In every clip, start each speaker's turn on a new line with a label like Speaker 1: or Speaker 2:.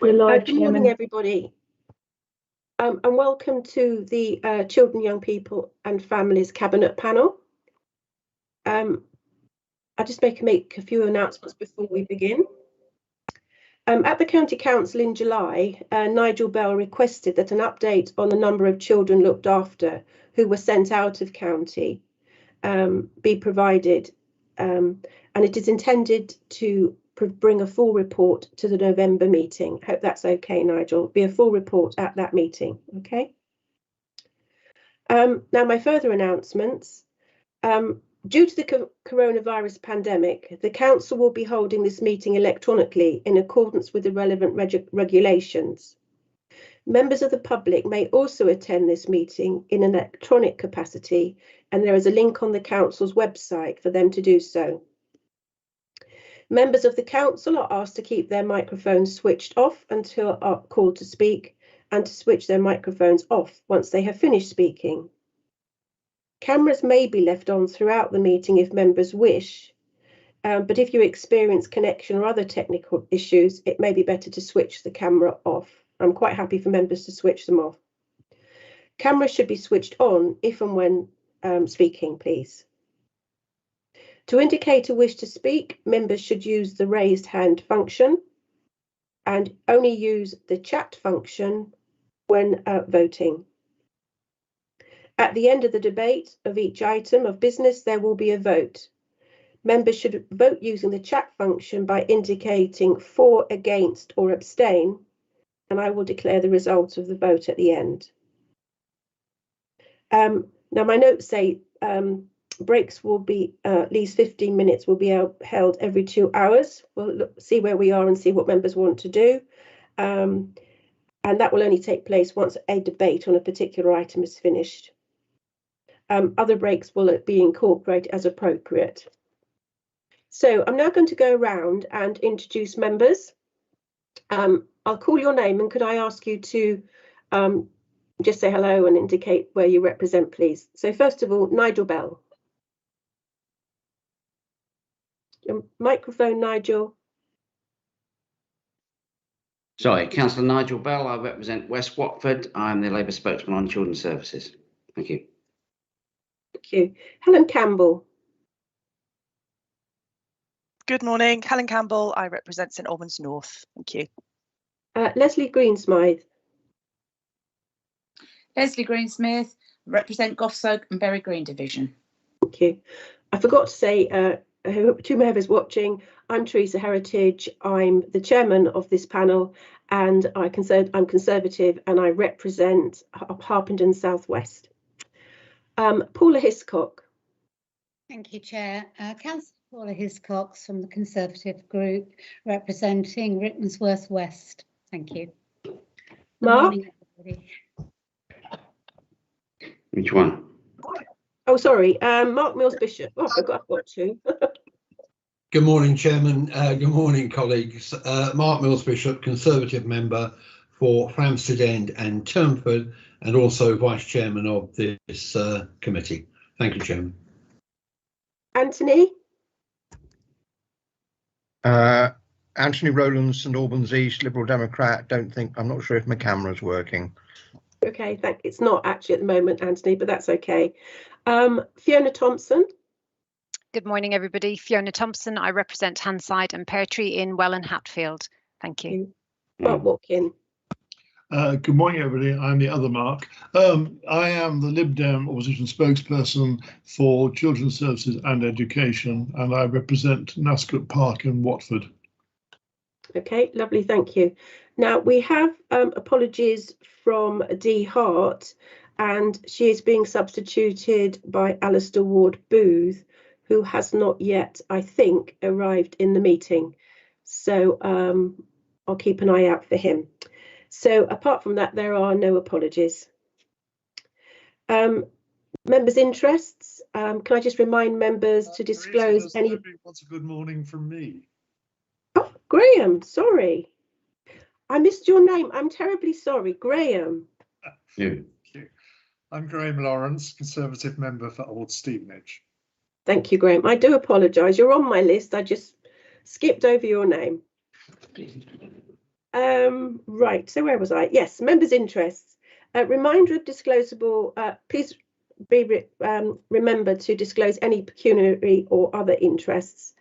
Speaker 1: We're live,
Speaker 2: Good morning, everybody, and welcome to the Children, Young People and Families Cabinet Panel. I'll just make a few announcements before we begin. At the County Council in July, Nigel Bell requested that an update on the number of children looked after who were sent out of county be provided, and it is intended to bring a full report to the November meeting. Hope that's okay, Nigel. Be a full report at that meeting, okay? Now, my further announcements. Due to the coronavirus pandemic, the Council will be holding this meeting electronically in accordance with the relevant regulations. Members of the public may also attend this meeting in an electronic capacity, and there is a link on the Council's website for them to do so. Members of the Council are asked to keep their microphones switched off until called to speak, and to switch their microphones off once they have finished speaking. Cameras may be left on throughout the meeting if members wish, but if you experience connection or other technical issues, it may be better to switch the camera off. I'm quite happy for members to switch them off. Cameras should be switched on if and when speaking, please. To indicate a wish to speak, members should use the raised hand function and only use the chat function when voting. At the end of the debate of each item of business, there will be a vote. Members should vote using the chat function by indicating for, against, or abstain, and I will declare the result of the vote at the end. Now, my notes say breaks will be at least 15 minutes will be held every 2 hours. We'll see where we are and see what members want to do. And that will only take place once a debate on a particular item is finished. Other breaks will be incorporated as appropriate. So I'm now going to go around and introduce members. I'll call your name, and could I ask you to just say hello and indicate where you represent, please. So first of all, Nigel Bell. Your microphone, Nigel.
Speaker 3: Sorry, Councillor Nigel Bell. I represent West Watford. I'm the Labour spokesman on Children's Services. Thank you.
Speaker 2: Thank you. Helen Campbell.
Speaker 4: Good morning, Helen Campbell. I represent St Albans North. Thank you.
Speaker 2: Leslie Greensmith.
Speaker 5: Leslie Greensmith, represent Goffsog and Berry Green Division.
Speaker 2: Thank you. I forgot to say to whoever's watching, I'm Teresa Heritage. I'm the chairman of this panel, and I'm Conservative, and I represent Harpenden South West. Paula Hiscock.
Speaker 6: Thank you, Chair. Councillor Paula Hiscox from the Conservative group, representing Rickmansworth West. Thank you.
Speaker 2: Mark.
Speaker 6: Good morning, everybody.
Speaker 3: Which one?
Speaker 2: Oh, sorry, Mark Mills Bishop. Oh, I forgot I've got two.
Speaker 7: Good morning, Chairman. Good morning, colleagues. Mark Mills Bishop, Conservative member for Framstead End and Turnford, and also Vice Chairman of this committee. Thank you, Chairman.
Speaker 2: Anthony?
Speaker 8: Anthony Rowland, St Albans East, Liberal Democrat. I'm not sure if my camera's working.
Speaker 2: Okay, it's not actually at the moment, Anthony, but that's okay. Fiona Thompson.
Speaker 9: Good morning, everybody. Fiona Thompson. I represent Hanside and Pear Tree in Welland Hatfield. Thank you.
Speaker 2: Mark Watkin.
Speaker 1: Good morning, everybody. I'm the other Mark. I am the Lib Dem opposition spokesperson for Children's Services and Education, and I represent Nascot Park in Watford.
Speaker 2: Okay, lovely, thank you. Now we have apologies from Dee Hart, and she is being substituted by Alistair Ward Booth, who has not yet, I think, arrived in the meeting. So I'll keep an eye out for him. So apart from that, there are no apologies. Members' interests. Can I just remind members to disclose any...
Speaker 1: What's a good morning from me?
Speaker 2: Oh, Graham, sorry. I missed your name. I'm terribly sorry. Graham.
Speaker 3: Yeah.
Speaker 1: I'm Graham Lawrence, Conservative member for Old Stevenage.
Speaker 2: Thank you, Graham. I do apologise. You're on my list. I just skipped over your name. Right, so where was I? Yes, members' interests. Reminder of disclosable, please be remembered to disclose any pecuniary or other interests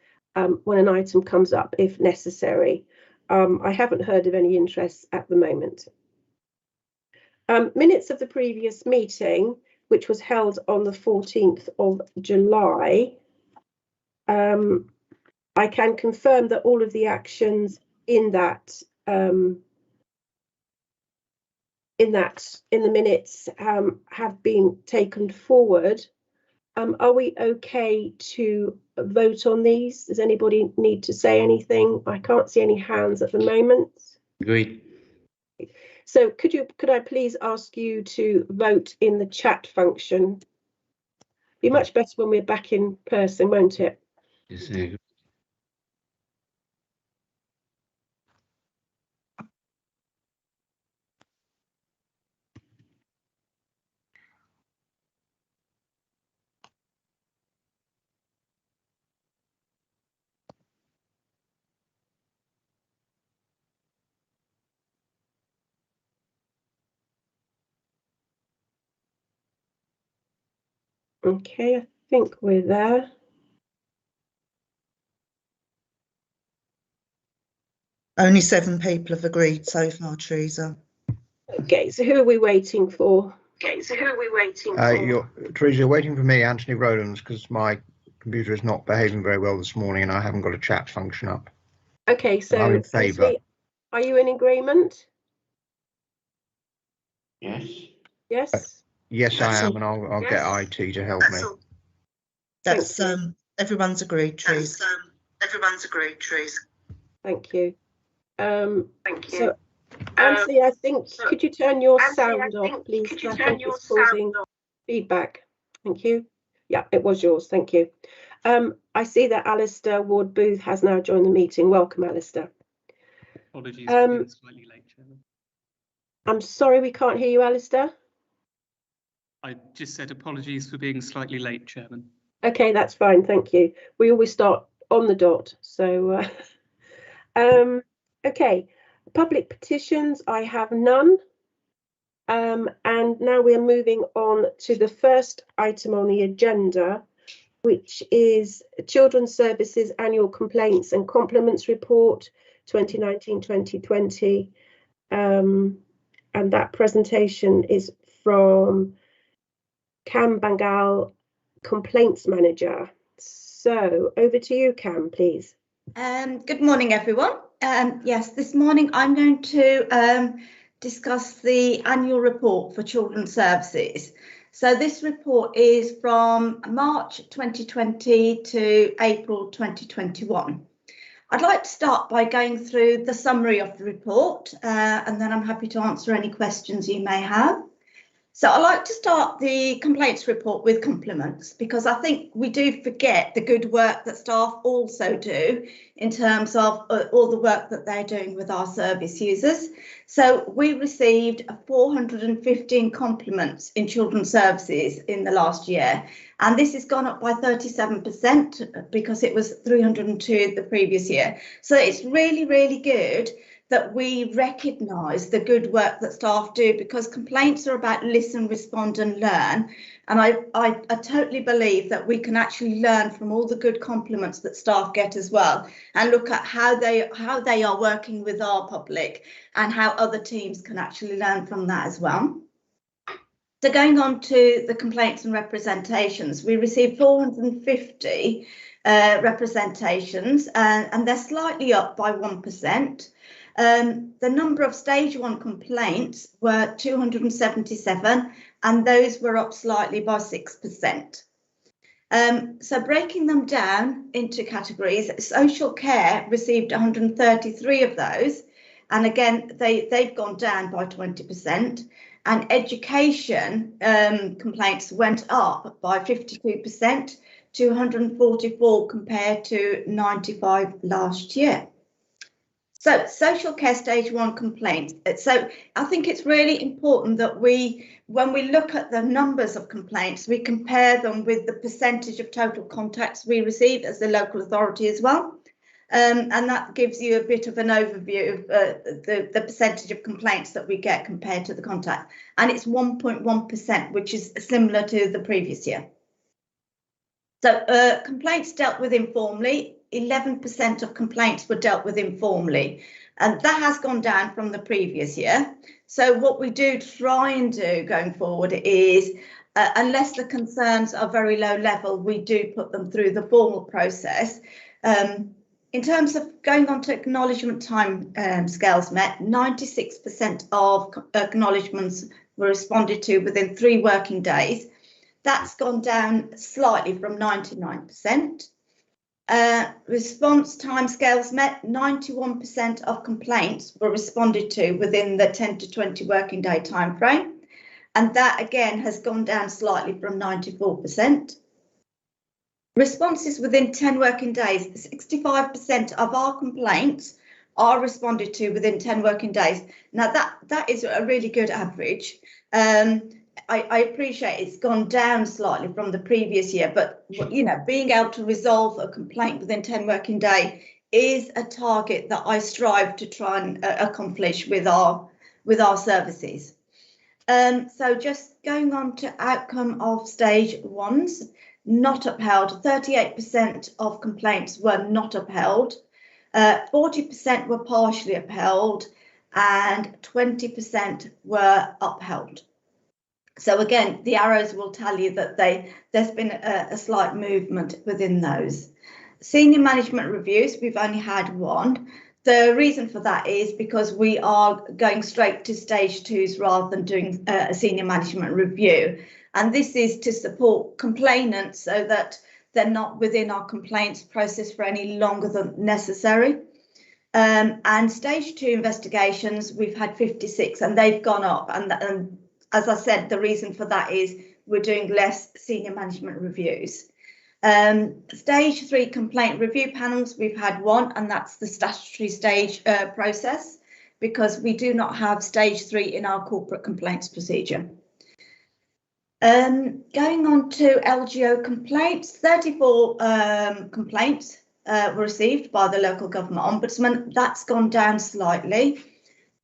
Speaker 2: when an item comes up if necessary. I haven't heard of any interests at the moment. Minutes of the previous meeting, which was held on the 14th of July. I can confirm that all of the actions in the minutes have been taken forward. Are we okay to vote on these? Does anybody need to say anything? I can't see any hands at the moment.
Speaker 3: Agreed.
Speaker 2: So could I please ask you to vote in the chat function? Be much better when we're back in person, won't it?
Speaker 3: Yes,
Speaker 2: Okay, I think we're there.
Speaker 10: Only 7 people have agreed so far, Teresa.
Speaker 2: Okay, so who are we waiting for?
Speaker 8: Teresa, you're waiting for me, Anthony Rowlands, because my computer is not behaving very well this morning and I haven't got a chat function up.
Speaker 2: Okay, so
Speaker 8: I'm in favour.
Speaker 2: Anthony, are you in agreement?
Speaker 3: Yes.
Speaker 2: Yes.
Speaker 8: Yes, I am, and I'll get IT to help me.
Speaker 10: That's everyone's agreed, Teresa.
Speaker 2: Thank you. So, Anthony, I think could you turn your sound off, please? I think it's causing feedback. Thank you. Yeah, it was yours. Thank you. I see that Alistair Ward-Booth has now joined the meeting. Welcome, Alistair.
Speaker 11: Apologies for being slightly late, Chairman.
Speaker 2: I'm sorry we can't hear you, Alistair.
Speaker 11: I just said apologies for being slightly late, Chairman.
Speaker 2: Okay, that's fine. Thank you. We always start on the dot. So, okay. Public petitions, I have none. And now we are moving on to the first item on the agenda, which is Children's Services Annual Complaints and Compliments Report 2019-2020. And that presentation is from Cam Bangal, Complaints Manager. So over to you, Cam, please.
Speaker 12: Good morning, everyone. Yes, this morning I'm going to discuss the annual report for Children's Services. So this report is from March 2020 to April 2021. I'd like to start by going through the summary of the report, and then I'm happy to answer any questions you may have. So I like to start the complaints report with compliments, because I think we do forget the good work that staff also do in terms of all the work that they're doing with our service users. So we received 415 compliments in children's services in the last year, and this has gone up by 37% because it was 302 the previous year. So it's really, really good that we recognise the good work that staff do, because complaints are about listen, respond and learn. And I totally believe that we can actually learn from all the good compliments that staff get as well, and look at how they are working with our public and how other teams can actually learn from that as well. So going on to the complaints and representations, we received 450 representations, and they're slightly up by 1%. The number of stage 1 complaints were 277, and those were up slightly by 6%. So breaking them down into categories, social care received 133 of those, and again they've gone down by 20%, and education complaints went up by 52% to 144 compared to 95 last year. So social care stage 1 complaints. So I think it's really important that when we look at the numbers of complaints, we compare them with the percentage of total contacts we receive as the local authority as well. and that gives you a bit of an overview of the percentage of complaints that we get compared to the contact, and it's 1.1%, which is similar to the previous year. So complaints dealt with informally, 11% of complaints were dealt with informally, and that has gone down from the previous year. So what we do try and do going forward is, unless the concerns are very low level, we do put them through the formal process. In terms of going on to acknowledgement time scales met, 96% of acknowledgements were responded to within 3 working days. That's gone down slightly from 99%. Response time scales met, 91% of complaints were responded to within the 10 to 20 working day time frame. And that again has gone down slightly from 94%. Responses within 10 working days, 65% of our complaints are responded to within 10 working days. Now that is a really good average. I appreciate it's gone down slightly from the previous year, but you know, being able to resolve a complaint within 10 working days is a target that I strive to try and accomplish with our services. So just going on to outcome of stage 1s, not upheld. 38% of complaints were not upheld, 40% were partially upheld, and 20% were upheld. So again, the arrows will tell you that there's been a slight movement within those. Senior management reviews, we've only had 1. The reason for that is because we are going straight to stage 2s rather than doing a senior management review. And this is to support complainants so that they're not within our complaints process for any longer than necessary. And stage 2 investigations, we've had 56 and they've gone up. And as I said, the reason for that is we're doing less senior management reviews. Stage 3 complaint review panels, we've had 1, and that's the statutory stage process, because we do not have stage 3 in our corporate complaints procedure. Going on to LGO complaints, 34 complaints were received by the local government ombudsman. That's gone down slightly.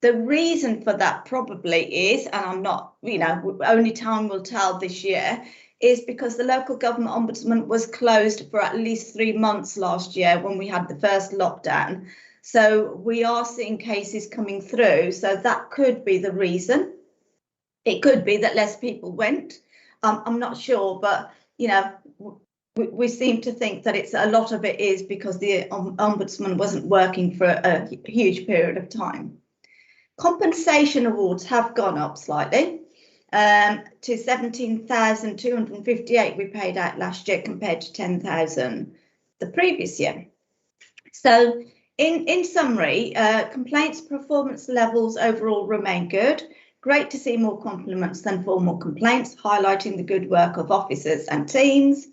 Speaker 12: The reason for that probably is, and I'm not, you know, only time will tell this year, is because the local government ombudsman was closed for at least 3 months last year when we had the first lockdown. So we are seeing cases coming through. So that could be the reason. It could be that less people went. I'm not sure, but, you know, we seem to think that it's a lot of it is because the ombudsman wasn't working for a huge period of time. Compensation awards have gone up slightly to 17,258 we paid out last year compared to 10,000 the previous year. So in summary, complaints performance levels overall remain good. Great to see more compliments than formal complaints, highlighting the good work of officers and teams.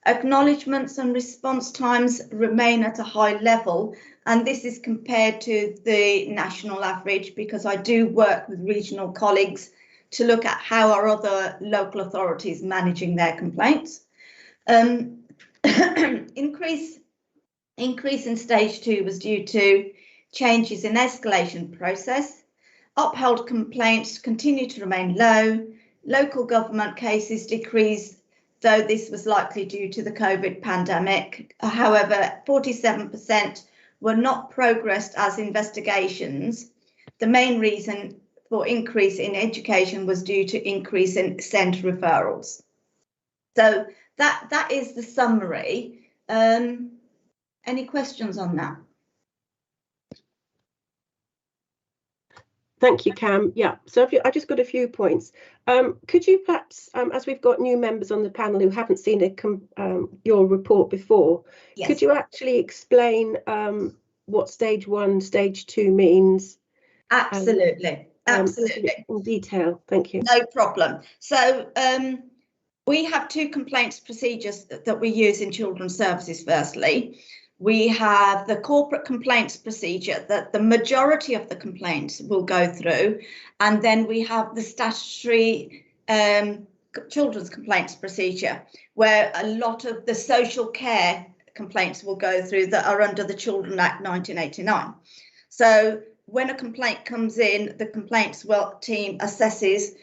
Speaker 12: Acknowledgements and response times remain at a high level, and this is compared to the national average, because I do work with regional colleagues to look at how are other local authorities managing their complaints. Increase in stage 2 was due to changes in escalation process. Upheld complaints continue to remain low. Local government cases decreased, though this was likely due to the COVID pandemic. However, 47% were not progressed as investigations. The main reason for increase in education was due to increase in sent referrals. So that is the summary. Any questions on that?
Speaker 2: Thank you, Cam. Yeah, so I just got a few points. Could you perhaps, as we've got new members on the panel who haven't seen your report before, yes, could you actually explain what stage 1, stage 2 means?
Speaker 12: Absolutely, absolutely.
Speaker 2: In detail, thank you.
Speaker 12: No problem. So we have 2 complaints procedures that we use in children's services. Firstly, we have the corporate complaints procedure that the majority of the complaints will go through, and then we have the statutory children's complaints procedure, where a lot of the social care complaints will go through that are under the Children Act 1989. So when a complaint comes in, the complaints team assesses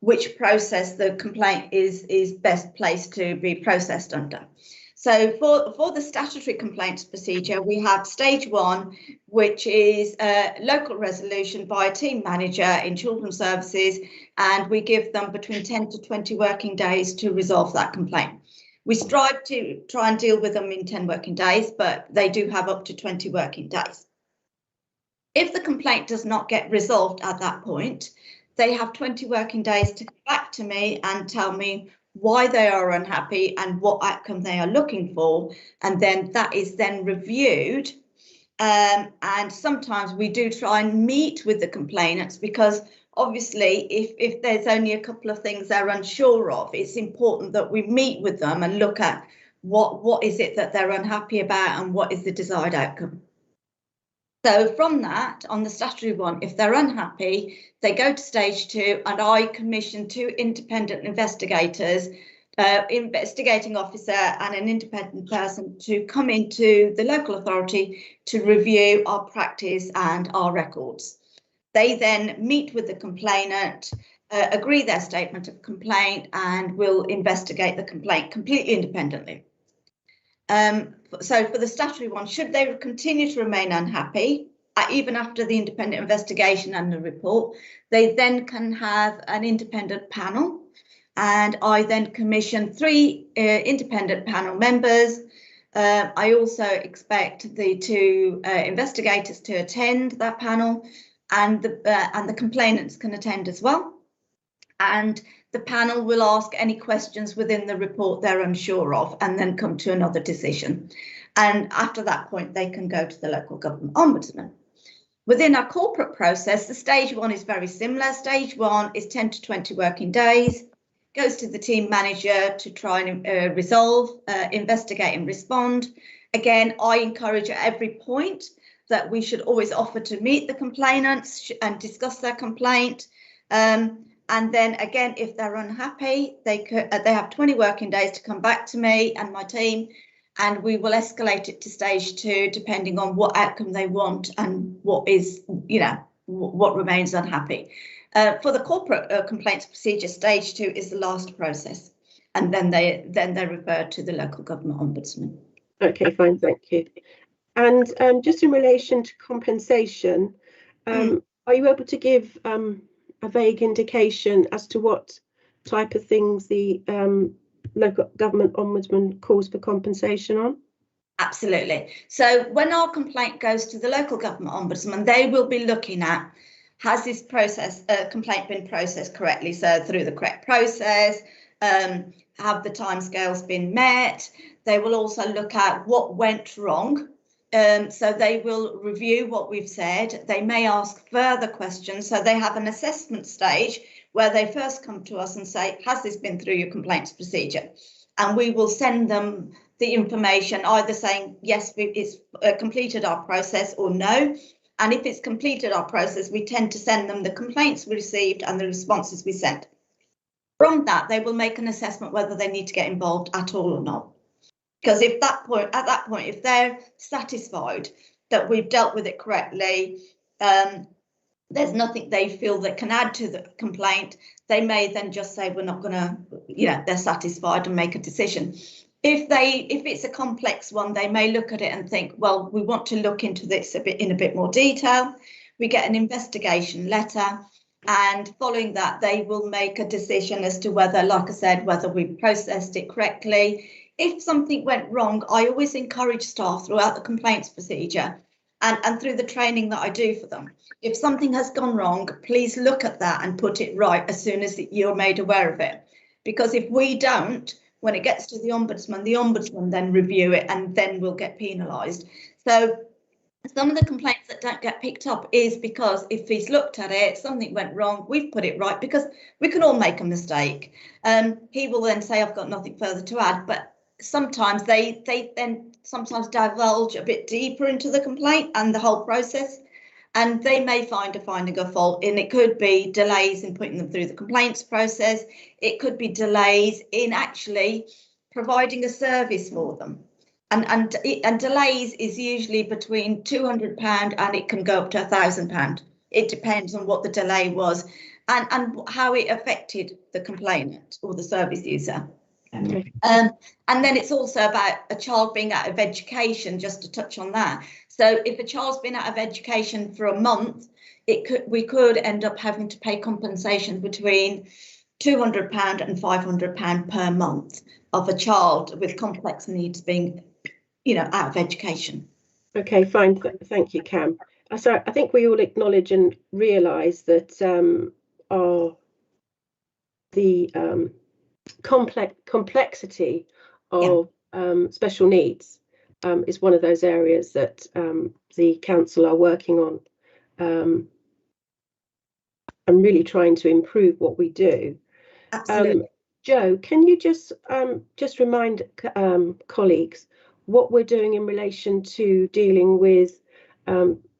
Speaker 12: which process the complaint is best placed to be processed under. So for the statutory complaints procedure, we have stage 1, which is a local resolution by a team manager in children's services, and we give them between 10 to 20 working days to resolve that complaint. We strive to try and deal with them in 10 working days, but they do have up to 20 working days. If the complaint does not get resolved at that point, they have 20 working days to come back to me and tell me why they are unhappy and what outcome they are looking for, and then that is then reviewed. And sometimes we do try and meet with the complainants, because obviously if there's only a couple of things they're unsure of, it's important that we meet with them and look at what is it that they're unhappy about and what is the desired outcome. So from that, on the statutory one, if they're unhappy, they go to stage 2, and I commission 2 independent investigators, investigating officer and an independent person, to come into the local authority to review our practice and our records. They then meet with the complainant, agree their statement of complaint, and will investigate the complaint completely independently. So for the statutory one, should they continue to remain unhappy, even after the independent investigation and the report, they then can have an independent panel, and I then commission 3 independent panel members. I also expect the 2 investigators to attend that panel, and the complainants can attend as well. And the panel will ask any questions within the report they're unsure of, and then come to another decision. And after that point, they can go to the local government ombudsman. Within our corporate process, the stage 1 is very similar. Stage 1 is 10 to 20 working days, goes to the team manager to try and resolve, investigate and respond. Again, I encourage at every point that we should always offer to meet the complainants and discuss their complaint. And then again, if they're unhappy, they have 20 working days to come back to me and my team, and we will escalate it to stage 2, depending on what outcome they want and what is, what remains unhappy. For the corporate complaints procedure, stage 2 is the last process, and then they refer to the local government ombudsman.
Speaker 2: Okay, fine, thank you. And just in relation to compensation, are you able to give a vague indication as to what type of things the local government ombudsman calls for compensation on?
Speaker 12: Absolutely. So when our complaint goes to the local government ombudsman, they will be looking at, has this complaint been processed correctly? So through the correct process, have the timescales been met? They will also look at what went wrong. So they will review what we've said. They may ask further questions. So they have an assessment stage where they first come to us and say, has this been through your complaints procedure? And we will send them the information, either saying, yes, it's completed our process, or no. And if it's completed our process, we tend to send them the complaints we received and the responses we sent. From that, they will make an assessment whether they need to get involved at all or not. Because at that point, if they're satisfied that we've dealt with it correctly, there's nothing they feel that can add to the complaint, they may then just say we're not going to, they're satisfied and make a decision. If it's a complex one, they may look at it and think, well, we want to look into this in a bit more detail. We get an investigation letter, and following that, they will make a decision as to whether, like I said, whether we processed it correctly. If something went wrong, I always encourage staff throughout the complaints procedure and through the training that I do for them. If something has gone wrong, please look at that and put it right as soon as you're made aware of it. Because if we don't, when it gets to the ombudsman then review it, and then we'll get penalised. So some of the complaints that don't get picked up is because if he's looked at it, something went wrong, we've put it right, because we can all make a mistake. He will then say, I've got nothing further to add, but sometimes they then sometimes divulge a bit deeper into the complaint and the whole process, and they may find a finding of fault, and it could be delays in putting them through the complaints process. It could be delays in actually providing a service for them. and delays is usually between £200 and it can go up to £1,000. It depends on what the delay was and how it affected the complainant or the service user.
Speaker 2: Okay.
Speaker 12: And then it's also about a child being out of education, just to touch on that. So if a child's been out of education for a month, we could end up having to pay compensation between £200 and £500 per month of a child with complex needs being, out of education.
Speaker 2: Okay, fine. Thank you, Cam. So I think we all acknowledge and realise that the complexity of special needs is one of those areas that the council are working on and really trying to improve what we do.
Speaker 12: Absolutely.
Speaker 2: Jo, can you just remind colleagues what we're doing in relation to dealing with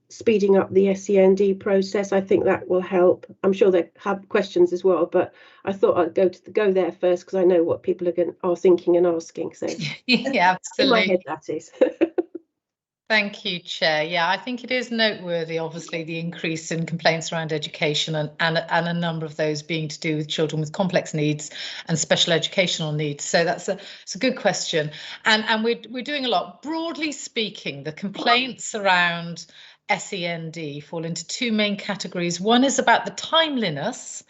Speaker 2: speeding up the SEND process? I think that will help. I'm sure they have questions as well, but I thought I'd go there first because I know what people are thinking and asking. So
Speaker 13: yeah, absolutely.
Speaker 2: In my head, that is.
Speaker 13: Thank you, Chair. Yeah, I think it is noteworthy, obviously, the increase in complaints around education and a number of those being to do with children with complex needs and special educational needs. So it's a good question. And we're doing a lot. Broadly speaking, the complaints around SEND fall into two main categories. One is about the timeliness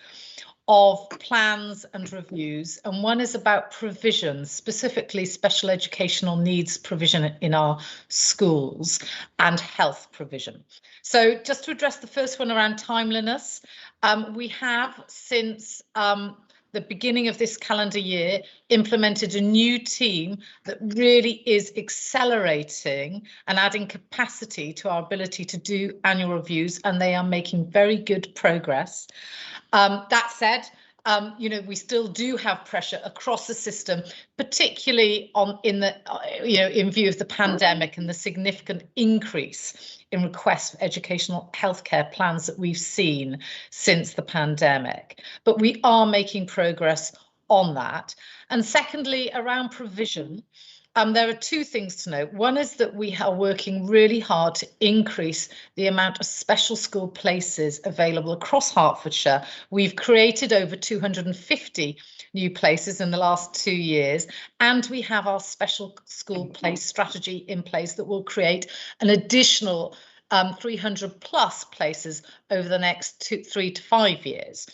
Speaker 13: of plans and reviews, and one is about provision, specifically special educational needs provision in our schools and health provision. So just to address the first one around timeliness, we have since the beginning of this calendar year implemented a new team that really is accelerating and adding capacity to our ability to do annual reviews, and they are making very good progress. That said, we still do have pressure across the system, particularly in view of the pandemic and the significant increase in requests for educational healthcare plans that we've seen since the pandemic. But we are making progress on that. And secondly, around provision, there are two things to note. One is that we are working really hard to increase the amount of special school places available across Hertfordshire. We've created over 250 new places in the last 2 years, and we have our special school place strategy in place that will create an additional 300 plus places over the next 3 to 5 years.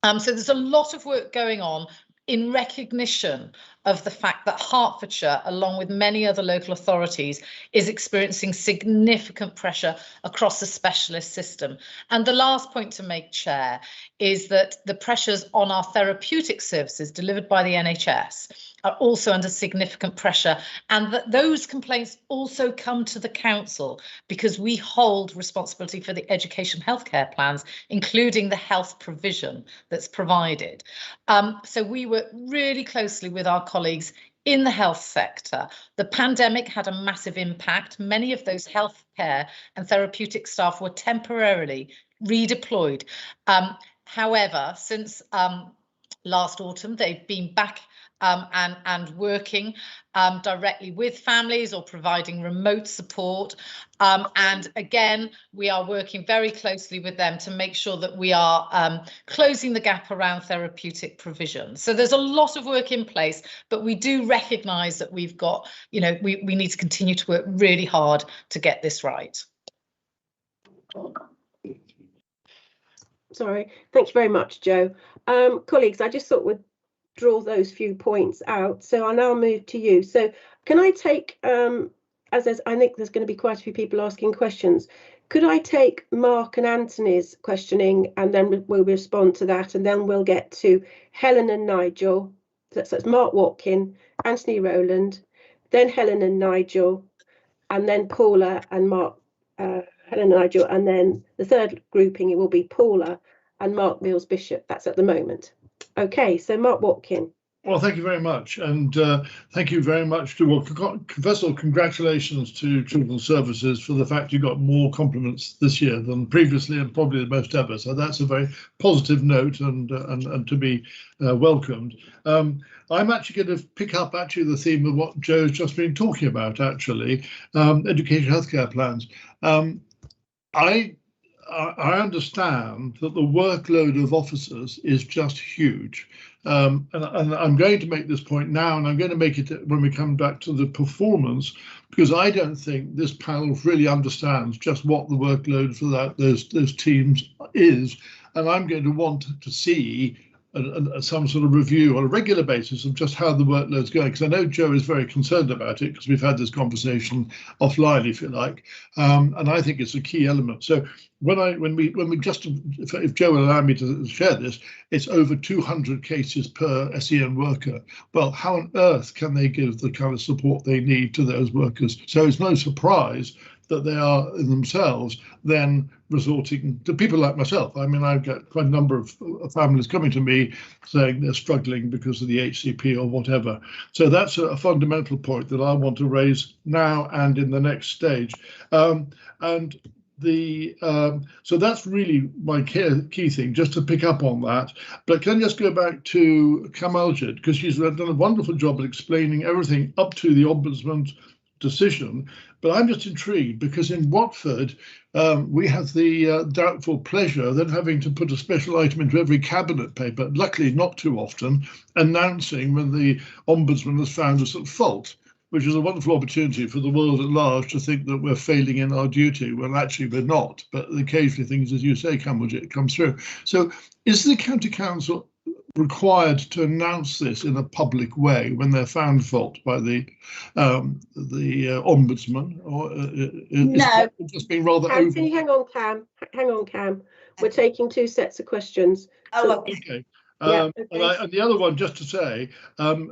Speaker 13: So there's a lot of work going on in recognition of the fact that Hertfordshire, along with many other local authorities, is experiencing significant pressure across the specialist system. And the last point to make, Chair, is that the pressures on our therapeutic services delivered by the NHS are also under significant pressure, and that those complaints also come to the council because we hold responsibility for the education healthcare plans, including the health provision that's provided. So we work really closely with our colleagues in the health sector. The pandemic had a massive impact. Many of those healthcare and therapeutic staff were temporarily redeployed. However, since last autumn, they've been back and working directly with families or providing remote support. And again, we are working very closely with them to make sure that we are closing the gap around therapeutic provision. So there's a lot of work in place, but we do recognise that we've got, we need to continue to work really hard to get this right.
Speaker 2: Sorry, thank you very much, Jo. Colleagues, I just thought we'd draw those few points out. So I'll now move to you. So can I take, I think there's going to be quite a few people asking questions. Could I take Mark and Anthony's questioning, and then we'll respond to that, and then we'll get to Helen and Nigel. So it's Mark Watkin, Anthony Rowland, then Helen and Nigel, and then Paula and Mark, Helen and Nigel, and then the third grouping, it will be Paula and Mark Mills Bishop. That's at the moment. Okay, so Mark Watkin.
Speaker 1: Well, thank you very much, and thank you very much to, well, first of all, congratulations to Children's Services for the fact you got more compliments this year than previously, and probably the most ever. So that's a very positive note, and to be welcomed. I'm actually going to pick up the theme of what Joe's just been talking about, actually, education healthcare plans. I understand that the workload of officers is just huge. And I'm going to make this point now, and I'm going to make it when we come back to the performance, because I don't think this panel really understands just what the workload for those teams is. And I'm going to want to see some sort of review on a regular basis of just how the workload's going, because I know Joe is very concerned about it, because we've had this conversation offline, if you like, and I think it's a key element. So if Joe will allow me to share this, it's over 200 cases per SEN worker. Well, how on earth can they give the kind of support they need to those workers? So it's no surprise that they are themselves then resorting to people like myself. I mean, I've got quite a number of families coming to me saying they're struggling because of the HCP or whatever. So that's a fundamental point that I want to raise now and in the next stage. So that's really my key thing, just to pick up on that. But can I just go back to Kamaljit, because she's done a wonderful job of explaining everything up to the Ombudsman's decision. But I'm just intrigued because in Watford, we have the doubtful pleasure of then having to put a special item into every cabinet paper, luckily not too often, announcing when the Ombudsman has found us at fault, which is a wonderful opportunity for the world at large to think that we're failing in our duty, when actually we're not. But occasionally things, as you say, Kamaljit, come through. So is the County Council required to announce this in a public way when they're found fault by the Ombudsman, or
Speaker 12: no,
Speaker 1: it's just been rather
Speaker 2: Anthony, hang on, Cam. We're taking two sets of questions.
Speaker 12: Oh, okay.
Speaker 1: Okay.
Speaker 2: Yeah, okay.
Speaker 1: And the other one, just to say,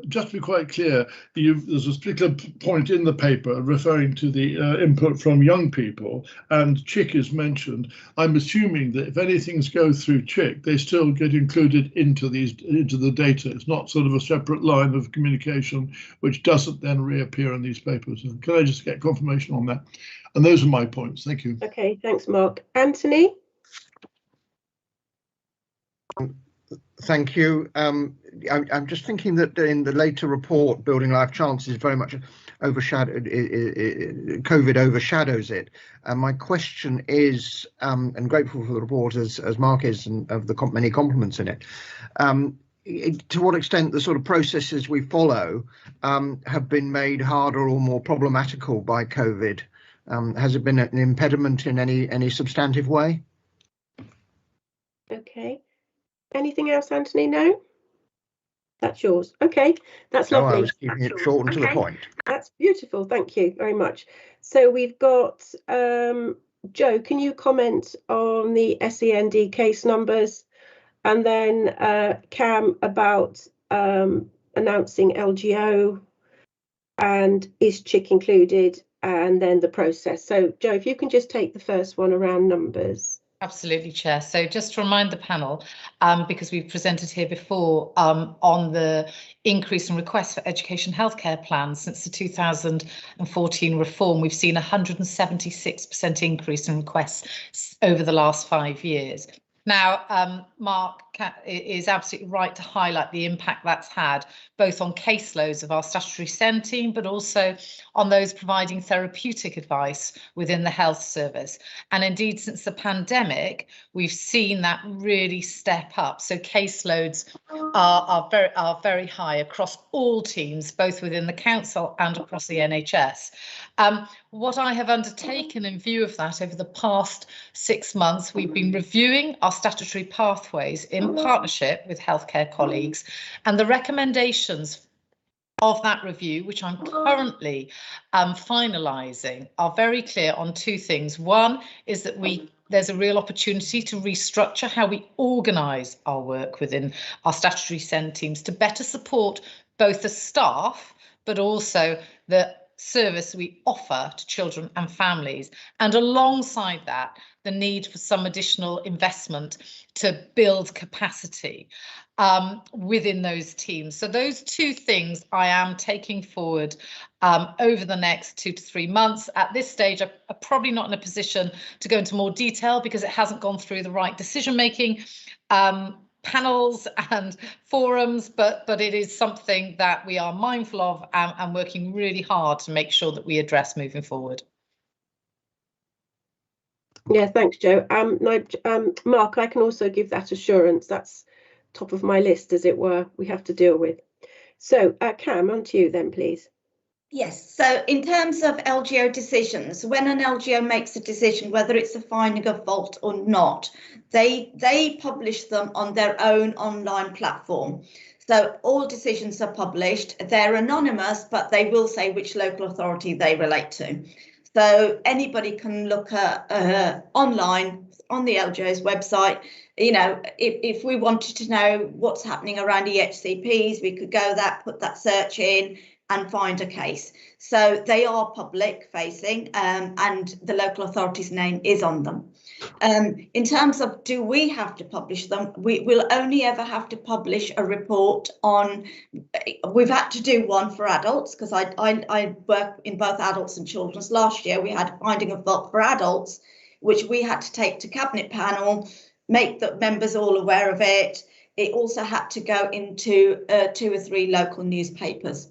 Speaker 1: just to be quite clear, there's a particular point in the paper referring to the input from young people, and CHIC is mentioned. I'm assuming that if any things go through CHIC, they still get included into the data. It's not sort of a separate line of communication which doesn't then reappear in these papers. Can I just get confirmation on that? And those are my points. Thank you.
Speaker 2: Okay, thanks, Mark. Anthony?
Speaker 8: Thank you. I'm just thinking that in the later report, Building Life Chances very much overshadowed. COVID overshadows it. And my question is, and grateful for the report as Mark is, and of the many compliments in it. To what extent the sort of processes we follow have been made harder or more problematical by COVID? Has it been an impediment in any substantive way?
Speaker 2: Okay. Anything else, Anthony? No? That's yours. Okay, that's lovely.
Speaker 8: I was keeping it short and to the point.
Speaker 2: That's beautiful. Thank you very much. So we've got Joe, can you comment on the SEND case numbers? And then Cam about announcing LGO, and is CHIC included, and then the process. So Joe, if you can just take the first one around numbers.
Speaker 13: Absolutely, Chair. So just to remind the panel, because we've presented here before on the increase in requests for education healthcare plans since the 2014 reform, we've seen 176% increase in requests over the last 5 years. Now, Mark is absolutely right to highlight the impact that's had, both on caseloads of our statutory SEND team, but also on those providing therapeutic advice within the health service. And indeed, since the pandemic, we've seen that really step up. So caseloads are very high across all teams, both within the council and across the NHS. What I have undertaken in view of that over the past 6 months, we've been reviewing our statutory pathways in partnership with healthcare colleagues, and the recommendations of that review, which I'm currently finalising, are very clear on two things. One is that there's a real opportunity to restructure how we organise our work within our statutory SEND teams to better support both the staff, but also the service we offer to children and families. And alongside that, the need for some additional investment to build capacity within those teams. So those two things I am taking forward over the next 2 to 3 months. At this stage, I'm probably not in a position to go into more detail because it hasn't gone through the right decision-making panels and forums, but it is something that we are mindful of and working really hard to make sure that we address moving forward.
Speaker 2: Yeah, thanks, Jo. Mark, I can also give that assurance. That's top of my list, as it were, we have to deal with. So, Cam, on to you then, please.
Speaker 12: Yes, so in terms of LGO decisions, when an LGO makes a decision, whether it's a finding of fault or not, they publish them on their own online platform. So all decisions are published. They're anonymous, but they will say which local authority they relate to. So anybody can look at online on the LGO's website. You know, if we wanted to know what's happening around EHCPs, we could go put that search in and find a case. So they are public facing and the local authority's name is on them. In terms of do we have to publish them, we will only ever have to publish a report on, we've had to do one for adults because I work in both adults and children's. Last year we had a finding of fault for adults, which we had to take to Cabinet panel, make the members all aware of it. It also had to go into 2 or 3 local newspapers.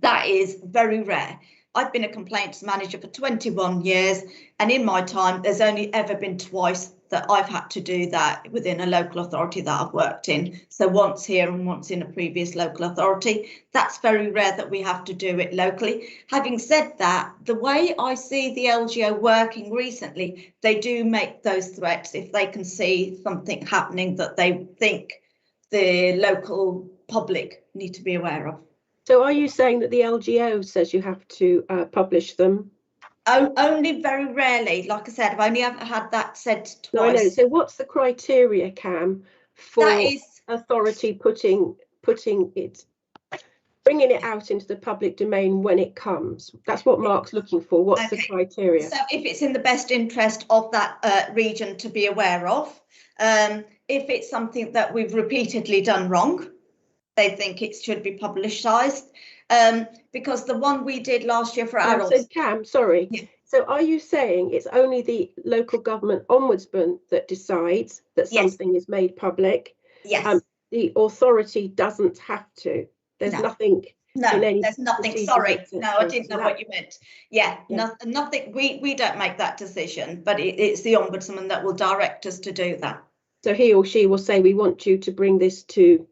Speaker 12: That is very rare. I've been a complaints manager for 21 years, and in my time, there's only ever been twice that I've had to do that within a local authority that I've worked in. So once here and once in a previous local authority. That's very rare that we have to do it locally. Having said that, the way I see the LGO working recently, they do make those threats if they can see something happening that they think the local public need to be aware of.
Speaker 2: So are you saying that the LGO says you have to publish them?
Speaker 12: Only very rarely. Like I said, I've only ever had that said twice.
Speaker 2: No, I know. So what's the criteria, Cam, for authority bringing it out into the public domain when it comes? That's what Mark's looking for. What's the criteria?
Speaker 12: So if it's in the best interest of that region to be aware of, if it's something that we've repeatedly done wrong, they think it should be publicised, because the one we did last year for adults.
Speaker 2: So Cam, sorry. Yeah. So are you saying it's only the local government ombudsman that decides that something is made public?
Speaker 12: Yes.
Speaker 2: The authority doesn't have to. There's nothing.
Speaker 12: No, there's nothing. Sorry, no, I didn't know what you meant. Yeah. Nothing. We don't make that decision, but it's the ombudsman that will direct us to do that.
Speaker 2: So he or she will say, we want you to bring this to.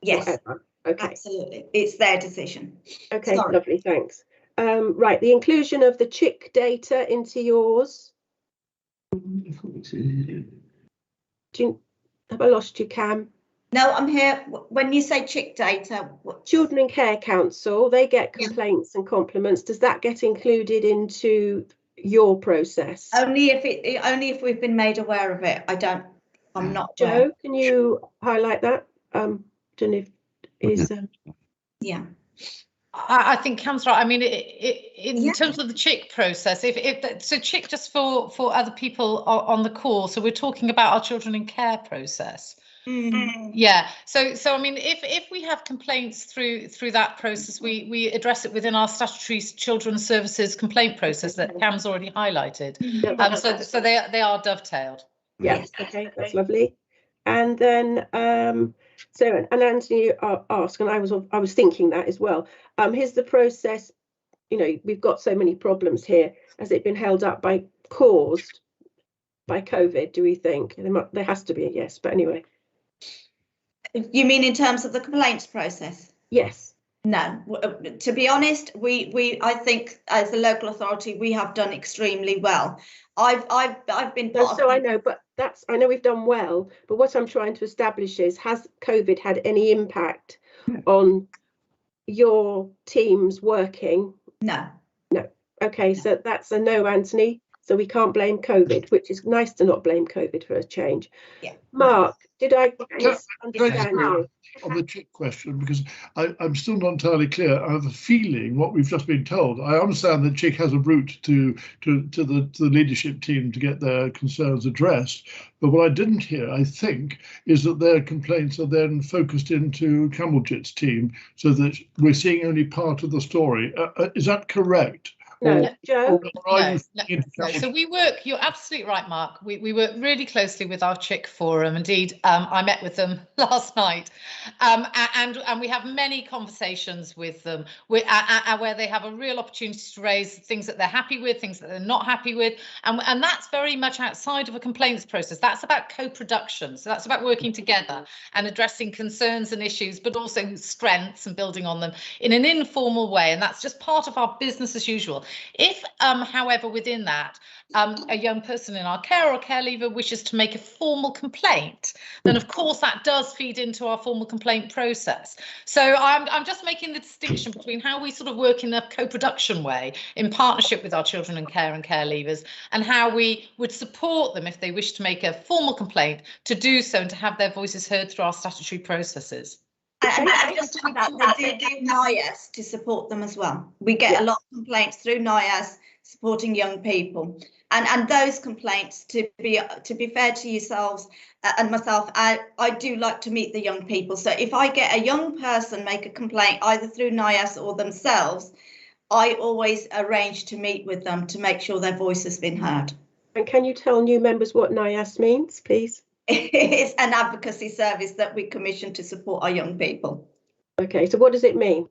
Speaker 12: Yes,
Speaker 2: whatever. Okay,
Speaker 12: absolutely. It's their decision.
Speaker 2: Okay, lovely, thanks. Right, the inclusion of the CHIC data into yours. Have I lost you, Cam?
Speaker 12: No, I'm here. When you say CHIC data,
Speaker 2: Children and Care Council, they get complaints and compliments. Does that get included into your process?
Speaker 12: Only if we've been made aware of it. I'm not.
Speaker 2: Jo, can you highlight that? Don't know if is
Speaker 12: yeah.
Speaker 13: I think Cam's right. I mean, in terms of the CHIC process, so CHIC just for other people on the call. So we're talking about our children in care process. Yeah. So I mean, if we have complaints through that process, we address it within our statutory children's services complaint process that Cam's already highlighted. So they are dovetailed.
Speaker 2: Yes. Okay, that's lovely. And then so, and Anthony asked, and I was thinking that as well. Here's the process. You know, we've got so many problems here. Has it been held up caused by COVID? Do we think there has to be a yes? But anyway.
Speaker 12: You mean in terms of the complaints process?
Speaker 2: Yes.
Speaker 12: No, to be honest, I think as a local authority we have done extremely well. I've been part
Speaker 2: I know, but I know we've done well, but what I'm trying to establish is, has COVID had any impact on your teams working?
Speaker 12: No.
Speaker 2: Okay, so that's a no, Anthony. so we can't blame COVID, which is nice to not blame COVID for a change.
Speaker 12: Yeah.
Speaker 2: Mark, did I
Speaker 1: Can I
Speaker 2: understand you?
Speaker 1: on the chick question, because I'm still not entirely clear. I have a feeling what we've just been told. I understand that chick has a route to the leadership team to get their concerns addressed. But what I didn't hear, I think, is that their complaints are then focused into Campbell-Jitt's team, so that we're seeing only part of the story. Is that correct?
Speaker 2: No, Joe?
Speaker 13: No. So we work, you're absolutely right, Mark. We work really closely with our Chick Forum. Indeed, I met with them last night. And we have many conversations with them where they have a real opportunity to raise things that they're happy with, things that they're not happy with. And that's very much outside of a complaints process. That's about co-production. So that's about working together and addressing concerns and issues, but also strengths and building on them in an informal way. And that's just part of our business as usual. If, however, within that, a young person in our care or care leaver wishes to make a formal complaint, then of course that does feed into our formal complaint process. So I'm just making the distinction between how we sort of work in a co-production way in partnership with our children in care and care leavers, and how we would support them if they wish to make a formal complaint to do so and to have their voices heard through our statutory processes.
Speaker 12: And just on that, they do NIAS to support them as well. We get a lot of complaints through NIAS supporting young people, and those complaints, to be fair to yourselves and myself, I do like to meet the young people. So if I get a young person make a complaint either through NIAS or themselves, I always arrange to meet with them to make sure their voice has been heard.
Speaker 2: And can you tell new members what NIAS means, please?
Speaker 12: It's an advocacy service that we commission to support our young people.
Speaker 2: Okay, so what does it mean?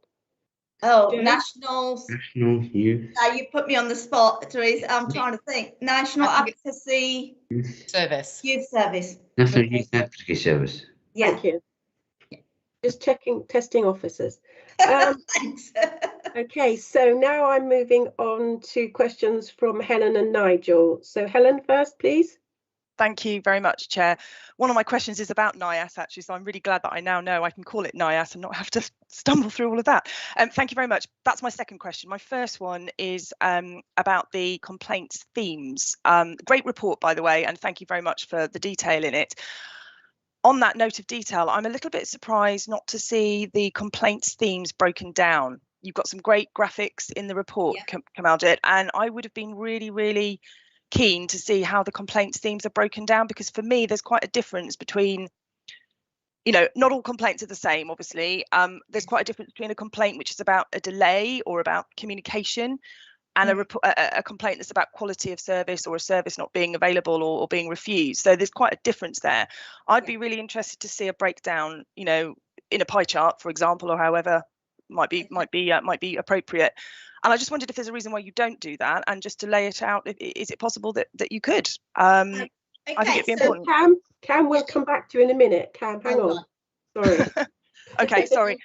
Speaker 12: Oh,
Speaker 2: Yeah.
Speaker 12: National Youth. You put me on the spot, Therese. I'm trying to think. National Advocacy
Speaker 13: Service.
Speaker 12: Youth Service.
Speaker 3: National Youth Advocacy Service.
Speaker 12: Yeah.
Speaker 2: Thank you. Just testing officers.
Speaker 12: Thanks.
Speaker 2: Okay, so now I'm moving on to questions from Helen and Nigel. So Helen first, please.
Speaker 4: Thank you very much, Chair. One of my questions is about NIAS, actually, so I'm really glad that I now know I can call it NIAS and not have to stumble through all of that. Thank you very much. That's my second question. My first one is about the complaints themes. Great report, by the way, and thank you very much for the detail in it. On that note of detail, I'm a little bit surprised not to see the complaints themes broken down. You've got some great graphics in the report, Kamal-Jitt, and I would have been really keen to see how the complaints themes are broken down, because for me there's quite a difference between, you know, not all complaints are the same, obviously. There's quite a difference between a complaint which is about a delay or about communication and a complaint that's about quality of service or a service not being available or being refused. So there's quite a difference there. I'd be really interested to see a breakdown, you know, in a pie chart, for example, or however might be appropriate. And I just wondered if there's a reason why you don't do that, and just to lay it out, is it possible that you could?
Speaker 12: Okay,
Speaker 4: I think it'd be
Speaker 2: So
Speaker 4: important.
Speaker 2: Cam, we'll come back to you in a minute. Cam, hang on. Sorry.
Speaker 4: Okay, sorry.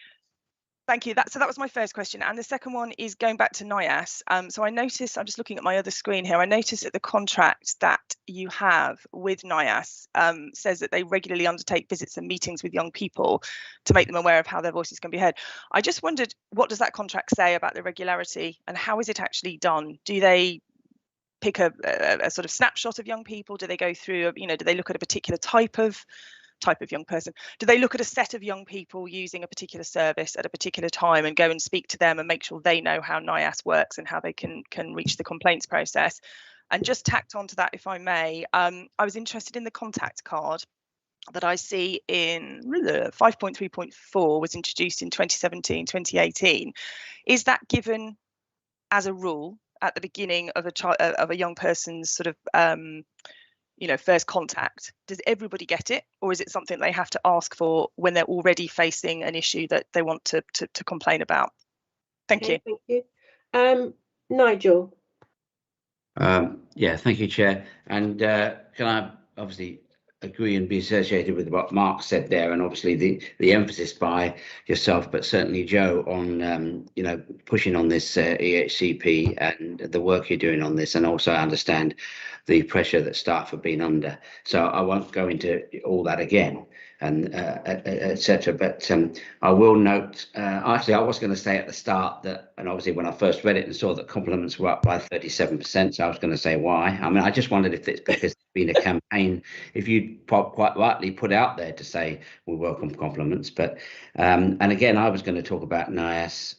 Speaker 4: Thank you. So that was my first question. And the second one is going back to NIAS. So I noticed, I'm just looking at my other screen here, I noticed that the contract that you have with NIAS says that they regularly undertake visits and meetings with young people to make them aware of how their voices can be heard. I just wondered, what does that contract say about the regularity, and how is it actually done? Do they pick a sort of snapshot of young people? Do they go through, you know, do they look at a particular type of young person? Do they look at a set of young people using a particular service at a particular time and go and speak to them and make sure they know how NIAS works and how they can reach the complaints process? And just tacked on to that, if I may, I was interested in the contact card that I see in 5.3.4 was introduced in 2017, 2018. Is that given as a rule at the beginning of a young person's sort of you know, first contact? Does everybody get it, or is it something they have to ask for when they're already facing an issue that they want to complain about? Thank you.
Speaker 2: Thank you. Nigel.
Speaker 3: Yeah, thank you, Chair. And can I obviously agree and be associated with what Mark said there, and obviously the emphasis by yourself, but certainly Joe, on pushing on this EHCP and the work you're doing on this, and also I understand the pressure that staff have been under. So I won't go into all that again, and etc. But I will note, actually, I was going to say at the start that, and obviously when I first read it and saw that compliments were up by 37%, so I was going to say why. I mean, I just wondered if it's because there's been a campaign, if you quite rightly put out there to say we welcome compliments. But and again, I was going to talk about NIAS,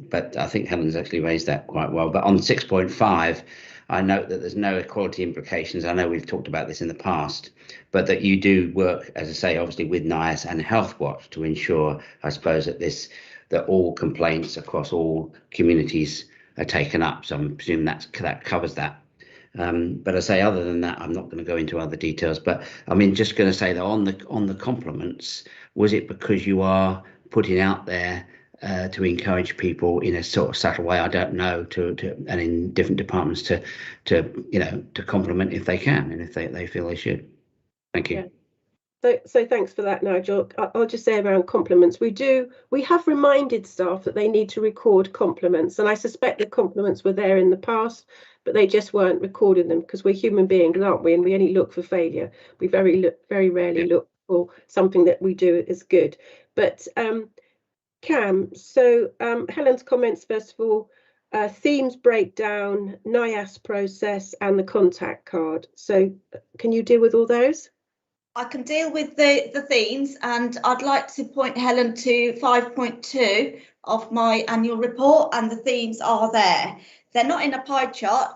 Speaker 3: but I think Helen's actually raised that quite well. But on 6.5, I note that there's no equality implications. I know we've talked about this in the past, but that you do work, as I say, obviously with NIAS and Healthwatch to ensure, I suppose, that all complaints across all communities are taken up. So I'm presuming that covers that. But I say, other than that, I'm not going to go into other details. But I mean, just going to say that on the compliments, was it because you are putting out there to encourage people in a sort of subtle way, I don't know, and in different departments to compliment if they can and if they feel they should. Thank you.
Speaker 2: Yeah. So thanks for that, Nigel. I'll just say around compliments, we have reminded staff that they need to record compliments, and I suspect the compliments were there in the past, but they just weren't recording them because we're human beings, aren't we? And we only look for failure. We very rarely look for something that we do is good. But Cam, so Helen's comments, first of all, themes breakdown, NIAS process and the contact card. So can you deal with all those?
Speaker 12: I can deal with the themes, and I'd like to point Helen to 5.2 of my annual report, and the themes are there. They're not in a pie chart,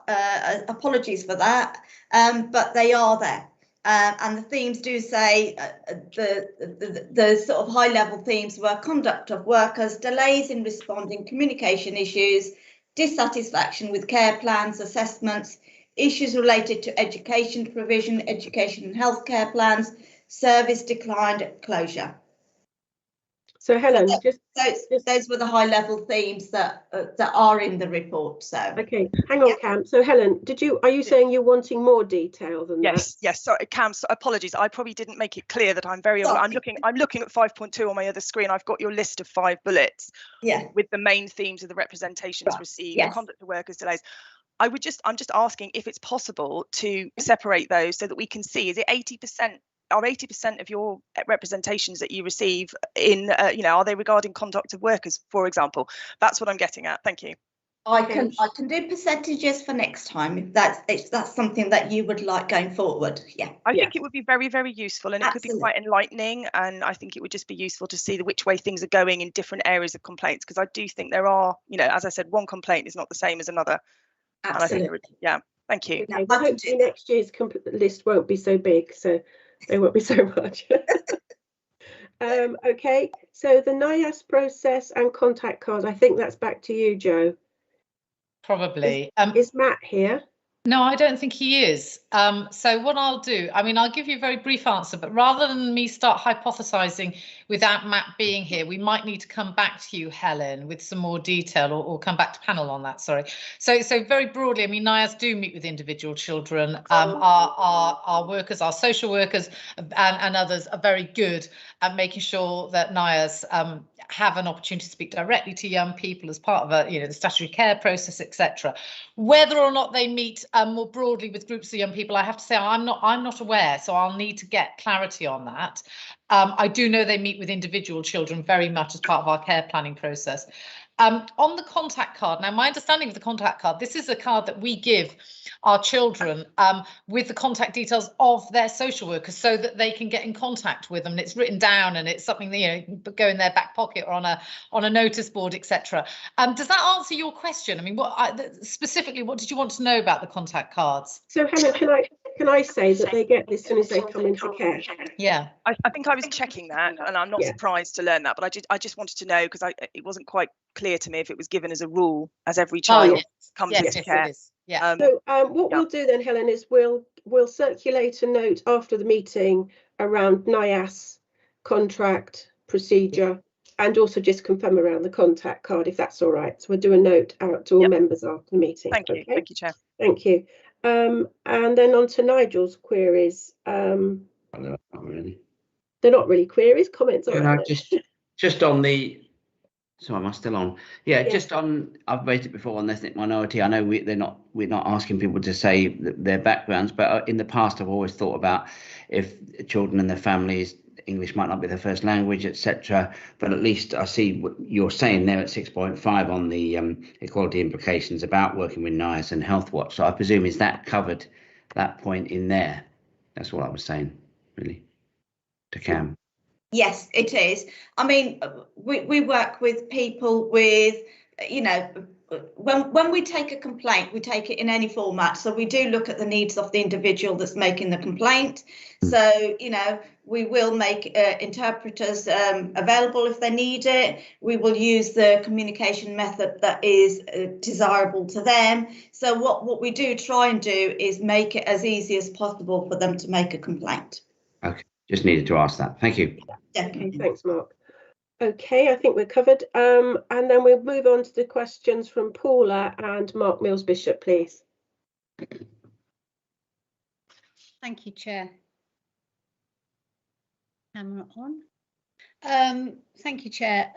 Speaker 12: apologies for that, but they are there. And the themes do say the sort of high level themes were conduct of workers, delays in responding, communication issues, dissatisfaction with care plans, assessments, issues related to education provision, education and healthcare plans, service declined, closure.
Speaker 2: So Helen,
Speaker 12: those were the high level themes that are in the report. So
Speaker 2: okay, hang on, Cam. So Helen, are you saying you're wanting more detail than that?
Speaker 4: Yes. Sorry, Cam. So apologies. I probably didn't make it clear that I'm very. I'm looking at 5.2 on my other screen. I've got your list of 5 bullets.
Speaker 12: Yeah.
Speaker 4: With the main themes of the representations received, the conduct of workers, delays. I'm just asking if it's possible to separate those so that we can see, is it 80%? Are 80% of your representations that you receive in, are they regarding conduct of workers, for example? That's what I'm getting at. Thank you.
Speaker 12: I can do percentages for next time if that's something that you would like going forward. Yeah.
Speaker 4: I think it would be very, very useful, and it could be quite enlightening. And I think it would just be useful to see which way things are going in different areas of complaints, because I do think there are, as I said, one complaint is not the same as another.
Speaker 12: Absolutely.
Speaker 4: Thank you.
Speaker 2: Okay, well, hopefully next year's list won't be so big, so there won't be so much. Okay, so the NIAS process and contact cards, I think that's back to you, Joe.
Speaker 13: Probably.
Speaker 2: Is Matt here?
Speaker 13: No, I don't think he is. So what I'll do, I'll give you a very brief answer, but rather than me start hypothesising without Matt being here, we might need to come back to you, Helen, with some more detail, or come back to panel on that, sorry. So very broadly, NIAS do meet with individual children. Our workers, our social workers and others are very good at making sure that NIAS have an opportunity to speak directly to young people as part of the statutory care process, etc. Whether or not they meet more broadly with groups of young people, I have to say I'm not aware, so I'll need to get clarity on that. I do know they meet with individual children very much as part of our care planning process. On the contact card, now my understanding of the contact card, this is a card that we give our children with the contact details of their social workers so that they can get in contact with them. And it's written down, and it's something that go in their back pocket or on a notice board, etc. Does that answer your question? Specifically, what did you want to know about the contact cards?
Speaker 2: So Helen, can I say that they get this as soon as they come into care?
Speaker 13: Yeah,
Speaker 4: I think I was checking that, and I'm not surprised to learn that, but I just wanted to know, because it wasn't quite clear to me if it was given as a rule as every child comes into care.
Speaker 13: It is. Yeah.
Speaker 2: So what we'll do then, Helen, is we'll circulate a note after the meeting around NIAS contract procedure, and also just confirm around the contact card, if that's all right. So we'll do a note out to all members after the meeting.
Speaker 4: Thank you, Chair.
Speaker 2: Thank you. And then on to Nigel's queries.
Speaker 3: Not really.
Speaker 2: They're not really queries, comments, are
Speaker 3: No,
Speaker 2: they?
Speaker 3: just on the. So am I still on? Yeah,
Speaker 2: Yeah.
Speaker 3: just on. I've raised it before on ethnic minority. I know we're not asking people to say their backgrounds, but in the past I've always thought about if children and their families, English might not be their first language, etc. But at least I see what you're saying there at 6.5 on the equality implications about working with NIAS and Health Watch. So I presume is that covered that point in there? That's what I was saying, really, to Cam.
Speaker 12: Yes, it is. I mean, we work with people with, you know, when we take a complaint, we take it in any format. So we do look at the needs of the individual that's making the complaint. So, you know, we will make interpreters available if they need it. We will use the communication method that is desirable to them. So what we do try and do is make it as easy as possible for them to make a complaint.
Speaker 3: Okay, just needed to ask that. Thank you.
Speaker 2: Okay, thanks, Mark. Okay, I think we're covered. And then we'll move on to the questions from Paula and Mark Mills-Bishop, please.
Speaker 6: Thank you, Chair. Camera on. Thank you, Chair.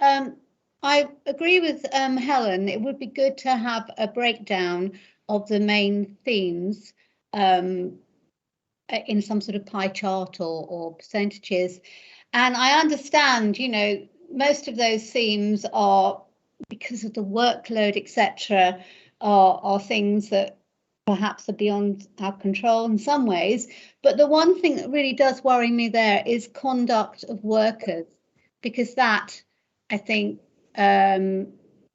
Speaker 6: I agree with Helen. It would be good to have a breakdown of the main themes in some sort of pie chart or percentages. And I understand, you know, most of those themes are, because of the workload, etc., are things that perhaps are beyond our control in some ways. But the one thing that really does worry me there is conduct of workers, because that, I think, there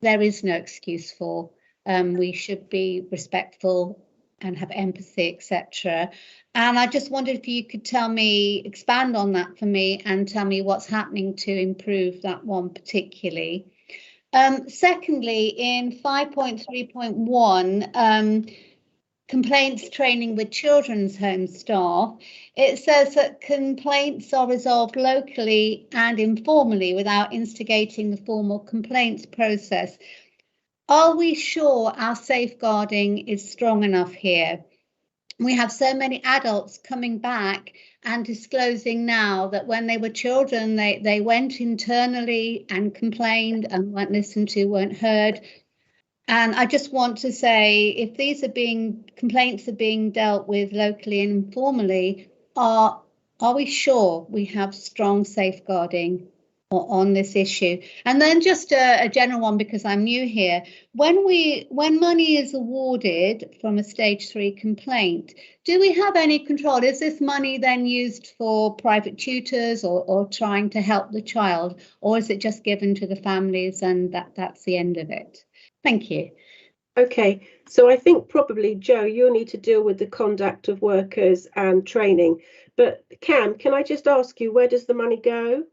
Speaker 6: is no excuse for. We should be respectful and have empathy, etc. And I just wondered if you could expand on that for me and tell me what's happening to improve that one particularly. Secondly, in 5.3.1, complaints training with children's home staff, it says that complaints are resolved locally and informally without instigating the formal complaints process. Are we sure our safeguarding is strong enough here? We have so many adults coming back and disclosing now that when they were children, they went internally and complained and weren't listened to, weren't heard. And I just want to say, if these complaints are being dealt with locally and informally, are we sure we have strong safeguarding on this issue? And then just a general one, because I'm new here. When money is awarded from a stage 3 complaint, do we have any control? Is this money then used for private tutors or trying to help the child, or is it just given to the families and that's the end of it? Thank you.
Speaker 2: Okay, so I think probably, Joe, you'll need to deal with the conduct of workers and training. But Cam, can I just ask you, where does the money go?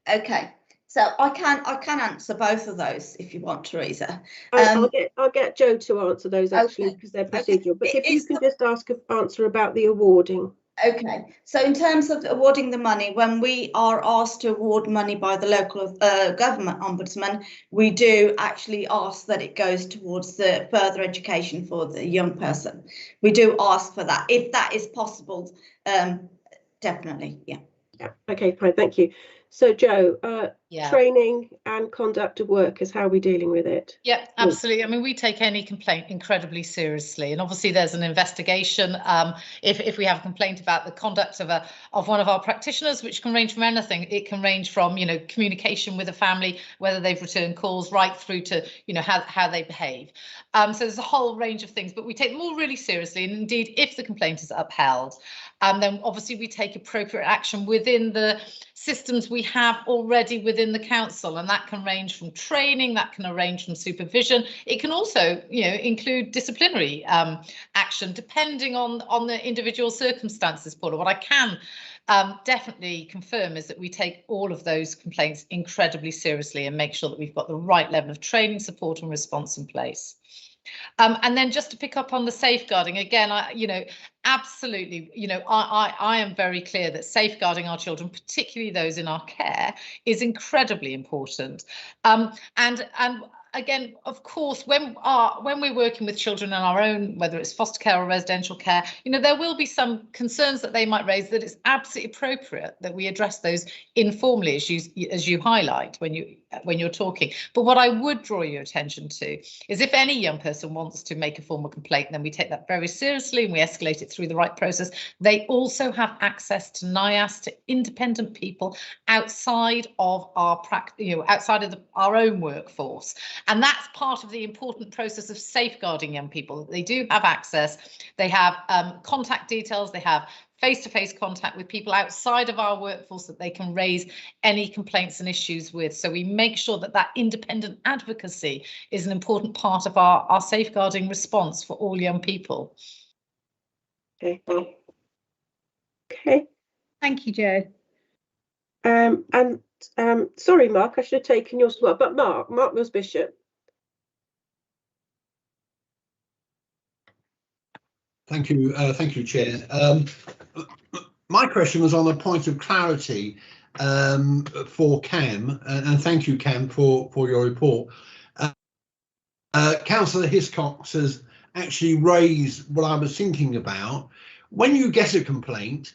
Speaker 12: Okay, so I can answer both of those if you want, Teresa.
Speaker 2: I'll get Joe to answer those actually, because they're procedural. But if you can just answer about the awarding.
Speaker 12: Okay, so in terms of awarding the money, when we are asked to award money by the local government ombudsman, we do actually ask that it goes towards the further education for the young person. We do ask for that, if that is possible, definitely, yeah.
Speaker 2: Yeah, okay, fine, thank you. So Joe,
Speaker 13: Yeah.
Speaker 2: Training and conduct of workers, how are we dealing with it?
Speaker 13: Yeah, absolutely. I mean, we take any complaint incredibly seriously, and obviously there's an investigation if we have a complaint about the conduct of one of our practitioners, which can range from anything. It can range from, you know, communication with a family, whether they've returned calls, right through to, you know, how they behave. So there's a whole range of things, but we take them all really seriously. And indeed, if the complaint is upheld, then obviously we take appropriate action within the systems we have already within the council, and that can range from training, that can range from supervision. It can also, you know, include disciplinary action depending on the individual circumstances, Paula. What I can definitely confirm is that we take all of those complaints incredibly seriously and make sure that we've got the right level of training, support and response in place. And then just to pick up on the safeguarding again, absolutely, I am very clear that safeguarding our children, particularly those in our care, is incredibly important. And again, of course, when we're working with children in our own, whether it's foster care or residential care, you know, there will be some concerns that they might raise that it's absolutely appropriate that we address those informally, as you highlight when you're talking. But what I would draw your attention to is if any young person wants to make a formal complaint, then we take that very seriously and we escalate it through the right process. They also have access to NIAS, to independent people outside of our our own workforce, and that's part of the important process of safeguarding young people. They do have access, they have contact details, they have face-to-face contact with people outside of our workforce that they can raise any complaints and issues with. So we make sure that that independent advocacy is an important part of our safeguarding response for all young people.
Speaker 2: Okay. Okay.
Speaker 6: Thank you, Jo.
Speaker 2: Sorry, Mark, I should have taken your spot, but Mark Mills-Bishop.
Speaker 7: Thank you, Chair. My question was on a point of clarity for Cam, and thank you, Cam, for your report. Councillor Hiscox has actually raised what I was thinking about. When you get a complaint,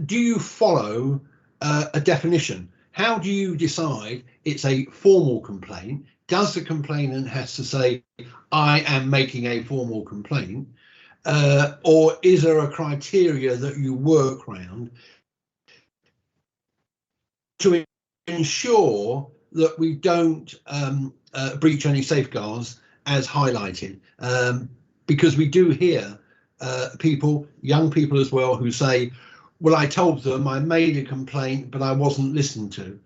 Speaker 7: do you follow a definition? How do you decide it's a formal complaint? Does the complainant has to say, I am making a formal complaint? Or is there a criteria that you work around to ensure that we don't breach any safeguards as highlighted? Because we do hear young people as well, who say, well, I told them I made a complaint, but I wasn't listened to.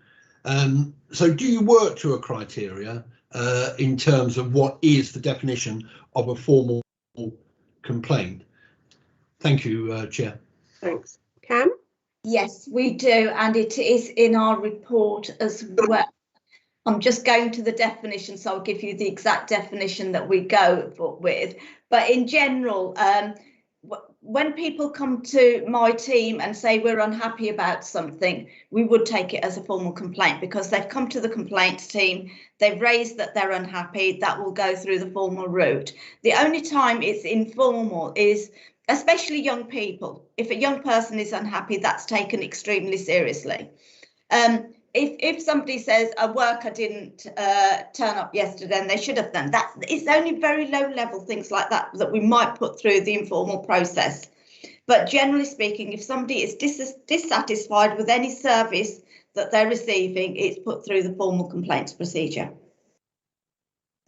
Speaker 7: So do you work to a criteria in terms of what is the definition of a formal complaint? Thank you, Chair.
Speaker 2: Thanks. Cam?
Speaker 12: Yes, we do, and it is in our report as well. I'm just going to the definition, so I'll give you the exact definition that we go with. But in general, when people come to my team and say we're unhappy about something, we would take it as a formal complaint because they've come to the complaints team, they've raised that they're unhappy, that will go through the formal route. The only time it's informal is, especially young people. If a young person is unhappy, that's taken extremely seriously. If somebody says a worker didn't turn up yesterday and they should have done, it's only very low level things like that that we might put through the informal process. But generally speaking, if somebody is dissatisfied with any service that they're receiving, it's put through the formal complaints procedure.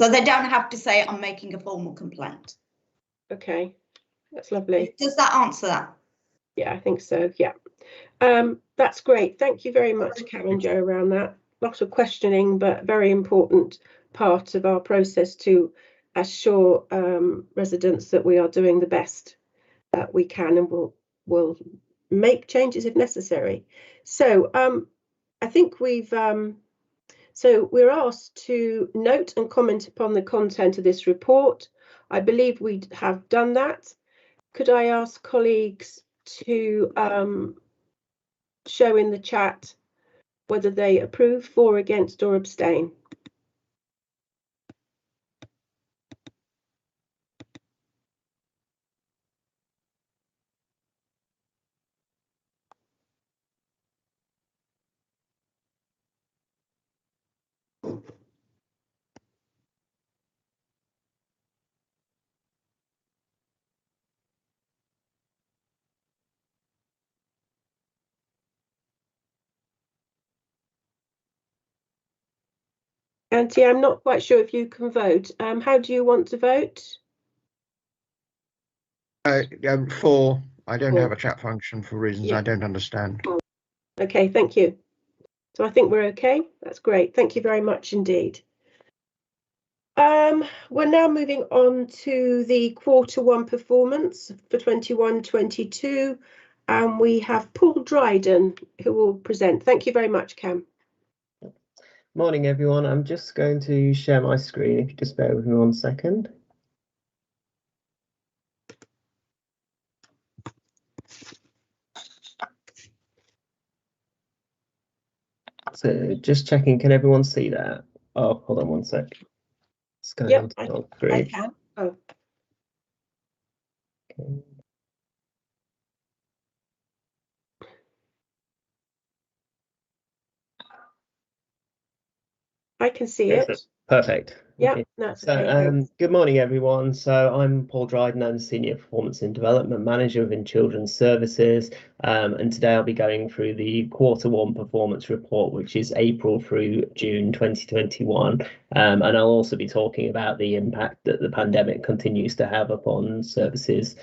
Speaker 12: So they don't have to say, I'm making a formal complaint.
Speaker 2: Okay, that's lovely.
Speaker 12: Does that answer that?
Speaker 2: Yeah, I think so, yeah. That's great. Thank you very much, Karen Jo, around that. Lots of questioning, but very important part of our process to assure residents that we are doing the best that we can, and we'll make changes if necessary. So I think we're asked to note and comment upon the content of this report. I believe we have done that. Could I ask colleagues to show in the chat whether they approve, for, against or abstain? Auntie, I'm not quite sure if you can vote. How do you want to vote?
Speaker 8: For, I don't have a chat function for reasons I don't understand.
Speaker 2: Okay, thank you. So I think we're okay. That's great. Thank you very much indeed. We're now moving on to the Q1 performance for 21-22, and we have Paul Dryden who will present. Thank you very much, Cam.
Speaker 14: Morning, everyone. I'm just going to share my screen. If you just bear with me 1 second. So just checking, can everyone see that? Oh, hold on 1 sec. going
Speaker 2: Yep,
Speaker 14: on to
Speaker 2: I
Speaker 14: log 3.
Speaker 2: can. Oh,
Speaker 14: Okay.
Speaker 2: I can see
Speaker 14: Yes,
Speaker 2: it.
Speaker 14: perfect.
Speaker 2: Yeah,
Speaker 14: Okay.
Speaker 2: that's
Speaker 14: So,
Speaker 2: okay. Thanks.
Speaker 14: good morning, everyone. So I'm Paul Dryden. I'm Senior Performance and Development Manager within Children's Services. And today I'll be going through the Q1 performance report, which is April through June 2021. And I'll also be talking about the impact that the pandemic continues to have upon services,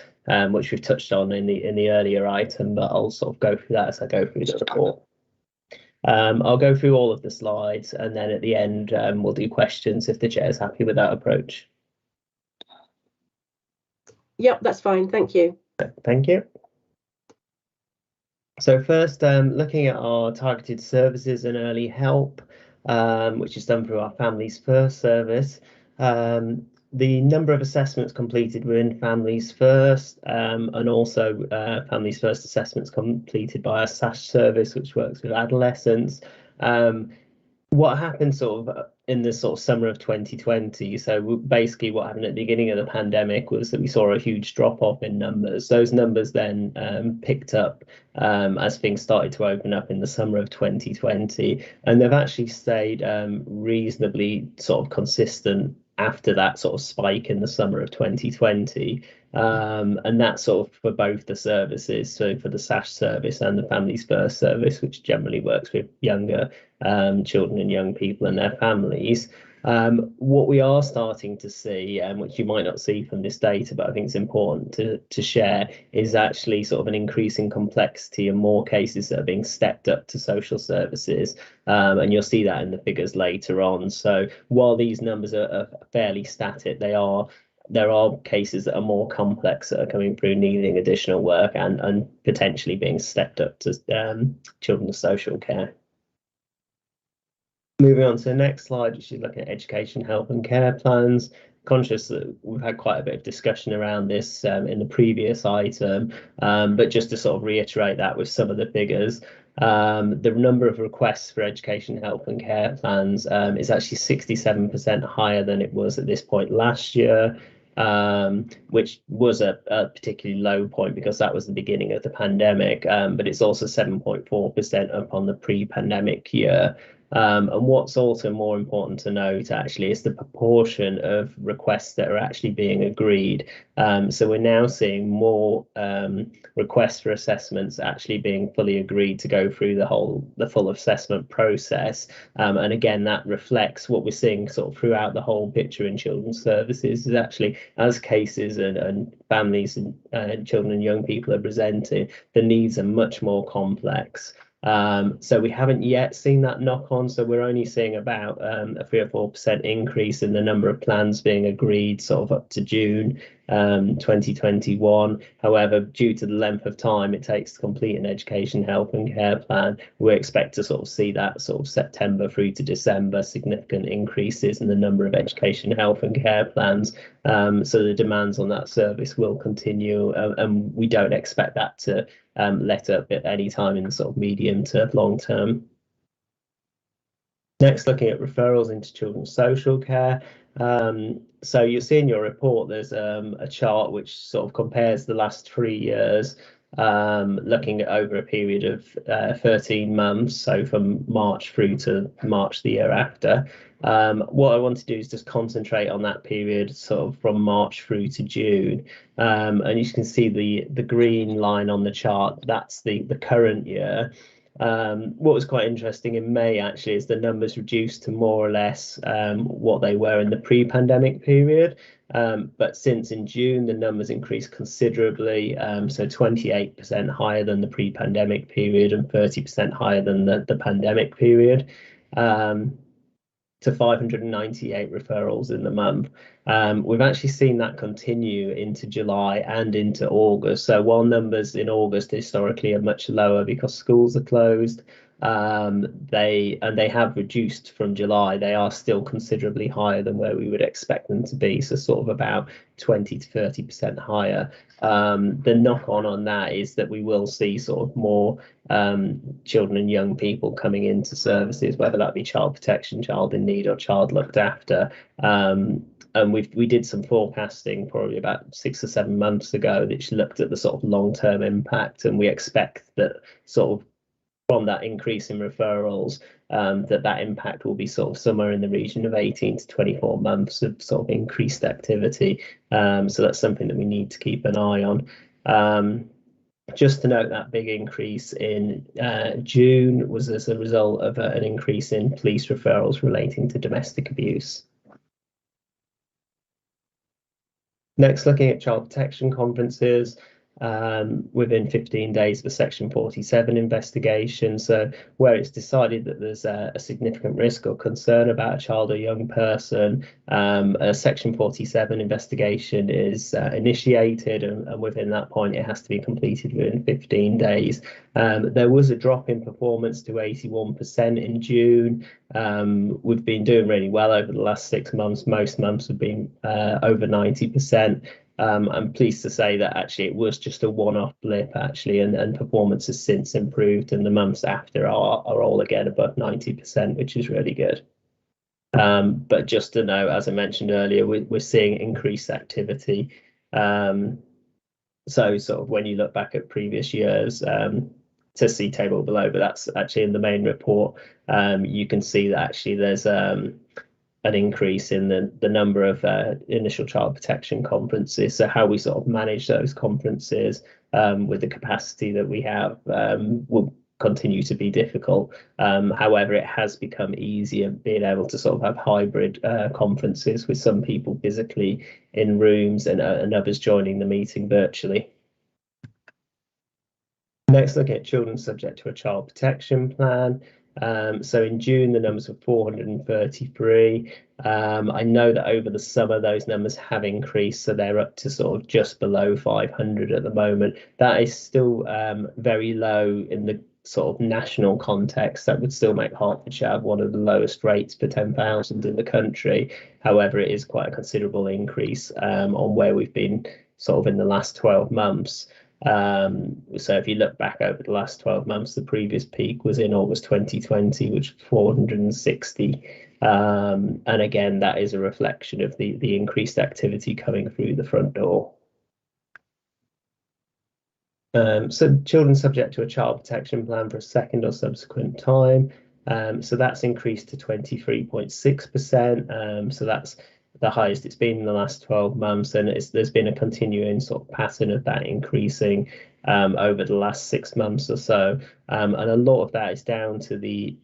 Speaker 14: which we've touched on in the earlier item, but I'll sort of go through that as I go through the report. I'll go through all of the slides, and then at the end we'll do questions if the chair is happy with that approach.
Speaker 2: Yep, that's fine. Thank you.
Speaker 14: Thank you. So first, looking at our targeted services and early help, which is done through our Families First service. The number of assessments completed within Families First, and also Families First assessments completed by our SASH service, which works with adolescents. What happened sort of in the sort of summer of 2020? So basically what happened at the beginning of the pandemic was that we saw a huge drop off in numbers. Those numbers then picked up as things started to open up in the summer of 2020, and they've actually stayed reasonably sort of consistent after that sort of spike in the summer of 2020. And that's sort of for both the services, so for the SASH service and the Families First service, which generally works with younger children and young people and their families. What we are starting to see, which you might not see from this data, but I think it's important to share, is actually sort of an increase in complexity and more cases that are being stepped up to social services. And you'll see that in the figures later on. So while these numbers are fairly static, there are cases that are more complex that are coming through needing additional work and potentially being stepped up to children's social care. Moving on to the next slide, which is looking at education, help and care plans. Conscious that we've had quite a bit of discussion around this in the previous item, but just to sort of reiterate that with some of the figures, the number of requests for education, help and care plans is actually 67% higher than it was at this point last year, which was a particularly low point because that was the beginning of the pandemic, but it's also 7.4% up on the pre-pandemic year. And what's also more important to note actually is the proportion of requests that are actually being agreed. So we're now seeing more requests for assessments actually being fully agreed to go through the full assessment process. And again, that reflects what we're seeing sort of throughout the whole picture in children's services, is actually as cases and families and children and young people are presenting, the needs are much more complex. So we haven't yet seen that knock on, so we're only seeing about a 3 or 4% increase in the number of plans being agreed sort of up to June 2021. However, due to the length of time it takes to complete an education, help and care plan, we expect to sort of see that sort of September through to December significant increases in the number of education, health and care plans. So the demands on that service will continue, and we don't expect that to let up at any time in the sort of medium to long term. Next, looking at referrals into children's social care. So you'll see in your report there's a chart which sort of compares the last 3 years, looking at over a period of 13 months, so from March through to March the year after. What I want to do is just concentrate on that period sort of from March through to June, and you can see the green line on the chart, that's the current year. What was quite interesting in May actually is the numbers reduced to more or less what they were in the pre-pandemic period, but since in June the numbers increased considerably, so 28% higher than the pre-pandemic period and 30% higher than the pandemic period, to 598 referrals in the month. We've actually seen that continue into July and into August. So while numbers in August historically are much lower because schools are closed, They have reduced from July. They are still considerably higher than where we would expect them to be, so sort of about 20 to 30% higher. The knock-on on that is that we will see sort of more children and young people coming into services, whether that be child protection, child in need, or child looked after. And we did some forecasting probably about 6 or 7 months ago, which looked at the sort of long-term impact, and we expect that sort of from that increase in referrals, that impact will be sort of somewhere in the region of 18 to 24 months of sort of increased activity. So that's something that we need to keep an eye on. Just to note, that big increase in June was as a result of an increase in police referrals relating to domestic abuse. Next, looking at child protection conferences. Within 15 days of a Section 47 investigation. So where it's decided that there's a significant risk or concern about a child or young person, a Section 47 investigation is initiated, and within that point it has to be completed within 15 days. There was a drop in performance to 81% in June. We've been doing really well over the last 6 months. Most months have been over 90%. I'm pleased to say that actually it was just a one-off blip actually, and performance has since improved, and the months after are all again above 90%, which is really good. But just to note, as I mentioned earlier, we're seeing increased activity. So sort of when you look back at previous years, to see table below, but that's actually in the main report, you can see that actually there's an increase in the number of initial child protection conferences. So how we sort of manage those conferences with the capacity that we have will continue to be difficult. However, it has become easier being able to sort of have hybrid conferences with some people physically in rooms and others joining the meeting virtually. Next, looking at children subject to a child protection plan. So in June, the numbers were 433. I know that over the summer, those numbers have increased, so they're up to sort of just below 500 at the moment. That is still very low in the sort of national context. That would still make Hertfordshire have one of the lowest rates per 10,000 in the country. However, it is quite a considerable increase on where we've been sort of in the last 12 months. So if you look back over the last 12 months, the previous peak was in August 2020, which was 460. And again, that is a reflection of the increased activity coming through the front door. So children subject to a child protection plan for a second or subsequent time. So that's increased to 23.6%. So that's the highest it's been in the last 12 months, and there's been a continuing sort of pattern of that increasing over the last 6 months or so, and a lot of that is down to the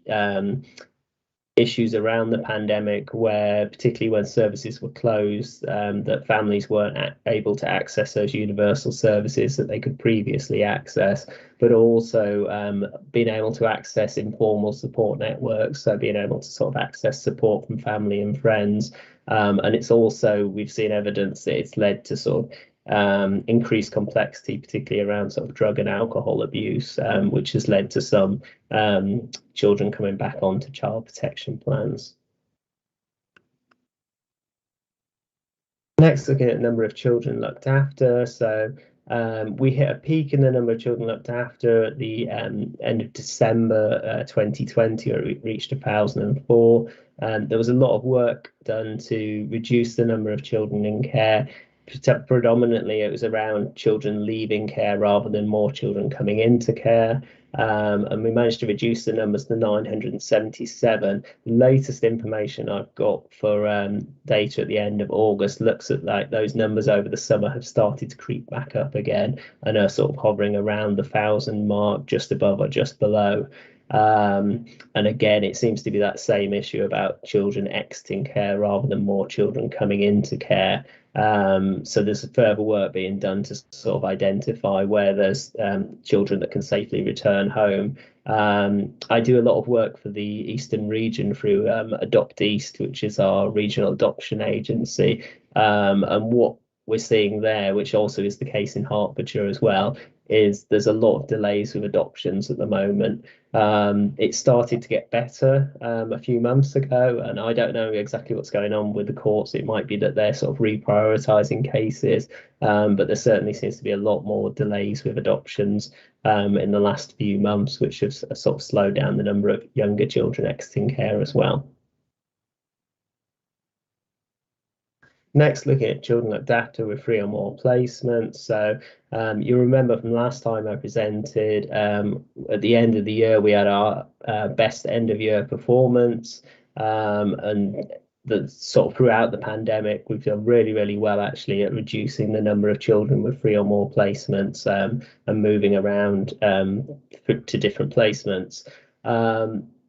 Speaker 14: issues around the pandemic, where particularly when services were closed, that families weren't able to access those universal services that they could previously access, but also being able to access informal support networks, so being able to sort of access support from family and friends. And it's also, we've seen evidence that it's led to sort of increased complexity, particularly around sort of drug and alcohol abuse, which has led to some children coming back onto child protection plans. Next, looking at the number of children looked after. So we hit a peak in the number of children looked after at the end of December 2020, where it reached 1,004. There was a lot of work done to reduce the number of children in care. Predominantly, it was around children leaving care rather than more children coming into care. And we managed to reduce the numbers to 977. The latest information I've got for data at the end of August looks at like those numbers over the summer have started to creep back up again and are sort of hovering around the 1,000 mark, just above or just below. And again, it seems to be that same issue about children exiting care rather than more children coming into care. So there's further work being done to sort of identify where there's children that can safely return home. I do a lot of work for the Eastern region through Adopt East, which is our regional adoption agency. And what we're seeing there, which also is the case in Hertfordshire as well, is there's a lot of delays with adoptions at the moment. It started to get better a few months ago, and I don't know exactly what's going on with the courts. It might be that they're sort of reprioritising cases, but there certainly seems to be a lot more delays with adoptions in the last few months, which has sort of slowed down the number of younger children exiting care as well. Next, looking at children looked after with 3 or more placements. So you remember from last time I presented, at the end of the year, we had our best end of year performance, and the sort of throughout the pandemic, we've done really, really well actually at reducing the number of children with 3 or more placements and moving around to different placements.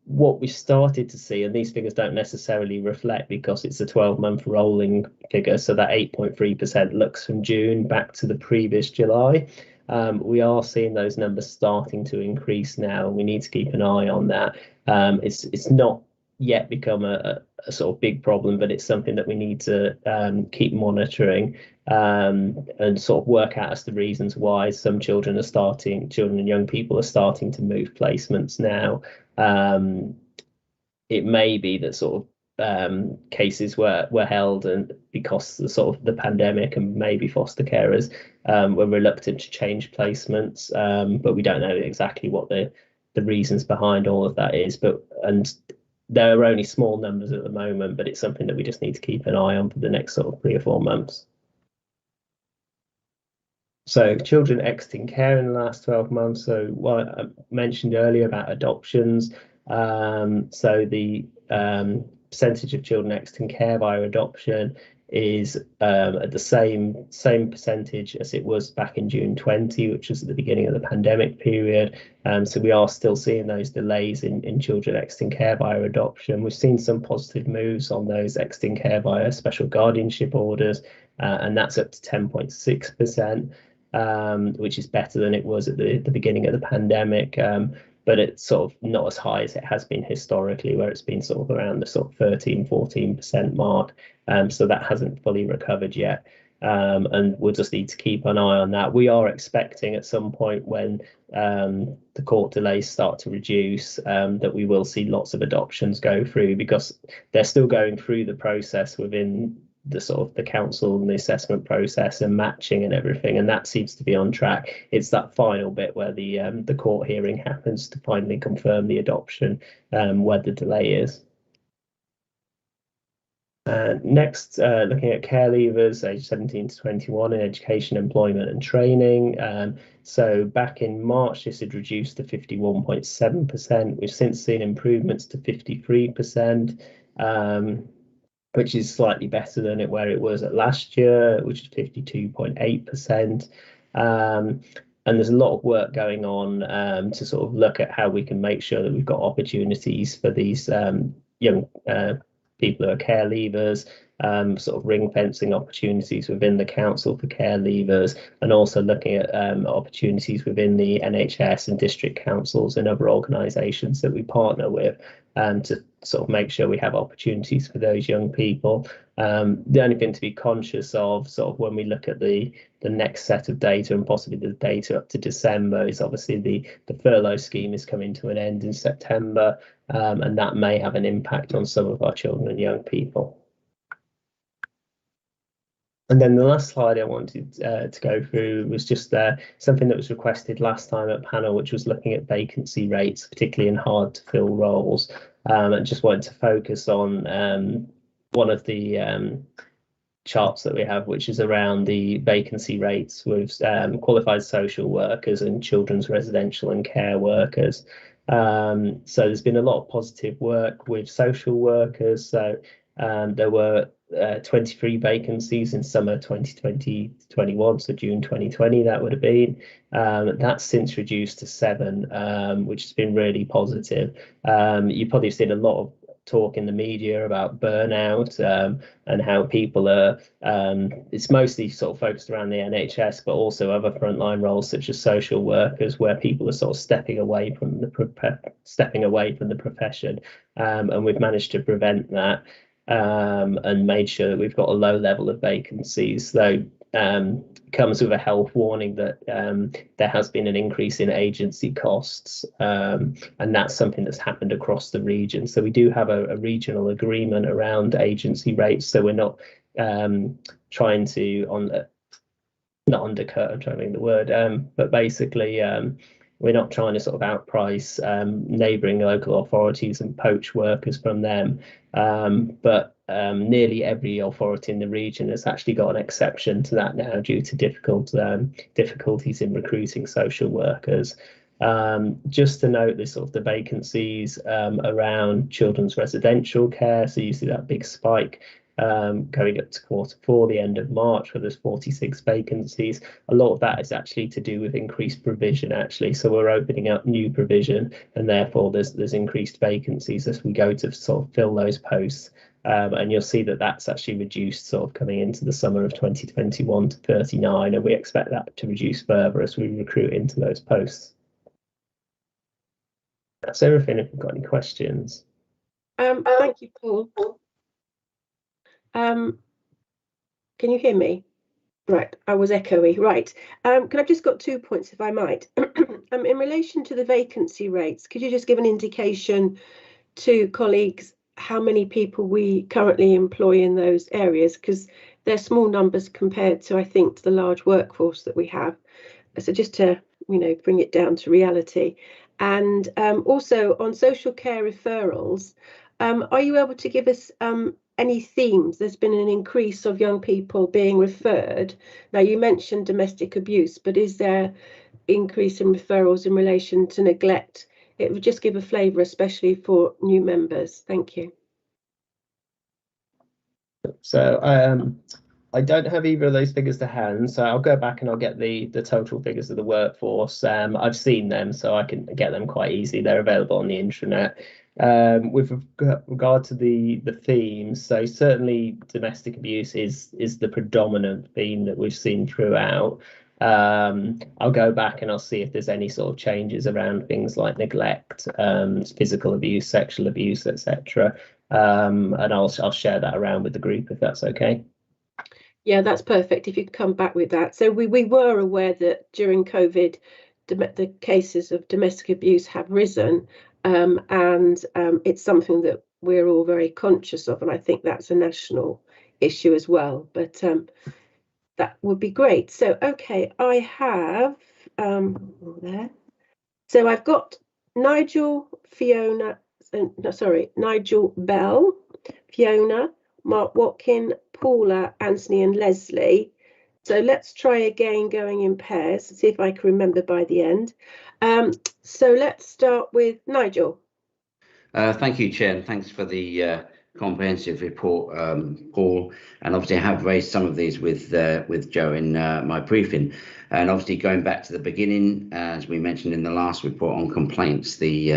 Speaker 14: What we started to see, and these figures don't necessarily reflect because it's a 12-month rolling figure, so that 8.3% looks from June back to the previous July. We are seeing those numbers starting to increase now, and we need to keep an eye on that. It's not yet become a sort of big problem, but it's something that we need to keep monitoring and sort of work out as the reasons why some children and young people are starting to move placements now. It may be that sort of cases were held and because the pandemic, and maybe foster carers were reluctant to change placements, but we don't know exactly what the reasons behind all of that is. And there are only small numbers at the moment, but it's something that we just need to keep an eye on for the next sort of 3 or 4 months. So children exiting care in the last 12 months. So what I mentioned earlier about adoptions. So the percentage of children exiting care via adoption is at the same percentage as it was back in June 20, which was at the beginning of the pandemic period. So we are still seeing those delays in children exiting care via adoption. We've seen some positive moves on those exiting care via special guardianship orders, and that's up to 10.6%. Which is better than it was at the beginning of the pandemic, but it's sort of not as high as it has been historically, where it's been sort of around the sort of 13-14% mark. So that hasn't fully recovered yet, and we'll just need to keep an eye on that. We are expecting at some point when the court delays start to reduce, that we will see lots of adoptions go through, because they're still going through the process within the sort of the council and the assessment process and matching and everything, and that seems to be on track. It's that final bit where the court hearing happens to finally confirm the adoption, where the delay is. Next, looking at care leavers aged 17 to 21 in education, employment and training. So back in March, this had reduced to 51.7%. We've since seen improvements to 53%. Which is slightly better than where it was at last year, which is 52.8%. And there's a lot of work going on to sort of look at how we can make sure that we've got opportunities for these young people who are care leavers, sort of ring fencing opportunities within the council for care leavers, and also looking at opportunities within the NHS and district councils and other organisations that we partner with, to sort of make sure we have opportunities for those young people. The only thing to be conscious of, sort of when we look at the next set of data, and possibly the data up to December, is obviously the furlough scheme is coming to an end in September, and that may have an impact on some of our children and young people. And then the last slide I wanted to go through was just something that was requested last time at panel, which was looking at vacancy rates, particularly in hard to fill roles. And just wanted to focus on one of the charts that we have, which is around the vacancy rates with qualified social workers and children's residential and care workers. So there's been a lot of positive work with social workers. So there were 23 vacancies in summer 2020-21, so June 2020 that would have been. That's since reduced to 7, which has been really positive. You've probably seen a lot of talk in the media about burnout, and how people are, it's mostly sort of focused around the NHS, but also other frontline roles such as social workers, where people are sort of stepping away from the profession, and we've managed to prevent that. And made sure that we've got a low level of vacancies, though comes with a health warning that there has been an increase in agency costs, and that's something that's happened across the region. So we do have a regional agreement around agency rates, so we're not trying to not undercut, I'm trying to think the word, but basically we're not trying to sort of outprice neighbouring local authorities and poach workers from them. But nearly every authority in the region has actually got an exception to that now due to difficulties in recruiting social workers. Just to note this sort of the vacancies around children's residential care. So you see that big spike going up to Q4, the end of March, where there's 46 vacancies. A lot of that is actually to do with increased provision, actually. So we're opening up new provision, and therefore there's increased vacancies as we go to sort of fill those posts. And you'll see that that's actually reduced sort of coming into the summer of 2021 to 39, and we expect that to reduce further as we recruit into those posts. That's everything. If you've got any questions.
Speaker 2: Thank you, Paul. Can you hear me? Right, I was echoey. Right, I've just got 2 points, if I might. In relation to the vacancy rates, could you just give an indication to colleagues how many people we currently employ in those areas? Because they're small numbers compared to, I think, the large workforce that we have. So just to, bring it down to reality. And also on social care referrals, are you able to give us any themes? There's been an increase of young people being referred. Now, you mentioned domestic abuse, but is there increase in referrals in relation to neglect? It would just give a flavour, especially for new members. Thank you.
Speaker 14: So I don't have either of those figures to hand, so I'll go back and I'll get the total figures of the workforce. I've seen them, so I can get them quite easily. They're available on the intranet. With regard to the themes, so certainly domestic abuse is the predominant theme that we've seen throughout. I'll go back and I'll see if there's any sort of changes around things like neglect, physical abuse, sexual abuse, etc. And I'll share that around with the group if that's okay.
Speaker 2: Yeah, that's perfect. If you could come back with that. So we were aware that during COVID, the cases of domestic abuse have risen, and it's something that we're all very conscious of, and I think that's a national issue as well. But that would be great. So, okay, I have there. So I've got Nigel, Nigel Bell, Fiona, Mark Watkin, Paula, Anthony and Leslie. So let's try again going in pairs, see if I can remember by the end. So let's start with Nigel.
Speaker 3: Thank you, Chair, and thanks for the comprehensive report, Paul. And obviously I have raised some of these with Joe in my briefing. And obviously going back to the beginning, as we mentioned in the last report on complaints, the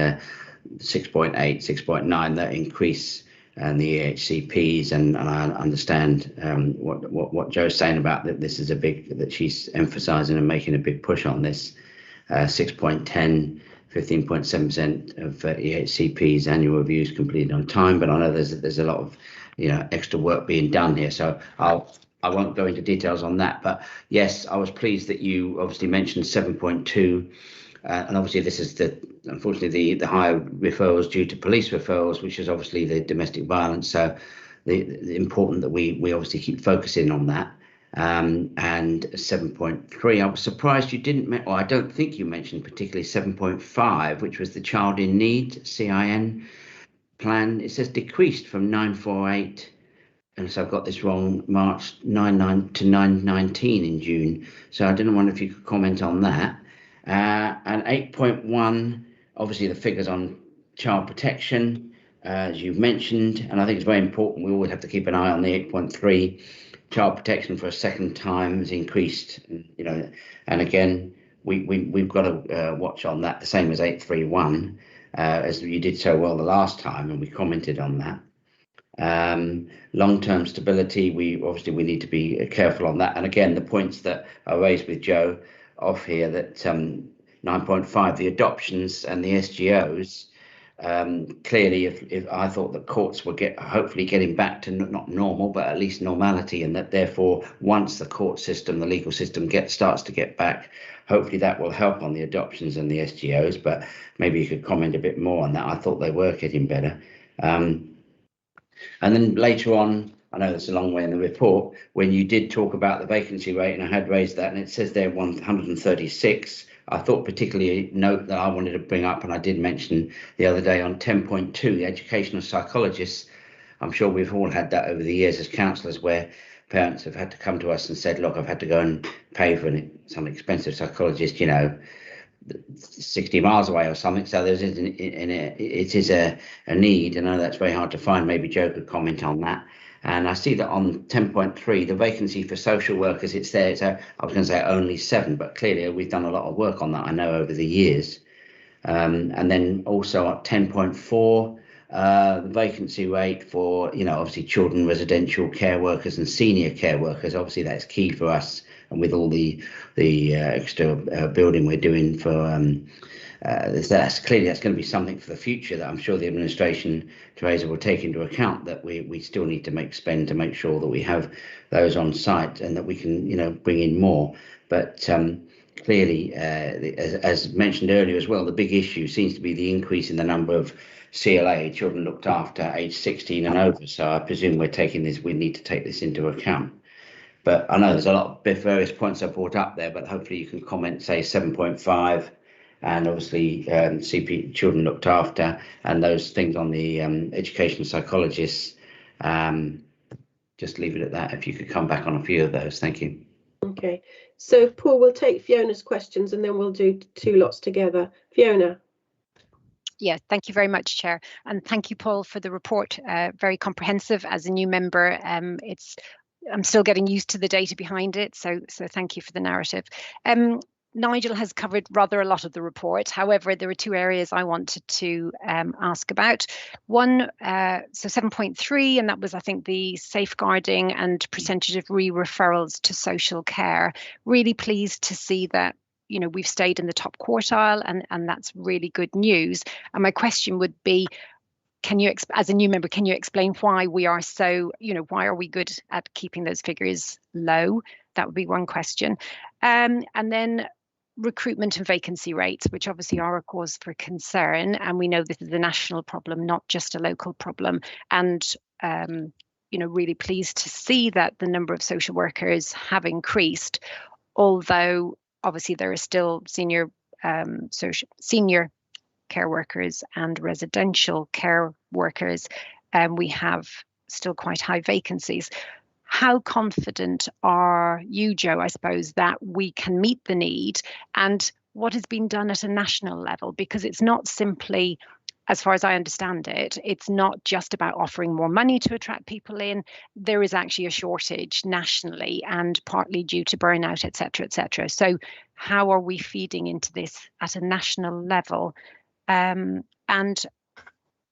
Speaker 3: 6.8, 6.9, that increase and the EHCPs, and I understand what Joe's saying about that this is that she's emphasising and making a big push on this. 6.10, 15.7% of EHCPs annual reviews completed on time, but I know there's a lot of extra work being done here, so I won't go into details on that. But yes, I was pleased that you obviously mentioned 7.2. And obviously this is unfortunately the higher referrals due to police referrals, which is obviously the domestic violence. So the important that we obviously keep focusing on that. And 7.3, I was surprised you didn't, or I don't think you mentioned particularly 7.5, which was the Child in Need CIN plan. It says decreased from 948. And so I've got this wrong, March 99 to 919 in June. So I didn't wonder if you could comment on that. And 8.1, obviously the figures on child protection, as you've mentioned, and I think it's very important. We always have to keep an eye on the 8.3. Child protection for a second time has increased, and again, we've got to watch on that, the same as 8.31, as you did so well the last time, and we commented on that. Long-term stability, we need to be careful on that. And again, the points that are raised with Joe off here, that 9.5, the adoptions and the SGOs, clearly, if I thought that courts were hopefully getting back to not normal, but at least normality, and that therefore once the court system, the legal system starts to get back, hopefully that will help on the adoptions and the SGOs. But maybe you could comment a bit more on that. I thought they were getting better. And then later on, I know it's a long way in the report, when you did talk about the vacancy rate, and I had raised that, and it says there 136. I thought particularly note that I wanted to bring up, and I did mention the other day on 10.2, the educational psychologists. I'm sure we've all had that over the years as counsellors, where parents have had to come to us and said, look, I've had to go and pay for some expensive psychologist, 60 miles away or something. So it is a need, and I know that's very hard to find. Maybe Joe could comment on that. And I see that on 10.3, the vacancy for social workers, it's there. So I was going to say only 7, but clearly we've done a lot of work on that, I know, over the years. And then also at 10.4, the vacancy rate for, obviously children, residential care workers and senior care workers. Obviously, that's key for us. And with all the extra building we're doing for that's going to be something for the future that I'm sure the administration, Teresa, will take into account, that we still need to spend to make sure that we have those on site and that we can bring in more. But clearly, as mentioned earlier as well, the big issue seems to be the increase in the number of CLA, children looked after, age 16 and over. So I presume we need to take this into account. But I know there's a lot of various points I brought up there, but hopefully you can comment, say 7.5, and obviously CP, children looked after, and those things on the educational psychologists. Just leave it at that. If you could come back on a few of those. Thank you.
Speaker 2: Okay, so Paul, we'll take Fiona's questions and then we'll do 2 lots together. Fiona.
Speaker 9: Yeah, thank you very much, Chair. And thank you, Paul, for the report. Very comprehensive. As a new member, I'm still getting used to the data behind it. So thank you for the narrative. Nigel has covered rather a lot of the report. However, there were 2 areas I wanted to ask about. One, so 7.3, and that was, I think, the safeguarding and percentage of re-referrals to social care. Really pleased to see that, we've stayed in the top quartile, and that's really good news. And my question would be, as a new member, can you explain why we are so, why are we good at keeping those figures low? That would be one question. And then recruitment and vacancy rates, which obviously are a cause for concern. And we know this is a national problem, not just a local problem. And, really pleased to see that the number of social workers have increased, although obviously there are still senior care workers and residential care workers, and we have still quite high vacancies. How confident are you, Joe, I suppose, that we can meet the need, and what has been done at a national level? Because it's not simply, as far as I understand it, it's not just about offering more money to attract people in. There is actually a shortage nationally, and partly due to burnout, etc., etc. So how are we feeding into this at a national level? And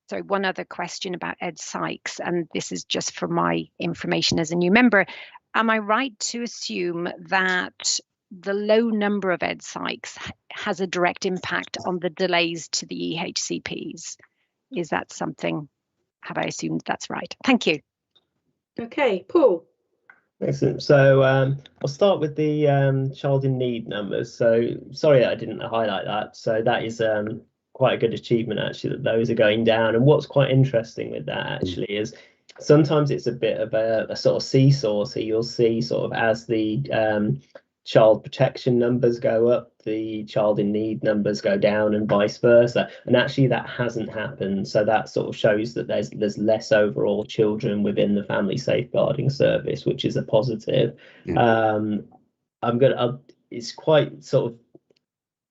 Speaker 9: so one other question about Ed Sykes, and this is just for my information as a new member. Am I right to assume that the low number of Ed Sykes has a direct impact on the delays to the EHCPs? Is that something, have I assumed that's right? Thank you.
Speaker 2: Okay, Paul.
Speaker 14: Excellent. So I'll start with the child in need numbers. So sorry I didn't highlight that. So that is quite a good achievement, actually, that those are going down. And what's quite interesting with that actually is sometimes it's a bit of a sort of seesaw. So you'll see sort of as the child protection numbers go up, the child in need numbers go down, and vice versa. And actually that hasn't happened. So that sort of shows that there's less overall children within the family safeguarding service, which is a positive. Yeah. It's quite sort of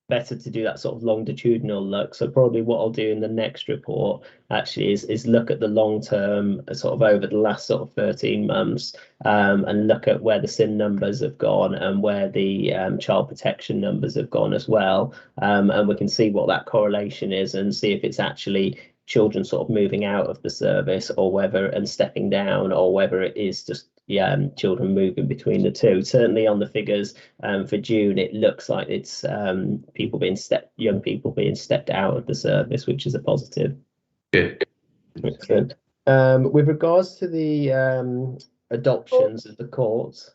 Speaker 14: better to do that sort of longitudinal look. So probably what I'll do in the next report actually is look at the long term, sort of over the last sort of 13 months, and look at where the SIN numbers have gone and where the child protection numbers have gone as well. And we can see what that correlation is and see if it's actually children sort of moving out of the service and stepping down, or whether it is just children moving between the two. Certainly on the figures for June, it looks like it's young people being stepped out of the service, which is a positive.
Speaker 3: Good.
Speaker 14: Excellent. With regards to the adoptions of the courts,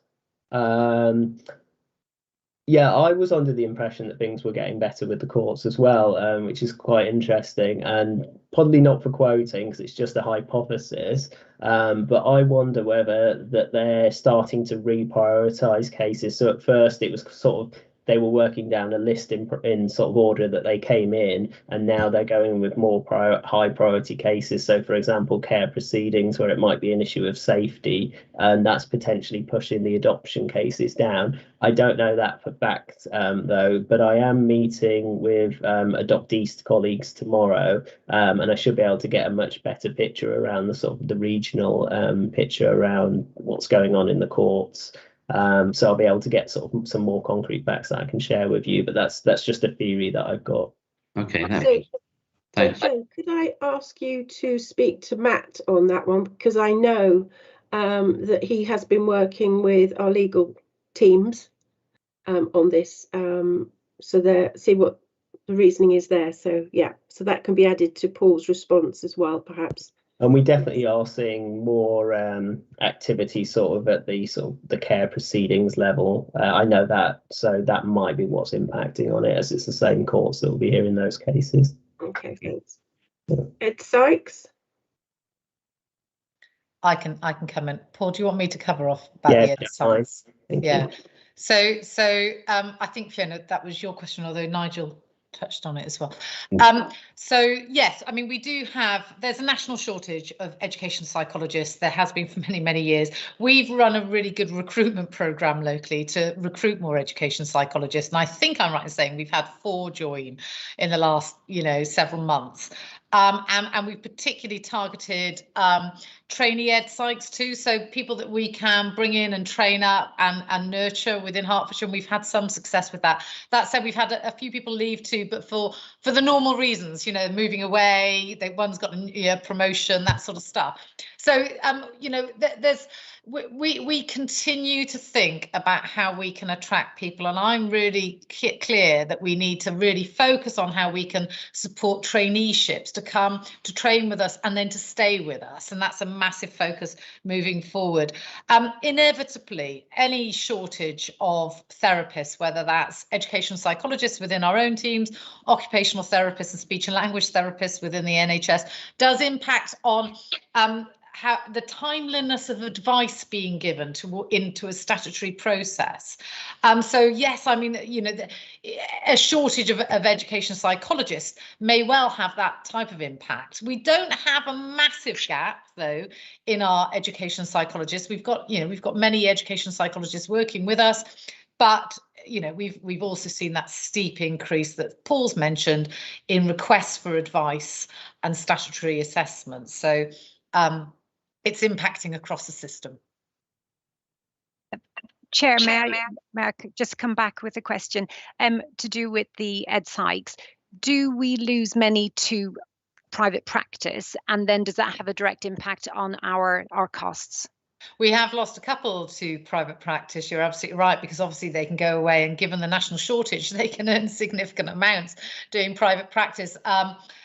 Speaker 14: yeah, I was under the impression that things were getting better with the courts as well, which is quite interesting, and probably not for quoting because it's just a hypothesis. But I wonder whether that they're starting to reprioritise cases. So at first it was sort of they were working down a list in sort of order that they came in, and now they're going with more high priority cases. So for example, care proceedings where it might be an issue of safety, and that's potentially pushing the adoption cases down. I don't know that for fact though, but I am meeting with Adopt East colleagues tomorrow, and I should be able to get a much better picture around the sort of the regional picture around what's going on in the courts. So I'll be able to get sort of some more concrete facts that I can share with you, but that's just a theory that I've got.
Speaker 3: Okay,
Speaker 2: thanks. So Joe, could I ask you to speak to Matt on that one, because I know that he has been working with our legal teams on this, so there, see what the reasoning is there. So yeah, so that can be added to Paul's response as well, perhaps.
Speaker 14: And we definitely are seeing more activity sort of at the sort of the care proceedings level. I know that, so that might be what's impacting on it, as it's the same courts that will be hearing those cases.
Speaker 2: Okay, thanks. Yeah. Ed Sykes.
Speaker 13: I can come in. Paul, do you want me to cover off about the Ed Sykes? Yeah. So I think, Fiona, that was your question, although Nigel touched on it as well. So yes, I mean, we do have, there's a national shortage of education psychologists. There has been for many, many years. We've run a really good recruitment program locally to recruit more education psychologists, and I think I'm right in saying we've had 4 join in the last, several months. And we've particularly targeted trainee ed psychs too, so people that we can bring in and train up and nurture within Hertfordshire, and we've had some success with that. That said, we've had a few people leave too, but for the normal reasons, moving away, one's got a promotion, that sort of stuff. So we continue to think about how we can attract people, and I'm really clear that we need to really focus on how we can support traineeships to come to train with us and then to stay with us, and that's a massive focus moving forward. Inevitably, any shortage of therapists, whether that's educational psychologists within our own teams, occupational therapists and speech and language therapists within the NHS, does impact on how the timeliness of advice being given into a statutory process. So yes, I mean, a shortage of education psychologists may well have that type of impact. We don't have a massive gap though in our education psychologists. We've got many education psychologists working with us, but we've also seen that steep increase that Paul's mentioned in requests for advice and statutory assessments. So it's impacting across the system.
Speaker 9: Chair, may I just come back with a question to do with the Ed Sykes? Do we lose many to private practice, and then does that have a direct impact on our costs?
Speaker 13: We have lost a couple to private practice, you're absolutely right, because obviously they can go away, and given the national shortage, they can earn significant amounts doing private practice.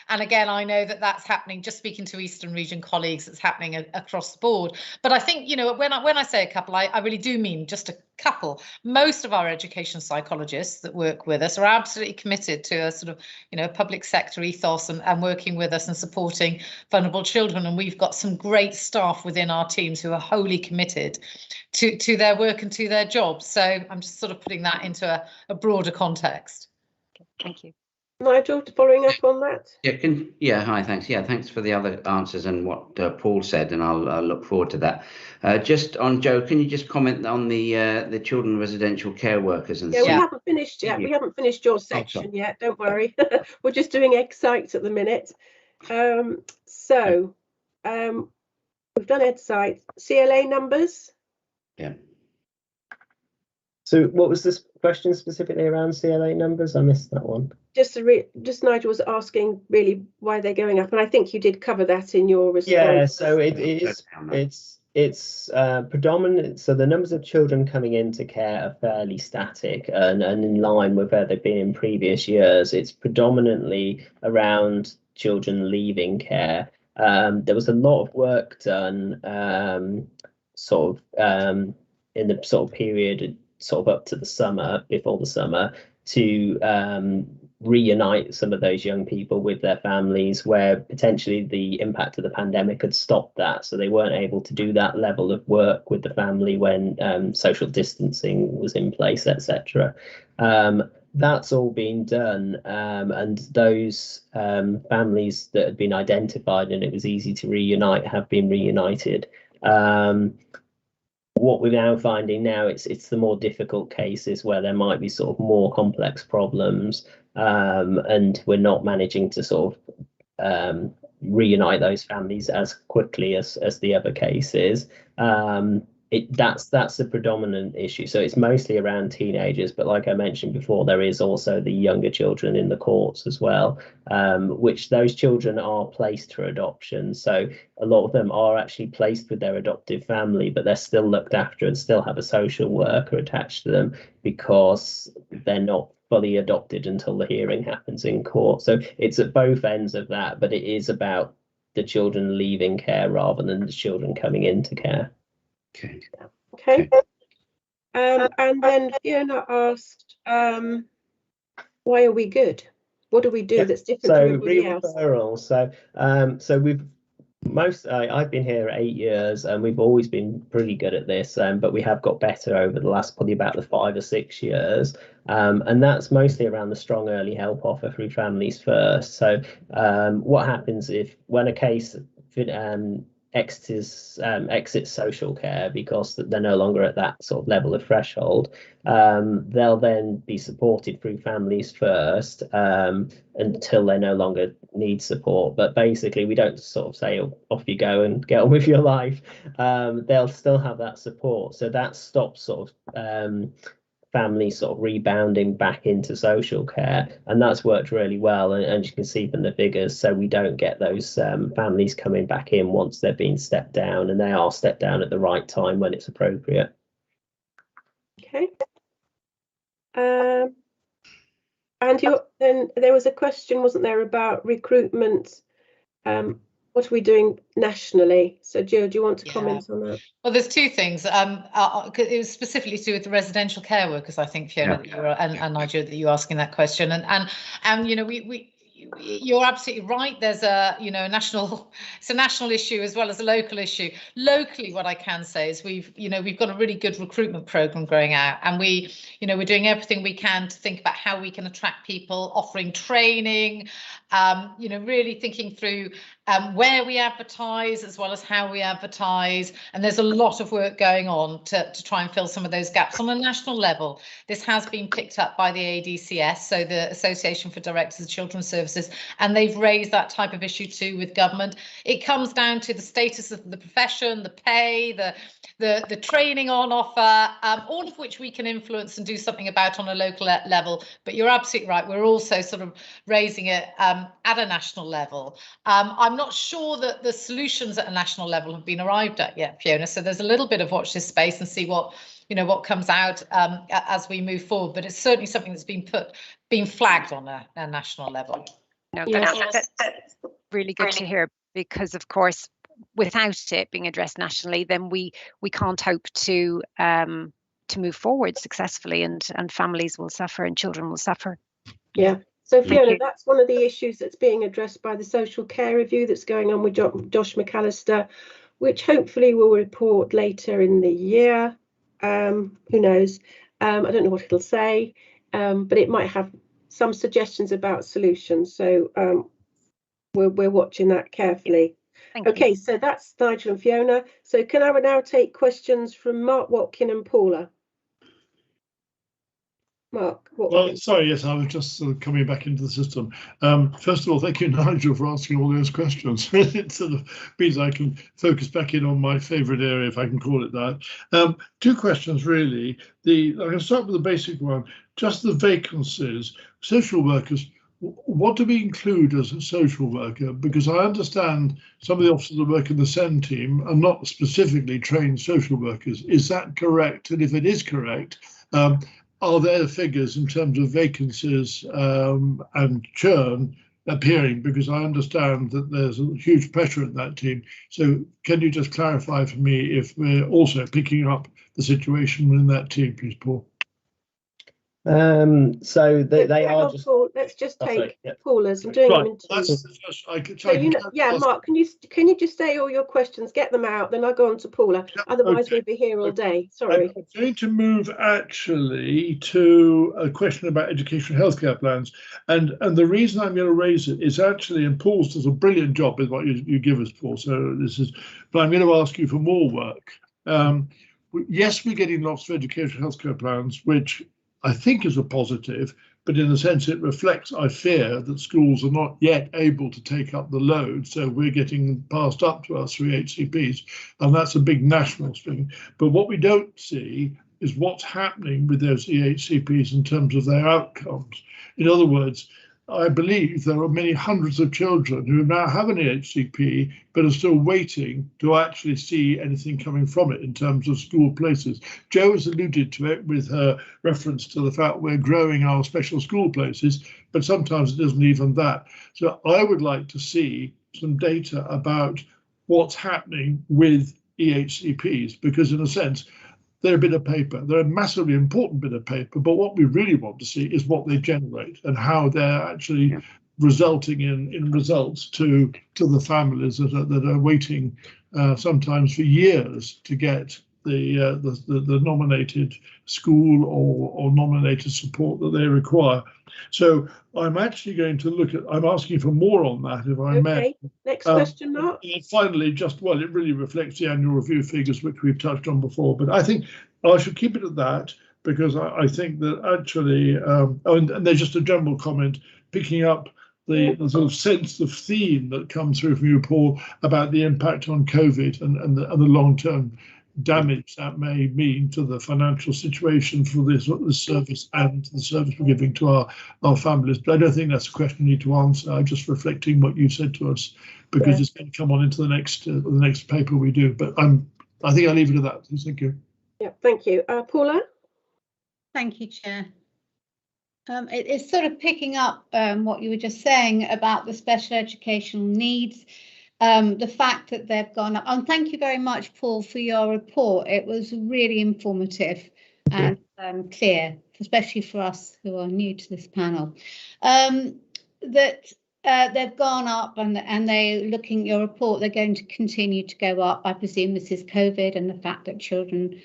Speaker 13: And again, I know that that's happening, just speaking to Eastern Region colleagues, it's happening across the board. But I think, when I say a couple, I really do mean just a couple. Most of our education psychologists that work with us are absolutely committed to a sort of, public sector ethos and working with us and supporting vulnerable children. And we've got some great staff within our teams who are wholly committed to their work and to their jobs. So I'm just sort of putting that into a broader context.
Speaker 9: Okay, thank you.
Speaker 2: Nigel, following up on that?
Speaker 3: Hi, thanks. Yeah, thanks for the other answers and what Paul said, and I'll look forward to that. Just on Joe, can you just comment on the children residential care workers and?
Speaker 2: Yeah, we haven't finished yet. We haven't finished your section yet. Don't worry. We're just doing Ed Sykes at the minute. We've done Ed Sykes. CLA numbers.
Speaker 3: Yeah.
Speaker 14: So what was this question specifically around CLA numbers? I missed that one.
Speaker 2: Just Nigel was asking really why they're going up, and I think you did cover that in your response.
Speaker 14: Yeah, so it's predominant. So the numbers of children coming into care are fairly static and in line with where they've been in previous years. It's predominantly around children leaving care. There was a lot of work done in the sort of period sort of up to the summer, before the summer, to reunite some of those young people with their families, where potentially the impact of the pandemic had stopped that, so they weren't able to do that level of work with the family when social distancing was in place, etc. That's all been done, and those families that had been identified and it was easy to reunite have been reunited. What we're now finding now, it's the more difficult cases where there might be sort of more complex problems, and we're not managing to sort of reunite those families as quickly as the other cases. That's the predominant issue. So it's mostly around teenagers, but like I mentioned before, there is also the younger children in the courts as well, which those children are placed for adoption. So a lot of them are actually placed with their adoptive family, but they're still looked after and still have a social worker attached to them because they're not fully adopted until the hearing happens in court. So it's at both ends of that, but it is about the children leaving care rather than the children coming into care.
Speaker 2: Okay. And then Fiona asked, why are we good? What do we do that's different from everybody else?
Speaker 14: Referrals. So we've I've been here 8 years and we've always been pretty good at this, but we have got better over the last probably about the 5 or 6 years, and that's mostly around the strong early help offer through Families First. So what happens when a case exits social care because they're no longer at that sort of level of threshold, they'll then be supported through Families First until they no longer need support. But basically we don't sort of say, oh, off you go and get on with your life. They'll still have that support, so that stops sort of families sort of rebounding back into social care, and that's worked really well, and you can see from the figures. So we don't get those families coming back in once they've been stepped down, and they are stepped down at the right time when it's appropriate.
Speaker 2: Okay. And then there was a question, wasn't there, about recruitment? What are we doing nationally? So, Jill, do you want to comment on that?
Speaker 13: Well, there's two things. It was specifically to do with the residential care workers, I think, Fiona, and Nigel, that you were asking that question. And you know, you're absolutely right. There's a it's a national issue as well as a local issue. Locally, what I can say is we've got a really good recruitment program going out, and we're doing everything we can to think about how we can attract people, offering training, really thinking through where we advertise as well as how we advertise. And there's a lot of work going on to try and fill some of those gaps on a national level. This has been picked up by the ADCS, so the Association for Directors of Children's Services, and they've raised that type of issue too with government. It comes down to the status of the profession, the pay, the training on offer, all of which we can influence and do something about on a local level. But you're absolutely right. We're also sort of raising it at a national level. I'm not sure that the solutions at a national level have been arrived at yet, Fiona. So there's a little bit of watch this space and see what comes out as we move forward. But it's certainly something that's been flagged on a national level.
Speaker 9: No, that's really good to hear, because of course, without it being addressed nationally, then we can't hope to move forward successfully, and families will suffer and children will suffer.
Speaker 2: Yeah. So Fiona, that's one of the issues that's being addressed by the social care review that's going on with Josh McAllister, which hopefully will report later in the year. Who knows? I don't know what it'll say, but it might have some suggestions about solutions. So we're watching that carefully. Okay, so that's Nigel and Fiona. So can I now take questions from Mark, Watkin and Paula? Mark,
Speaker 1: well, sorry, yes, I was just sort of coming back into the system. First of all, thank you, Nigel, for asking all those questions. It sort of means I can focus back in on my favourite area, if I can call it that. Two questions, really. I can start with the basic one. Just the vacancies, social workers. What do we include as a social worker? Because I understand some of the officers that work in the SEND team are not specifically trained social workers. Is that correct? And if it is correct, are there figures in terms of vacancies and churn appearing, because I understand that there's a huge pressure in that team. So can you just clarify for me if we're also picking up the situation in that team, please, Paul?
Speaker 14: So they are just.
Speaker 2: Paul, let's just take callers. I'm doing them in twos. Mark, can you just say all your questions, get them out, then I'll go on to Paula. Otherwise, we'll be here all day. Sorry.
Speaker 1: I'm going to move actually to a question about education healthcare plans, and the reason I'm going to raise it is actually, and Paul's does a brilliant job with what you give us, Paul. So this is, but I'm going to ask you for more work. Yes, we're getting lots of education healthcare plans, which I think is a positive, but in a sense it reflects, I fear, that schools are not yet able to take up the load. So we're getting passed up to our 3 HCPs, and that's a big national thing. But what we don't see is what's happening with those EHCPs in terms of their outcomes. In other words, I believe there are many hundreds of children who now have an EHCP but are still waiting to actually see anything coming from it in terms of school places. Jo has alluded to it with her reference to the fact we're growing our special school places, but sometimes it isn't even that. So I would like to see some data about what's happening with EHCPs, because in a sense, they're a bit of paper. They're a massively important bit of paper, but what we really want to see is what they generate and how they're actually resulting in results to the families that are waiting sometimes for years to get the nominated school or nominated support that they require. So I'm actually going to look at, I'm asking for more on that, if I may.
Speaker 2: Next question, Mark.
Speaker 1: And finally, just, well, it really reflects the annual review figures, which we've touched on before, but I think I should keep it at that, because I think that actually, and there's just a general comment, picking up the sort of sense of theme that comes through from you, Paul, about the impact on COVID and the long-term damage that may mean to the financial situation for this service and the service we're giving to our families. But I don't think that's a question you need to answer. I'm just reflecting what you said to us, because it's going to come on into the next paper we do. But I think I'll leave it at that. Thank you.
Speaker 2: Yeah, thank you. Paula?
Speaker 6: Thank you, Chair. It's sort of picking up what you were just saying about the special educational needs. The fact that they've gone up, and thank you very much, Paul, for your report. It was really informative and clear, especially for us who are new to this panel. That they've gone up, and they, looking at your report, they're going to continue to go up. I presume this is COVID and the fact that children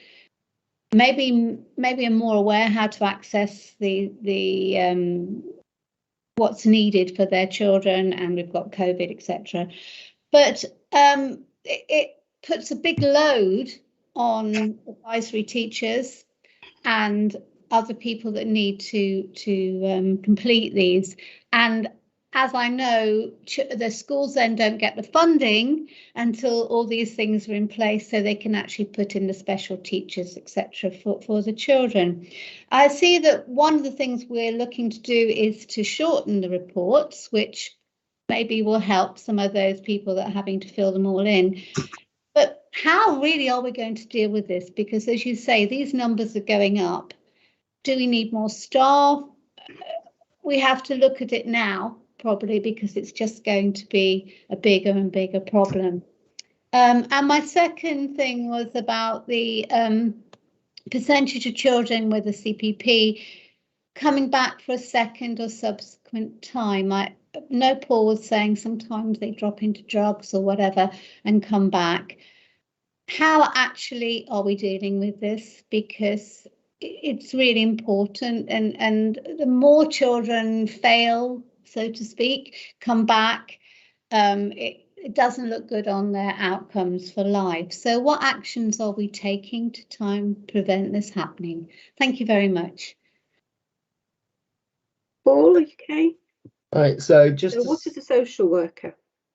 Speaker 6: maybe are more aware how to access the what's needed for their children, and we've got COVID, etc. But it puts a big load on advisory teachers and other people that need to complete these. And as I know, the schools then don't get the funding until all these things are in place, so they can actually put in the special teachers, etc., for the children. I see that one of the things we're looking to do is to shorten the reports, which maybe will help some of those people that are having to fill them all in. But how really are we going to deal with this? Because as you say, these numbers are going up. Do we need more staff? We have to look at it now, probably, because it's just going to be a bigger and bigger problem. And my second thing was about the percentage of children with a CPP coming back for a second or subsequent time. I know Paul was saying sometimes they drop into drugs or whatever and come back. How actually are we dealing with this? Because it's really important, and the more children fail, so to speak, come back, it doesn't look good on their outcomes for life. So what actions are we taking to try and prevent this happening? Thank you very much.
Speaker 2: Paul, okay?
Speaker 14: Right, so
Speaker 2: what is a social worker?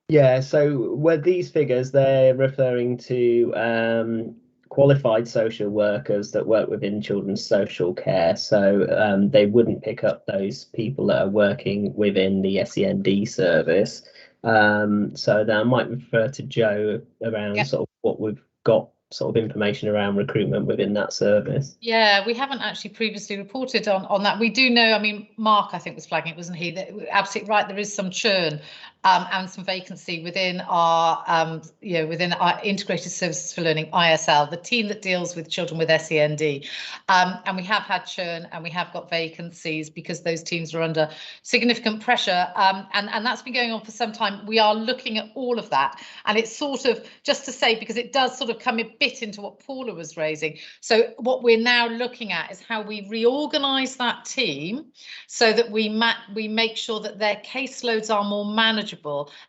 Speaker 14: Yeah, so with these figures, they're referring to qualified social workers that work within children's social care. So they wouldn't pick up those people that are working within the SEND service. So then I might refer to Jo around sort of what we've got sort of information around recruitment within that service?
Speaker 13: Yeah, we haven't actually previously reported on that. We do know, I mean, Mark, I think, was flagging it, wasn't he? That, absolutely right, there is some churn and some vacancy within our, within our Integrated Services for Learning, ISL, the team that deals with children with SEND. And we have had churn and we have got vacancies because those teams are under significant pressure. And that's been going on for some time. We are looking at all of that. And it's sort of, just to say, because it does sort of come a bit into what Paula was raising. So what we're now looking at is how we reorganise that team so that we make sure that their caseloads are more manageable,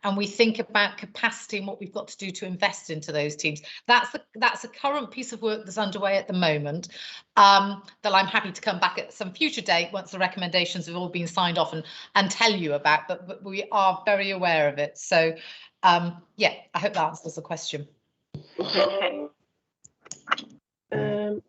Speaker 13: and we think about capacity and what we've got to do to invest into those teams. That's a current piece of work that's underway at the moment, that I'm happy to come back at some future date once the recommendations have all been signed off and tell you about, but we are very aware of it. So yeah, I hope that answers the question.
Speaker 2: Okay.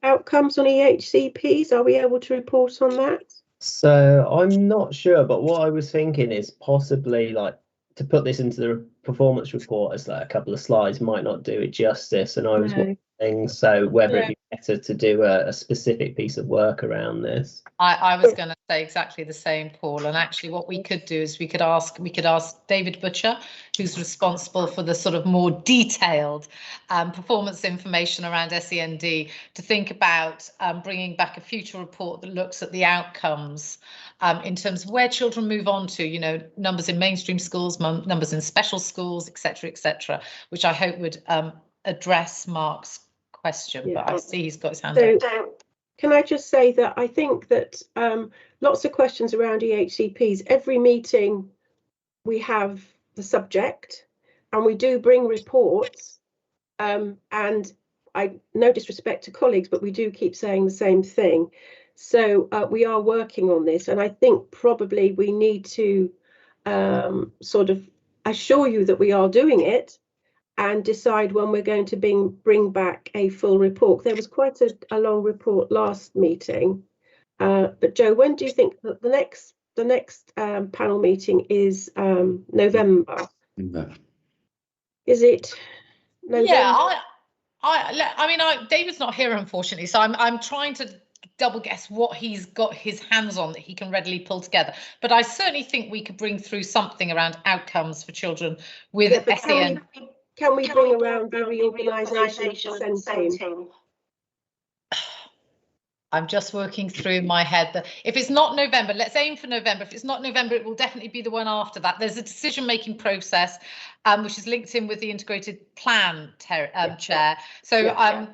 Speaker 2: Outcomes on EHCPs, are we able to report on that?
Speaker 14: So I'm not sure, but what I was thinking is possibly like to put this into the performance report as like a couple of slides might not do it justice. And I was wondering, so whether it'd be better to do a specific piece of work around this.
Speaker 13: I was going to say exactly the same, Paul. And actually, what we could do is we could ask David Butcher, who's responsible for the sort of more detailed performance information around SEND, to think about bringing back a future report that looks at the outcomes in terms of where children move on to, you know, numbers in mainstream schools, numbers in special schools, etc., which I hope would address Mark's question. Yeah. But I see he's got his hand up.
Speaker 2: Can I just say that I think that lots of questions around EHCPs, every meeting we have the subject and we do bring reports, and I no disrespect to colleagues, but we do keep saying the same thing. So we are working on this, and I think probably we need to sort of assure you that we are doing it and decide when we're going to bring back a full report. There was quite a long report last meeting, but Joe, when do you think that the next panel meeting is? November. Is it November?
Speaker 13: Yeah, I mean, David's not here, unfortunately, so I'm trying to double guess what he's got his hands on that he can readily pull together. But I certainly think we could bring through something around outcomes for children with SEN.
Speaker 2: Can we bring around the reorganisation of the SEN team?
Speaker 13: I'm just working through my head that if it's not November, let's aim for November. If it's not November, it will definitely be the one after that. There's a decision-making process which is linked in with the integrated plan chair. So I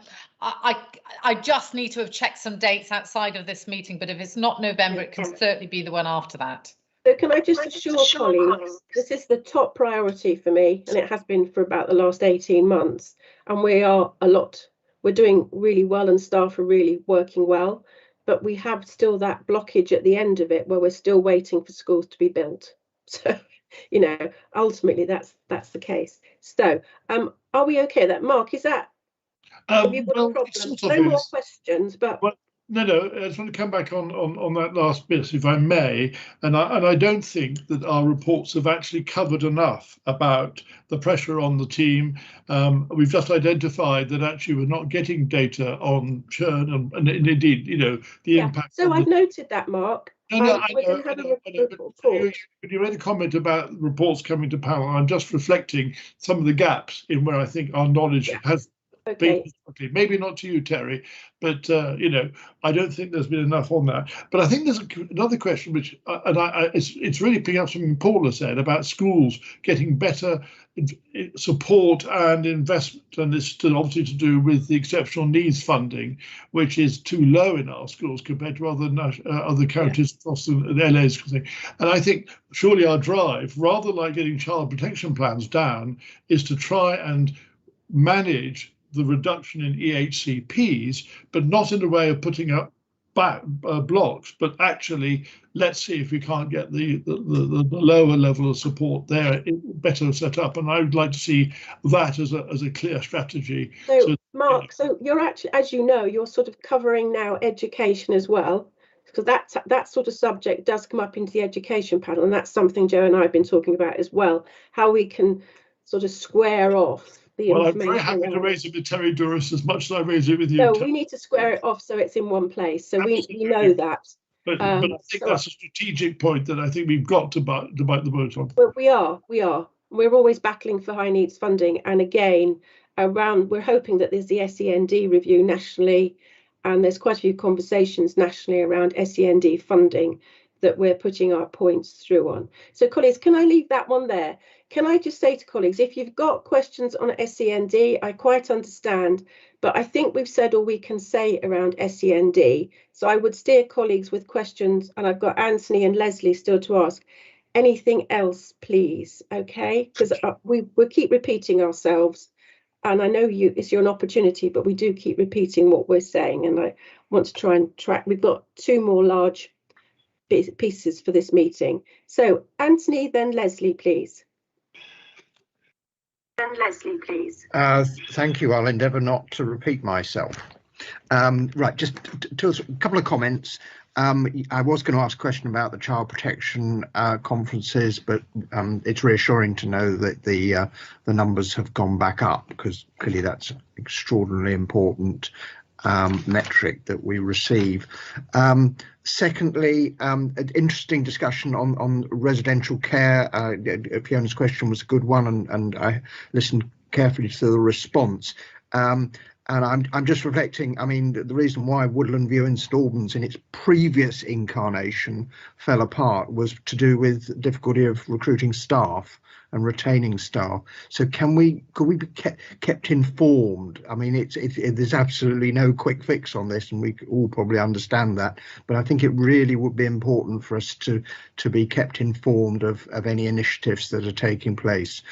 Speaker 13: just need to have checked some dates outside of this meeting, but if it's not November, it can certainly be the one after that.
Speaker 2: So can I just assure colleagues, this is the top priority for me, and it has been for about the last 18 months. And we're doing really well and staff are really working well, but we have still that blockage at the end of it where we're still waiting for schools to be built. So, you know, ultimately that's the case. So, are we okay with that? Mark, is that, have you got a problem? No more questions, but...
Speaker 1: Well, no, I just want to come back on that last bit, if I may, and I don't think that our reports have actually covered enough about the pressure on the team. We've just identified that actually we're not getting data on churn and indeed, you know, the impact.
Speaker 2: So I've noted that, Mark.
Speaker 1: You made a comment about reports coming to panel. I'm just reflecting some of the gaps in where I think our knowledge has. Okay. Maybe not to you, Terry, but you know, I don't think there's been enough on that. But I think there's another question, which it's really picking up something Paula said about schools getting better support and investment, and this is obviously to do with the exceptional needs funding, which is too low in our schools compared to other counties across the LA's thing. And I think surely our drive, rather like getting child protection plans down, is to try and manage the reduction in EHCPs, but not in a way of putting up blocks, but actually let's see if we can't get the lower level of support there better set up. And I would like to see that as a clear strategy.
Speaker 2: So Mark, so you're actually, as you know, you're sort of covering now education as well, because that sort of subject does come up into the education panel, and that's something Joe and I have been talking about as well, how we can sort of square off the
Speaker 1: Well, I'm
Speaker 2: information.
Speaker 1: very happy to
Speaker 2: around.
Speaker 1: raise it with Terry Douris as much as I raise it with you.
Speaker 2: No,
Speaker 1: Terry.
Speaker 2: we need to square it off so it's in one place. So we
Speaker 1: Absolutely.
Speaker 2: know that.
Speaker 1: But I think that's a strategic point that I think we've got to bite the bullet on.
Speaker 2: Well, we are. We're always battling for high needs funding. And again, we're hoping that there's the SEND review nationally, and there's quite a few conversations nationally around SEND funding that we're putting our points through on. So colleagues, can I leave that one there? Can I just say to colleagues, if you've got questions on SEND, I quite understand, but I think we've said all we can say around SEND. So I would steer colleagues with questions, and I've got Anthony and Leslie still to ask. Anything else, please? Okay, because we keep repeating ourselves, and I know it's your opportunity, but we do keep repeating what we're saying, and I want to try and track. We've got 2 more large pieces for this meeting. So Anthony, then Leslie, please.
Speaker 8: Thank you. I'll endeavour not to repeat myself. Right, just a couple of comments. I was going to ask a question about the child protection conferences, but it's reassuring to know that the numbers have gone back up, because clearly that's an extraordinarily important metric that we receive. Secondly, an interesting discussion on residential care. Fiona's question was a good one, and I listened carefully to the response. And I'm just reflecting, I mean, the reason why Woodland View in St Albans in its previous incarnation fell apart was to do with difficulty of recruiting staff and retaining staff. So could we be kept informed? I mean, there's absolutely no quick fix on this, and we all probably understand that, but I think it really would be important for us to be kept informed of any initiatives that are taking place.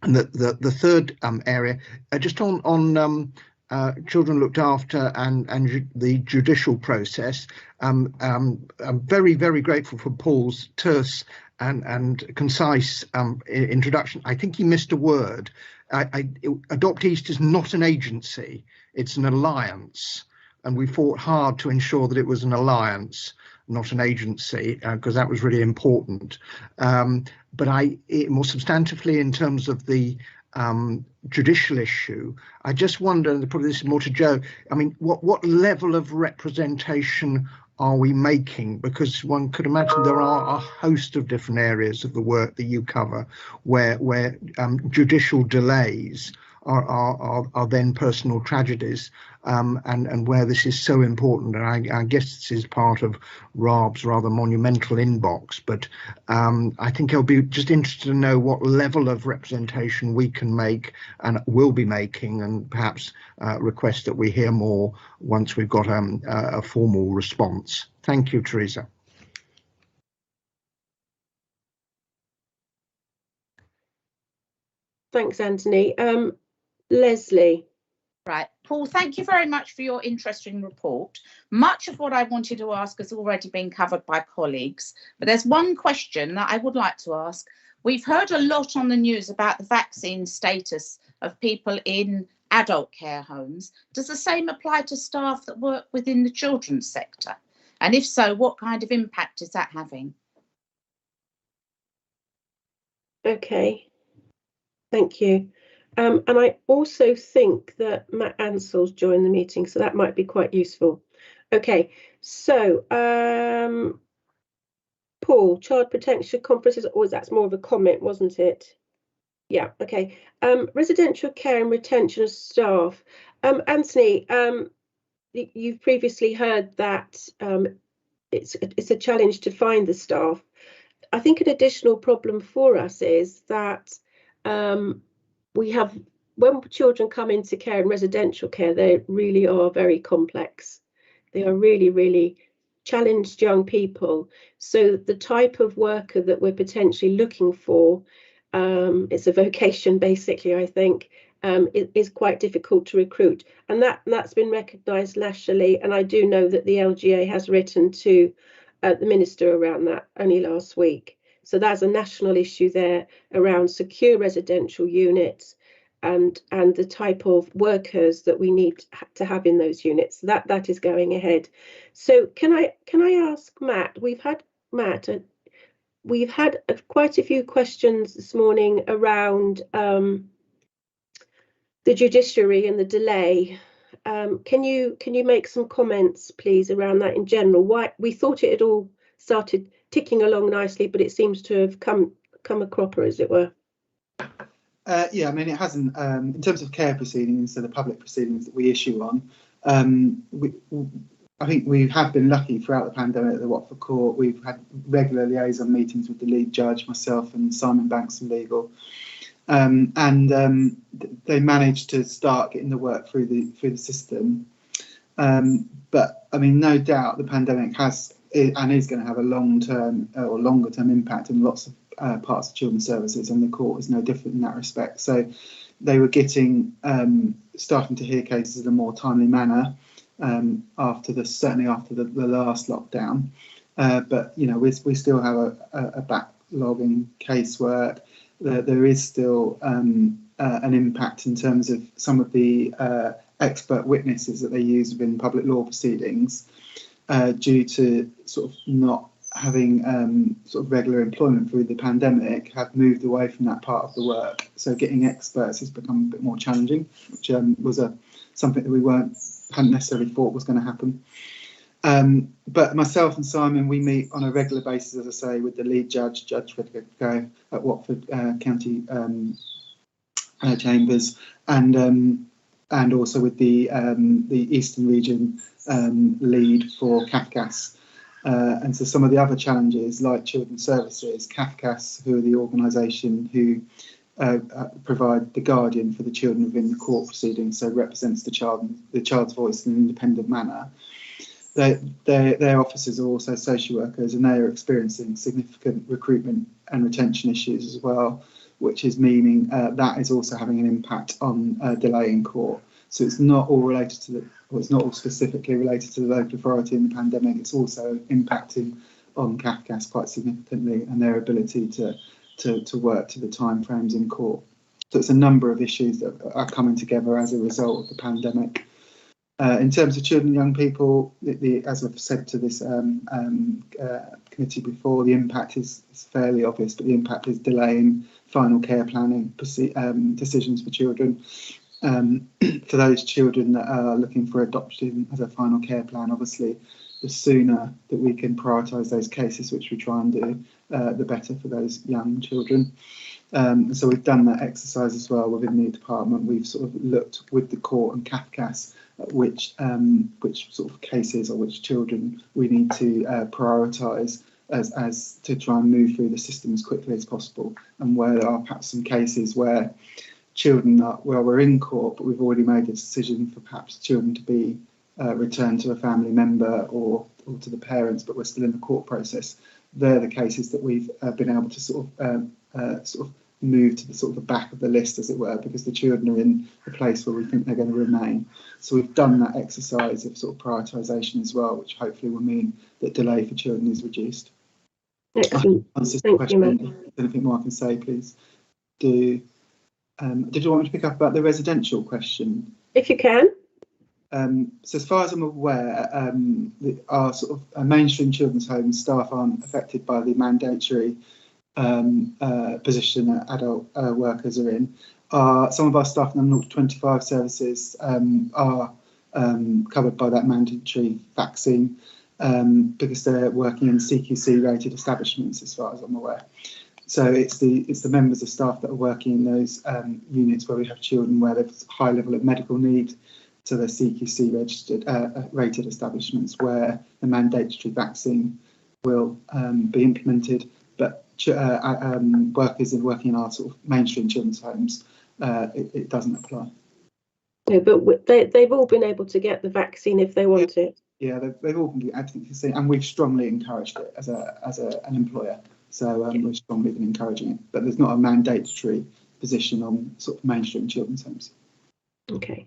Speaker 8: And the third area, just on children looked after and the judicial process. I'm very, very grateful for Paul's terse and concise introduction. I think he missed a word. Adopt East is not an agency, it's an alliance. And we fought hard to ensure that it was an alliance, not an agency, because that was really important. But more substantively, in terms of the judicial issue, I just wonder, and probably this is more to Joe, I mean, what level of representation are we making? Because one could imagine there are a host of different areas of the work that you cover where judicial delays are then personal tragedies, and where this is so important. And I guess this is part of Rob's rather monumental inbox, but I think I'll be just interested to know what level of representation we can make and will be making, and perhaps request that we hear more once we've got a formal response. Thank you, Teresa.
Speaker 2: Thanks, Anthony. Leslie.
Speaker 5: Right, Paul, thank you very much for your interesting report. Much of what I wanted to ask has already been covered by colleagues, but there's one question that I would like to ask. We've heard a lot on the news about the vaccine status of people in adult care homes. Does the same apply to staff that work within the children's sector? And if so, what kind of impact is that having?
Speaker 2: Okay, thank you. And I also think that Matt Ansell's joined the meeting, so that might be quite useful. Okay, so Paul, child protection conferences, or that's more of a comment, wasn't it? Yeah, okay. Residential care and retention of staff. Anthony, you've previously heard that it's a challenge to find the staff. I think an additional problem for us is that we have, when children come into care and residential care, they really are very complex. They are really, really challenged young people. So the type of worker that we're potentially looking for, it's a vocation basically, I think, it is quite difficult to recruit. And that's been recognised nationally. And I do know that the LGA has written to the minister around that only last week. So that's a national issue there around secure residential units and the type of workers that we need to have in those units. That is going ahead. So can I ask Matt? We've had quite a few questions this morning around the judiciary and the delay. Can you make some comments, please, around that in general? Why we thought it had all started ticking along nicely, but it seems to have come a cropper, as it were.
Speaker 15: Yeah, I mean, it hasn't. In terms of care proceedings, so the public proceedings that we issue on, I think we have been lucky throughout the pandemic at the Watford Court. We've had regular liaison meetings with the lead judge, myself, and Simon Banks from Legal, and they managed to start getting the work through the system. But I mean, no doubt the pandemic has and is going to have a long-term or longer-term impact on lots of parts of children's services, and the court is no different in that respect. So they were starting to hear cases in a more timely manner certainly after the last lockdown. But you know, we still have a backlog in casework. There is still an impact in terms of some of the expert witnesses that they use within public law proceedings due to sort of not having sort of regular employment through the pandemic, have moved away from that part of the work. So getting experts has become a bit more challenging, which was something that we hadn't necessarily thought was going to happen. But myself and Simon, we meet on a regular basis, as I say, with the lead judge, Judge Frederick at Watford County Chambers, and also with the Eastern Region lead for CAFCAS. And so some of the other challenges, like Children's Services, CAFCAS, who are the organisation who provide the guardian for the children within the court proceedings, so represents the child's voice in an independent manner. Their officers are also social workers, and they are experiencing significant recruitment and retention issues as well, which is meaning that is also having an impact on delay in court. So it's not all related to it's not all specifically related to the local authority in the pandemic. It's also impacting on CAFCAS quite significantly and their ability to work to the timeframes in court. So it's a number of issues that are coming together as a result of the pandemic. In terms of children and young people, as I've said to this committee before, the impact is fairly obvious, but the impact is delaying final care planning decisions for children. For those children that are looking for adoption as a final care plan, obviously, the sooner that we can prioritise those cases, which we try and do, the better for those young children. So we've done that exercise as well within the department. We've sort of looked with the court and CAFCAS at which sort of cases or which children we need to prioritise as to try and move through the system as quickly as possible, and where there are perhaps some cases where children we're in court, but we've already made a decision for perhaps children to be returned to a family member or to the parents, but we're still in the court process. They're the cases that we've been able to sort of move to the back of the list, as it were, because the children are in a place where we think they're going to remain. So we've done that exercise of sort of prioritisation as well, which hopefully will mean that delay for children is reduced.
Speaker 2: Excellent. Thank you, Matt.
Speaker 15: Anything more I can say, please do. Did you want me to pick up about the residential question?
Speaker 2: If you can.
Speaker 15: So as far as I'm aware, our sort of mainstream children's homes staff aren't affected by the mandatory position that adult workers are in. Some of our staff in the 0 to 25 services are covered by that mandatory vaccine because they're working in CQC rated establishments, as far as I'm aware. So it's the members of staff that are working in those units where we have children where there's a high level of medical need, to the CQC registered rated establishments where the mandatory vaccine will be implemented. But workers working in our sort of mainstream children's homes, it doesn't apply.
Speaker 2: No, but they've all been able to get the vaccine if they want it.
Speaker 15: Yeah, they've all been advocacy, and we've strongly encouraged it as an employer. So we've strongly been encouraging it, but there's not a mandatory position on sort of mainstream children's homes.
Speaker 2: Okay.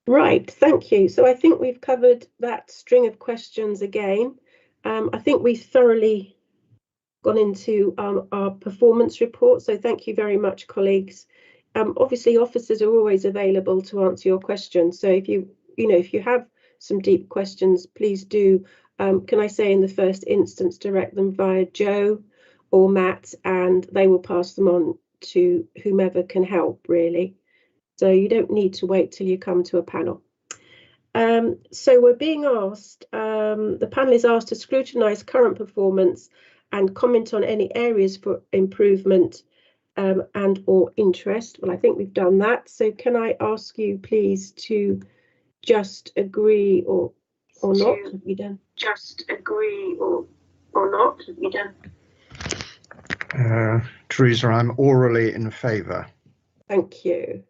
Speaker 2: Right, thank you. So I think we've covered that string of questions again. I think we've thoroughly gone into our performance report. So thank you very much, colleagues. Obviously, officers are always available to answer your questions. So if you have some deep questions, please do. Can I say in the first instance, direct them via Joe or Matt, and they will pass them on to whomever can help, really. So you don't need to wait till you come to a panel. So we're being asked, the panel is asked to scrutinise current performance and comment on any areas for improvement and or interest. Well, I think we've done that. So can I ask you please to just agree or not? Have you done? Just agree or not? Have you done?
Speaker 8: Teresa, I'm orally in favour.
Speaker 2: Thank you.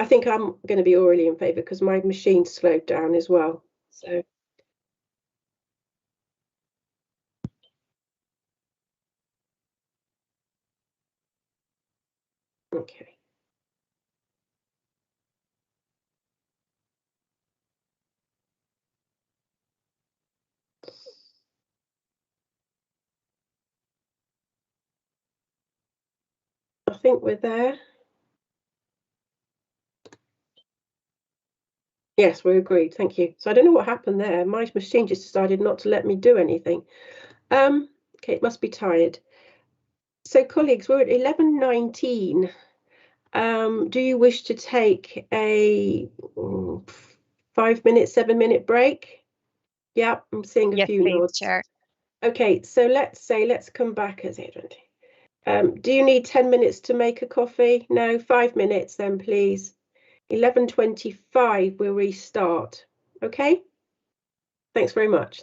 Speaker 2: I think I'm going to be orally in favour because my machine slowed down as well. So. Okay. I think we're there. Yes, we agreed. Thank you. So I don't know what happened there. My machine just decided not to let me do anything. Okay, it must be tired. So colleagues, we're at 11:19. Do you wish to take a 5-minute, 7-minute break? Yeah, I'm seeing a few
Speaker 9: please,
Speaker 2: nods.
Speaker 9: Chair.
Speaker 2: Okay, so let's come back as it. Do you need 10 minutes to make a coffee? No, 5 minutes then, please. 11:25, we'll restart. Okay? Thanks very much.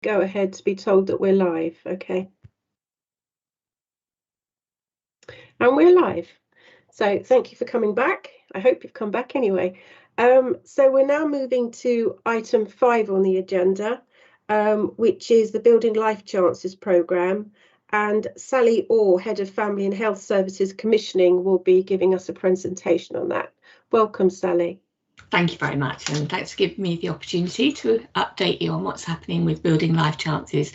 Speaker 2: go ahead to be told that we're live. Okay. And we're live. So thank you for coming back. I hope you've come back anyway. So we're now moving to item 5 on the agenda, which is the Building Life Chances programme. And Sally Orr, Head of Family and Health Services Commissioning, will be giving us a presentation on that. Welcome, Sally.
Speaker 16: Thank you very much, and thanks for giving me the opportunity to update you on what's happening with Building Life Chances.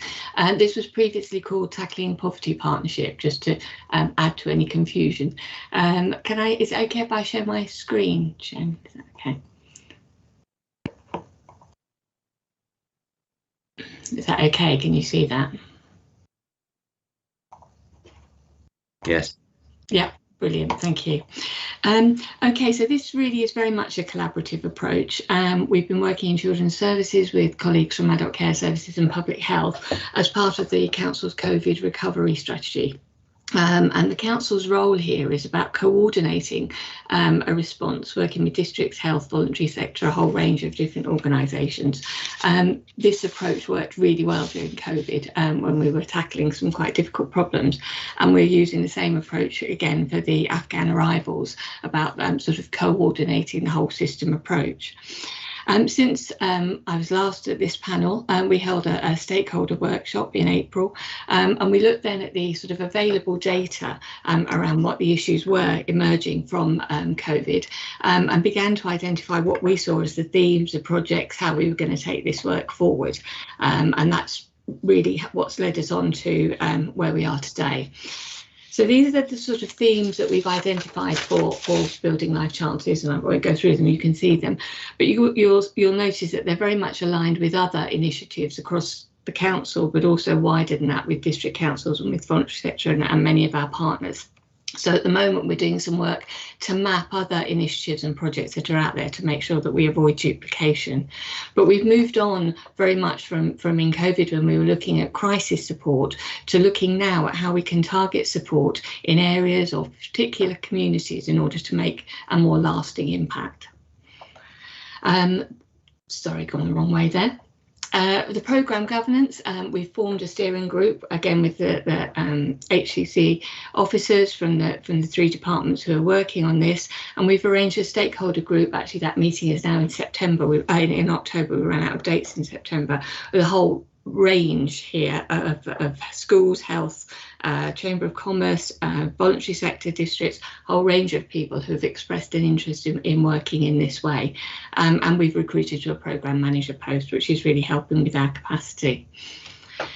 Speaker 16: This was previously called Tackling Poverty Partnership, just to add to any confusion. Is it okay if I share my screen, Jen? Is that okay? Is that okay? Can you see that?
Speaker 3: Yes.
Speaker 16: Yeah. Brilliant, thank you. Okay, so this really is very much a collaborative approach. We've been working in children's services with colleagues from adult care services and public health as part of the council's COVID recovery strategy. And the council's role here is about coordinating a response, working with districts, health, voluntary sector, a whole range of different organisations. This approach worked really well during COVID when we were tackling some quite difficult problems, and we're using the same approach again for the Afghan arrivals, about sort of coordinating the whole system approach. Since I was last at this panel, we held a stakeholder workshop in April, and we looked then at the sort of available data around what the issues were emerging from COVID, and began to identify what we saw as the themes, the projects, how we were going to take this work forward. And that's really what's led us on to where we are today. So these are the sort of themes that we've identified for Building Life Chances, and I won't go through them, you can see them, but you'll notice that they're very much aligned with other initiatives across the council, but also wider than that with district councils and with voluntary sector and many of our partners. So at the moment, we're doing some work to map other initiatives and projects that are out there to make sure that we avoid duplication. But we've moved on very much from in COVID, when we were looking at crisis support, to looking now at how we can target support in areas of particular communities in order to make a more lasting impact. Sorry, gone the wrong way there. The programme governance, we've formed a steering group, again with the HCC officers from the 3 departments who are working on this, and we've arranged a stakeholder group. Actually, that meeting is now in September. In October, we ran out of dates in September, with a whole range here of schools, health, Chamber of Commerce, voluntary sector districts, a whole range of people who have expressed an interest in working in this way. And we've recruited to a programme manager post, which is really helping with our capacity.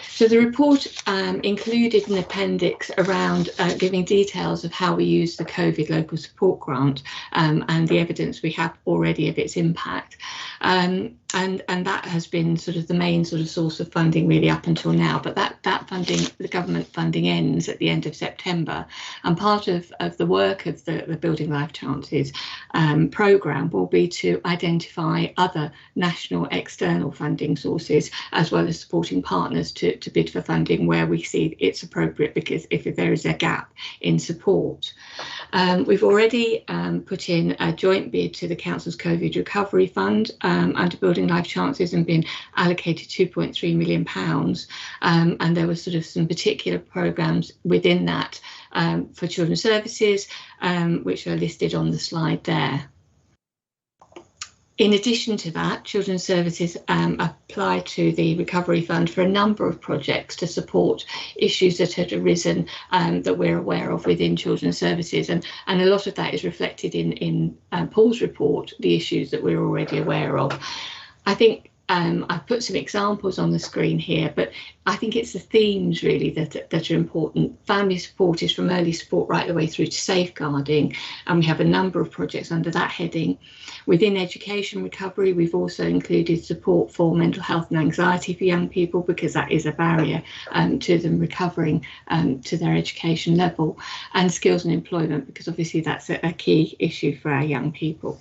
Speaker 16: So the report included an appendix around giving details of how we use the COVID local support grant and the evidence we have already of its impact. And that has been sort of the main sort of source of funding really up until now. But that funding, the government funding, ends at the end of September. And part of the work of the Building Life Chances programme will be to identify other national external funding sources, as well as supporting partners to bid for funding where we see it's appropriate, because if there is a gap in support. We've already put in a joint bid to the Council's COVID Recovery Fund under Building Life Chances and been allocated £2.3 million. And there were sort of some particular programmes within that for children's services, which are listed on the slide there. In addition to that, Children's Services applied to the Recovery Fund for a number of projects to support issues that had arisen that we're aware of within Children's Services, and a lot of that is reflected in Paul's report, the issues that we're already aware of. I think I've put some examples on the screen here, but I think it's the themes really that are important. Family support is from early support right the way through to safeguarding, and we have a number of projects under that heading. Within education recovery, we've also included support for mental health and anxiety for young people, because that is a barrier to them recovering to their education level, and skills and employment, because obviously that's a key issue for our young people.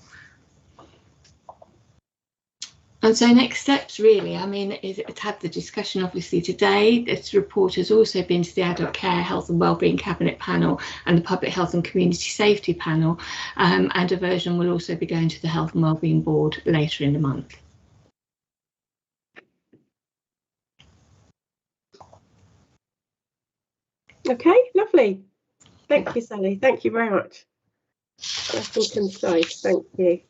Speaker 16: And so next steps really, I mean, is to have the discussion obviously today. This report has also been to the Adult Care, Health and Wellbeing Cabinet Panel and the Public Health and Community Safety Panel, and a version will also be going to the Health and Wellbeing Board later in the month.
Speaker 2: Okay, lovely. Thank you, Sally. Thank you very much. Nice and concise. Thank you.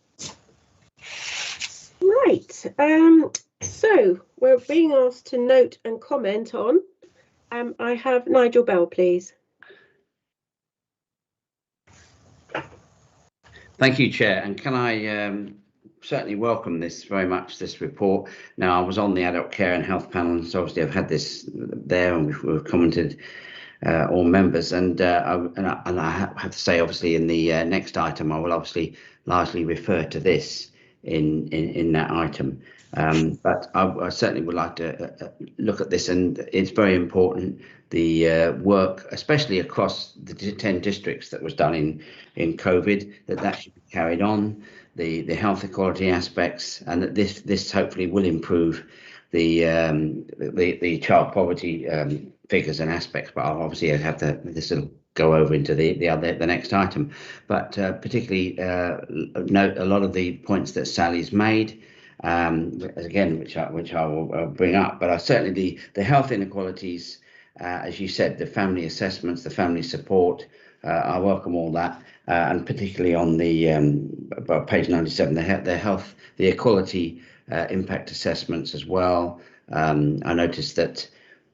Speaker 2: Right. So we're being asked to note and comment on. I have Nigel Bell, please.
Speaker 3: Thank you, Chair. And can I certainly welcome this very much, this report. Now, I was on the Adult Care and Health panel, so obviously I've had this there and we've commented, all members. And I have to say, obviously, in the next item, I will obviously largely refer to this in that item. But I certainly would like to look at this, and it's very important, the work, especially across the 10 districts that was done in COVID, that should be carried on, the health equality aspects, and that this hopefully will improve the child poverty figures and aspects. But I'll obviously have to this will go over into the next item. But particularly note a lot of the points that Sally's made. Again, which I will bring up, but certainly the health inequalities, as you said, the family assessments, the family support, I welcome all that, and particularly on the about page 97, the equality impact assessments as well. I noticed that,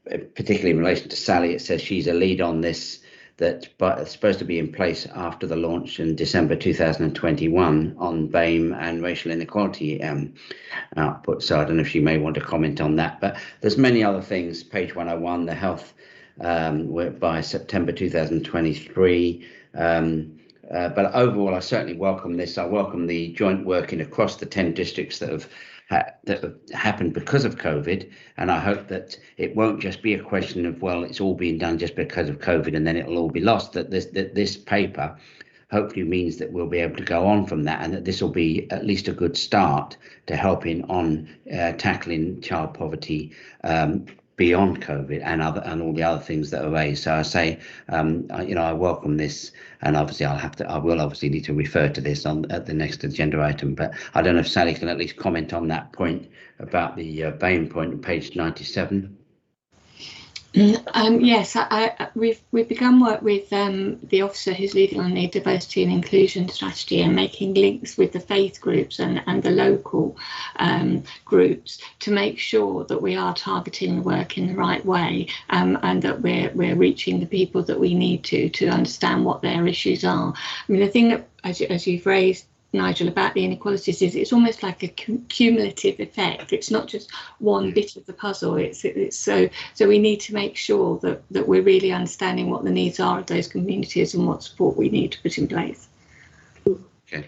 Speaker 3: particularly in relation to Sally, it says she's a lead on this, but it's supposed to be in place after the launch in December 2021 on BAME and racial inequality output. So I don't know if you may want to comment on that, but there's many other things. Page 101, the health by September 2023. But overall, I certainly welcome this. I welcome the joint working across the 10 districts that have happened because of COVID, and I hope that it won't just be a question of, well, it's all being done just because of COVID and then it'll all be lost. That this paper hopefully means that we'll be able to go on from that, and that this will be at least a good start to helping on tackling child poverty beyond COVID and all the other things that are raised. So I say, I welcome this, and obviously I will obviously need to refer to this at the next agenda item. But I don't know if Sally can at least comment on that point about the BAME point on page 97.
Speaker 16: Yes, we've begun work with the officer who's leading on the diversity and inclusion strategy and making links with the faith groups and the local groups to make sure that we are targeting the work in the right way, and that we're reaching the people that we need to understand what their issues are. I mean, the thing that, as you've raised, Nigel, about the inequalities is it's almost like a cumulative effect. It's not just one bit of the puzzle. It's so we need to make sure that we're really understanding what the needs are of those communities and what support we need to put in place.
Speaker 3: Okay.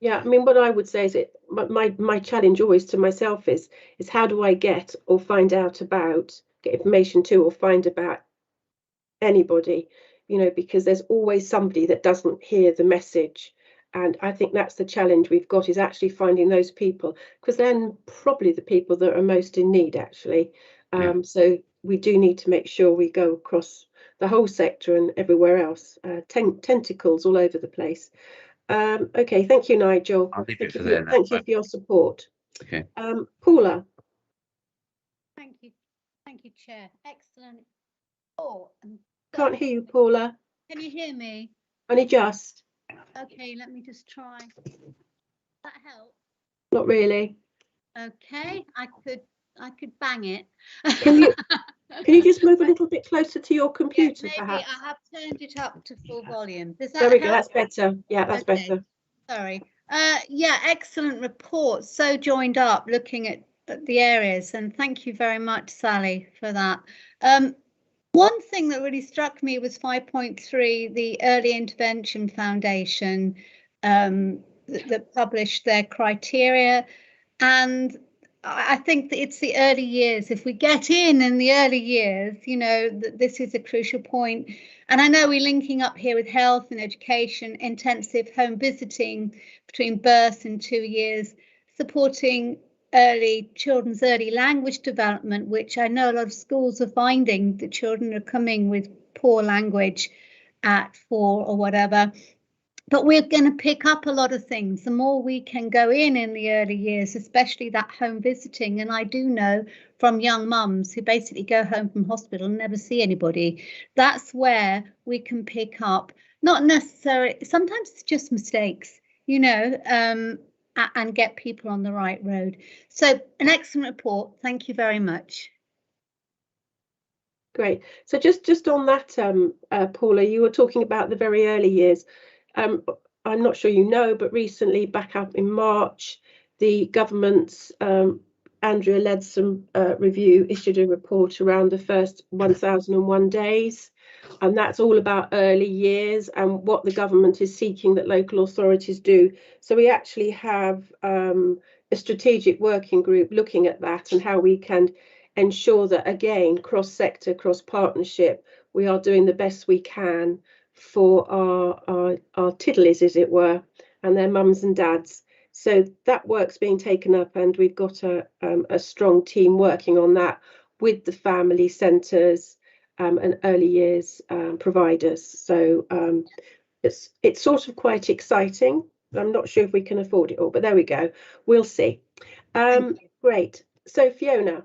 Speaker 2: Yeah, I mean, what I would say is my challenge always to myself is how do I get or find out about, get information to or find about anybody, because there's always somebody that doesn't hear the message. And I think that's the challenge we've got, is actually finding those people, because then probably the people that are most in need, actually. So we do need to make sure we go across the whole sector and everywhere else, tentacles all over the place. Okay, thank you, Nigel.
Speaker 3: I'll leave it for
Speaker 2: there. Thank you for your support.
Speaker 3: Okay.
Speaker 2: Paula.
Speaker 6: Thank you, Chair. Excellent. Oh,
Speaker 2: Can't hear you, Paula.
Speaker 6: Can you hear me?
Speaker 2: Only just.
Speaker 6: Okay, let me just try. That help?
Speaker 2: Not really.
Speaker 6: Okay, I could bang it.
Speaker 2: Can you just move a little bit closer to your computer,
Speaker 6: maybe
Speaker 2: perhaps?
Speaker 6: I have turned it up to full volume. Does that
Speaker 2: There we
Speaker 6: help?
Speaker 2: go. That's better. Yeah, that's better.
Speaker 6: Sorry. Yeah, excellent report. So joined up, looking at the areas, and thank you very much, Sally, for that. One thing that really struck me was 5.3, the Early Intervention Foundation that published their criteria. And I think that it's the early years. If we get in the early years, this is a crucial point. And I know we're linking up here with health and education, intensive home visiting between birth and 2 years, supporting children's early language development, which I know a lot of schools are finding that children are coming with poor language at 4 or whatever. but we're going to pick up a lot of things. The more we can go in the early years, especially that home visiting. And I do know from young mums who basically go home from hospital and never see anybody, that's where we can pick up, not necessarily, sometimes it's just mistakes, you know, and get people on the right road. So an excellent report. Thank you very much.
Speaker 2: Great. So just on that, Paula, you were talking about the very early years. I'm not sure you know, but recently, back up in March, the government's Andrea Leadsom review issued a report around the first 1001 days, and that's all about early years and what the government is seeking that local authorities do. So we actually have a strategic working group looking at that and how we can ensure that, again, cross-sector, cross-partnership, we are doing the best we can for our tiddlies, as it were, and their mums and dads. So that work's being taken up, and we've got a strong team working on that with the family centres and early years providers. So it's sort of quite exciting. I'm not sure if we can afford it all, but there we go. We'll see. Great. So Fiona.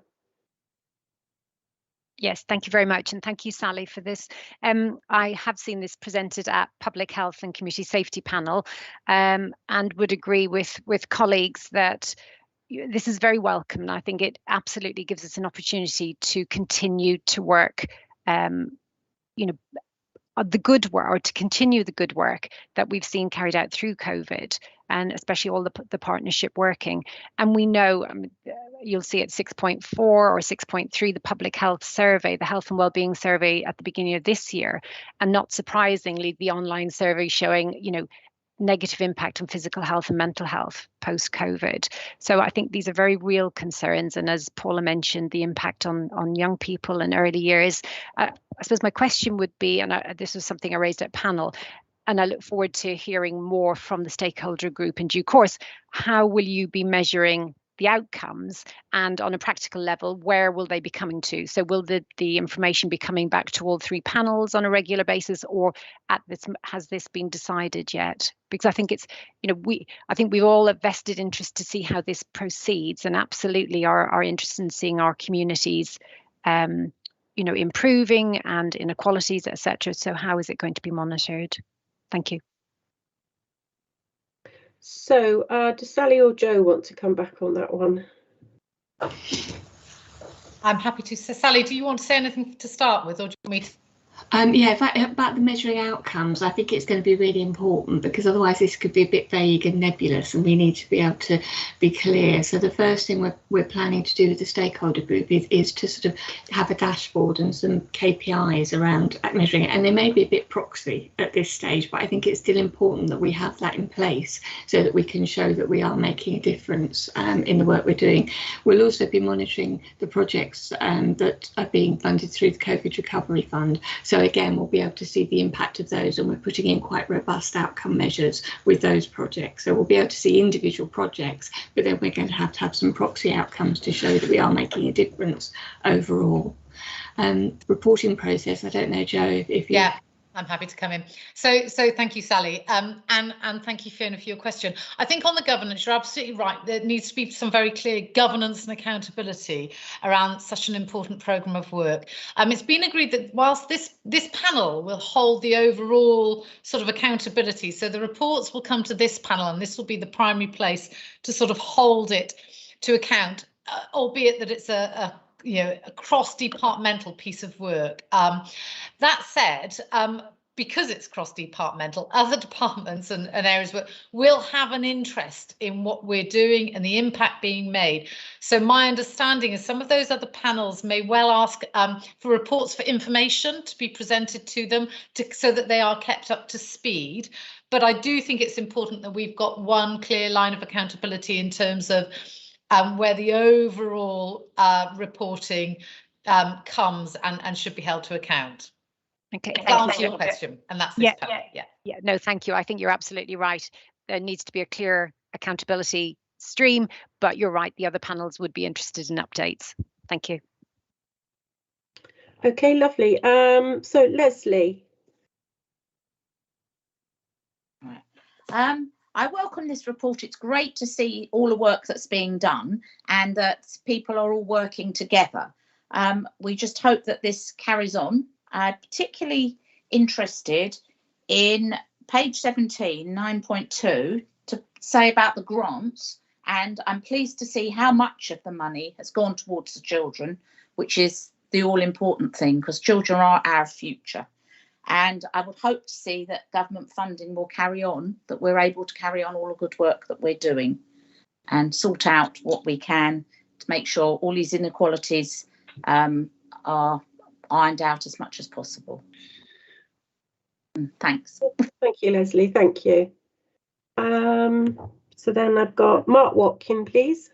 Speaker 9: Yes, thank you very much. And thank you, Sally, for this. I have seen this presented at Public Health and Community Safety Panel and would agree with colleagues that this is very welcome. And I think it absolutely gives us an opportunity to continue to work, the good work, or to continue the good work that we've seen carried out through COVID, and especially all the partnership working. And we know, you'll see at 6.4 or 6.3, the public health survey, the health and wellbeing survey at the beginning of this year, and not surprisingly, the online survey showing, negative impact on physical health and mental health post-COVID. So I think these are very real concerns. And as Paula mentioned, the impact on young people in early years. I suppose my question would be, and this was something I raised at panel, and I look forward to hearing more from the stakeholder group in due course, how will you be measuring the outcomes, and on a practical level, where will they be coming to? So will the information be coming back to all three panels on a regular basis, or has this been decided yet? Because I think it's, I think we've all a vested interest to see how this proceeds, and absolutely are interested in seeing our communities, improving and inequalities, etc. So how is it going to be monitored? Thank you.
Speaker 2: So does Sally or Joe want to come back on that one?
Speaker 13: I'm happy to. So Sally, do you want to say anything to start with, or do you want me to?
Speaker 16: About the measuring outcomes, I think it's going to be really important, because otherwise this could be a bit vague and nebulous, and we need to be able to be clear. So the first thing we're planning to do with the stakeholder group is to sort of have a dashboard and some KPIs around measuring it. And they may be a bit proxy at this stage, but I think it's still important that we have that in place so that we can show that we are making a difference in the work we're doing. We'll also be monitoring the projects that are being funded through the COVID Recovery Fund. So again, we'll be able to see the impact of those, and we're putting in quite robust outcome measures with those projects. So we'll be able to see individual projects, but then we're going to have some proxy outcomes to show that we are making a difference overall. Reporting process, I don't know, Joe, if you...
Speaker 13: Yeah. I'm happy to come in. So thank you, Sally, and thank you, Fiona, for your question. I think on the governance, you're absolutely right. There needs to be some very clear governance and accountability around such an important programme of work. It's been agreed that whilst this panel will hold the overall sort of accountability, so the reports will come to this panel, and this will be the primary place to sort of hold it to account, albeit that it's a cross-departmental piece of work. That said, because it's cross-departmental, other departments and areas will have an interest in what we're doing and the impact being made. So my understanding is some of those other panels may well ask for reports for information to be presented to them so that they are kept up to speed. But I do think it's important that we've got one clear line of accountability in terms of where the overall reporting comes and should be held to account.
Speaker 9: Okay,
Speaker 13: to answer your question, and that's this panel.
Speaker 9: Yeah, no, thank you. I think you're absolutely right. There needs to be a clear accountability stream, but you're right, the other panels would be interested in updates. Thank you.
Speaker 2: Okay, lovely. So Leslie.
Speaker 5: I welcome this report. It's great to see all the work that's being done and that people are all working together. We just hope that this carries on. I'm particularly interested in page 17, 9.2, to say about the grants, and I'm pleased to see how much of the money has gone towards the children, which is the all-important thing, because children are our future. And I would hope to see that government funding will carry on, that we're able to carry on all the good work that we're doing and sort out what we can to make sure all these inequalities are ironed out as much as possible. Thanks.
Speaker 2: Thank you, Leslie. Thank you. So then I've got Mark Watkin, please.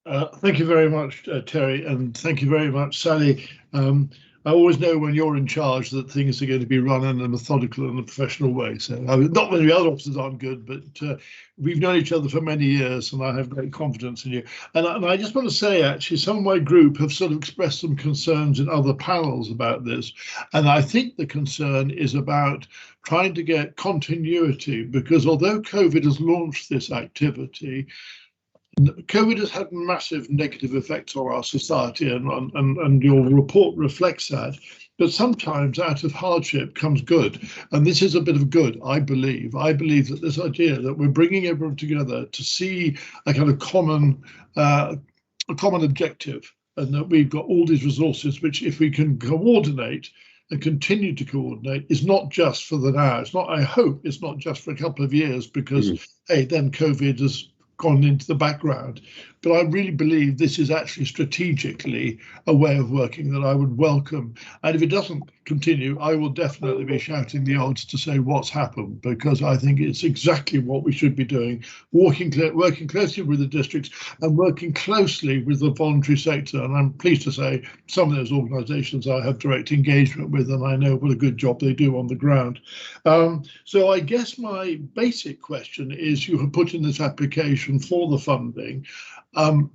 Speaker 1: Thank you very much, Terry, and thank you very much, Sally. I always know when you're in charge that things are going to be run in a methodical and a professional way. So not many other officers aren't good, but we've known each other for many years and I have great confidence in you. And I just want to say, actually, some of my group have sort of expressed some concerns in other panels about this. And I think the concern is about trying to get continuity, because although COVID has launched this activity, COVID has had massive negative effects on our society, and your report reflects that. But sometimes out of hardship comes good, and this is a bit of good, I believe. I believe that this idea that we're bringing everyone together to see a kind of common objective, and that we've got all these resources, which if we can coordinate and continue to coordinate, is not just for the now. It's not, I hope it's not just for a couple of years, because hey, then COVID has gone into the background. But I really believe this is actually strategically a way of working that I would welcome. And if it doesn't continue, I will definitely be shouting the odds to say what's happened, because I think it's exactly what we should be doing, working closely with the districts and working closely with the voluntary sector. And I'm pleased to say some of those organisations I have direct engagement with, and I know what a good job they do on the ground. So I guess my basic question is, you have put in this application for the funding.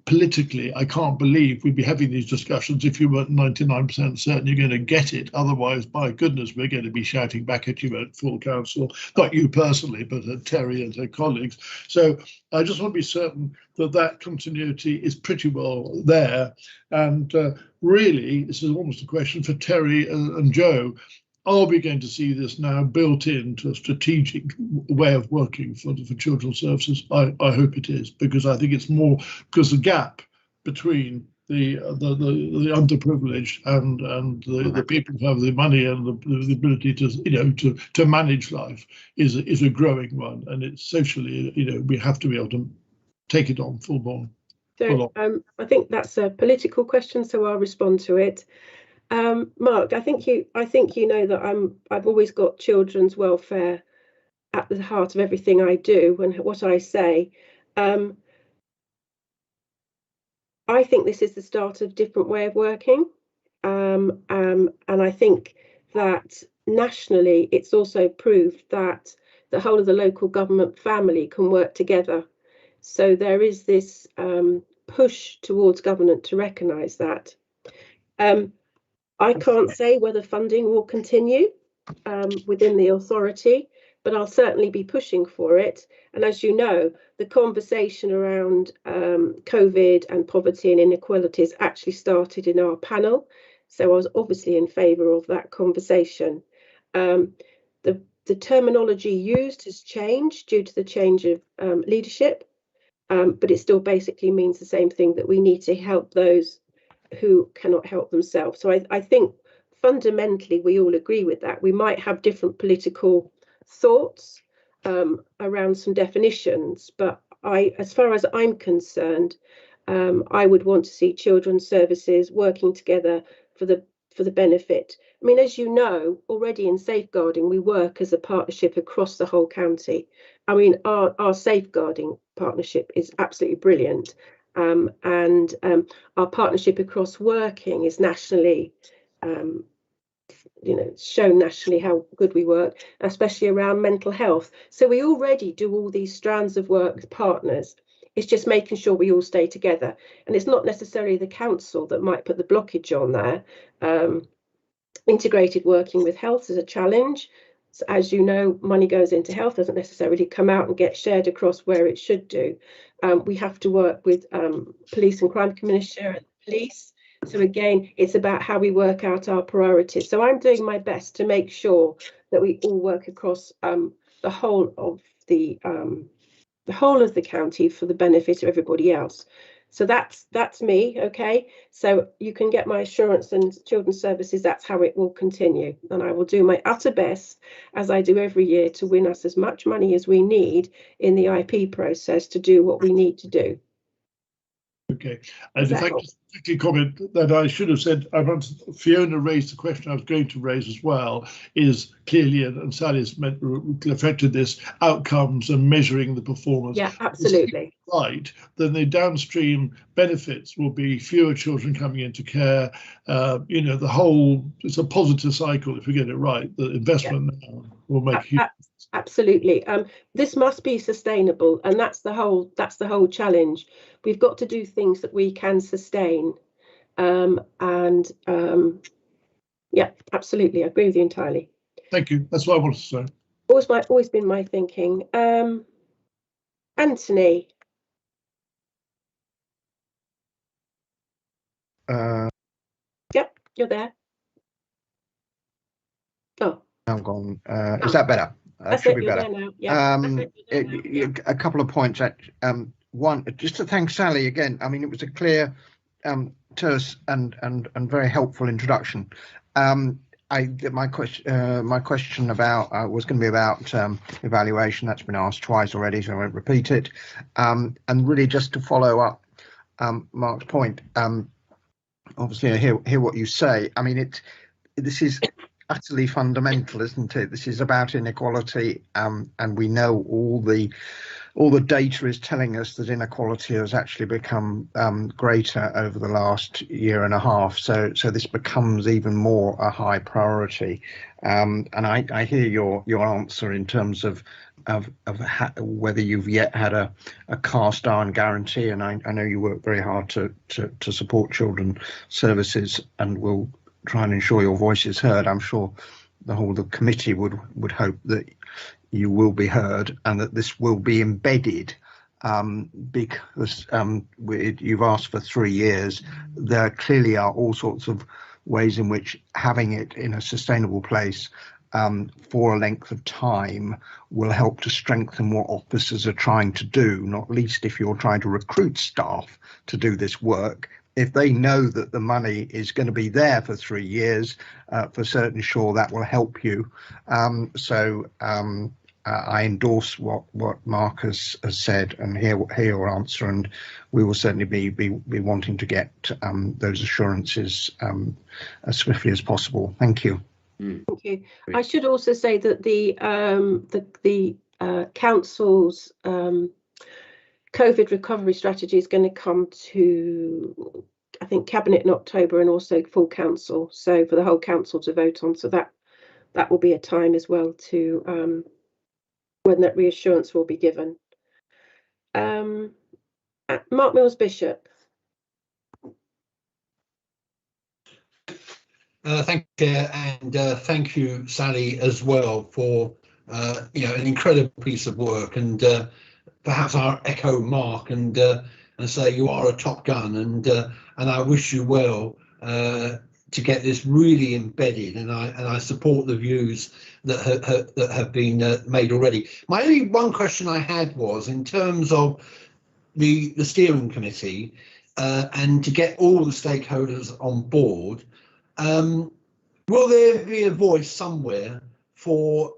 Speaker 1: Politically, I can't believe we'd be having these discussions if you weren't 99% certain you're going to get it. Otherwise, my goodness, we're going to be shouting back at you at full council, not you personally, but at Terry and her colleagues. So I just want to be certain that that continuity is pretty well there. And really, this is almost a question for Terry and Joe. Are we going to see this now built into a strategic way of working for children's services? I hope it is, because I think it's more, because the gap between the underprivileged and the people who have the money and the ability to to manage life is a growing one, and it's socially, we have to be able to take it on full blown.
Speaker 2: So I think that's a political question, so I'll respond to it. Mark, I think you know that I've always got children's welfare at the heart of everything I do and what I say. I think this is the start of a different way of working, and I think that nationally it's also proved that the whole of the local government family can work together. So there is this push towards government to recognise that. I can't say whether funding will continue within the authority, but I'll certainly be pushing for it. And as you know, the conversation around COVID and poverty and inequalities actually started in our panel. So I was obviously in favour of that conversation. The terminology used has changed due to the change of leadership, but it still basically means the same thing, that we need to help those who cannot help themselves. So I think fundamentally we all agree with that. We might have different political thoughts around some definitions, but as far as I'm concerned, I would want to see children's services working together for the benefit. I mean, as you know, already in safeguarding, we work as a partnership across the whole county. I mean, our safeguarding partnership is absolutely brilliant. And our partnership across working is nationally, shown nationally how good we work, especially around mental health. So we already do all these strands of work with partners. It's just making sure we all stay together. And it's not necessarily the council that might put the blockage on there. Integrated working with health is a challenge. So as you know, money goes into health, doesn't necessarily come out and get shared across where it should do. We have to work with Police and Crime Commissioner and police. So again, it's about how we work out our priorities. So I'm doing my best to make sure that we all work across the whole of the county for the benefit of everybody else. So that's me, okay? So you can get my assurance, and Children's Services, that's how it will continue. And I will do my utter best, as I do every year, to win us as much money as we need in the IP process to do what we need to do.
Speaker 1: Okay, and if I could just quickly comment that I should have said, Fiona raised the question I was going to raise as well, is clearly, and Sally's affected this, outcomes and measuring the performance.
Speaker 2: Yeah, absolutely.
Speaker 1: Right, then the downstream benefits will be fewer children coming into care. You know, it's a positive cycle if we get it right. The investment now will make huge.
Speaker 2: Absolutely. This must be sustainable, and that's the whole challenge. We've got to do things that we can sustain. Yeah, absolutely. I agree with you entirely.
Speaker 1: Thank you. That's what I wanted to say.
Speaker 2: Always been my thinking. Anthony. Yep, you're there. Oh.
Speaker 8: I'm gone. Is that better? Should be better.
Speaker 2: Yeah.
Speaker 8: A couple of points. One, just to thank Sally again. I mean, it was a clear, terse, and very helpful introduction. My question about was going to be about evaluation. That's been asked twice already, so I won't repeat it. And really, just to follow up Mark's point. Obviously, I hear what you say. I mean, this is utterly fundamental, isn't it? This is about inequality, and we know all the data is telling us that inequality has actually become greater over the last year and a half. So this becomes even more a high priority. And I hear your answer in terms of whether you've yet had a cast iron guarantee, and I know you work very hard to support Children's Services, and will try and ensure your voice is heard. I'm sure the committee would hope that you will be heard and that this will be embedded, because you've asked for 3 years. There clearly are all sorts of ways in which having it in a sustainable place for a length of time will help to strengthen what officers are trying to do, not least if you're trying to recruit staff to do this work. If they know that the money is going to be there for 3 years, for certain sure that will help you. I endorse what Mark has said and hear your answer, and we will certainly be wanting to get those assurances as swiftly as possible. Thank you.
Speaker 2: Thank you. I should also say that the council's COVID recovery strategy is going to come to, I think, Cabinet in October, and also full council. So for the whole council to vote on. So that will be a time as well to when that reassurance will be given. Mark Mills Bishop.
Speaker 7: Thank you, and thank you, Sally, as well for an incredible piece of work. And perhaps I'll echo Mark and say you are a top gun, and I wish you well to get this really embedded. And I support the views that have been made already. My only one question I had was in terms of the steering committee and to get all the stakeholders on board. Will there be a voice somewhere for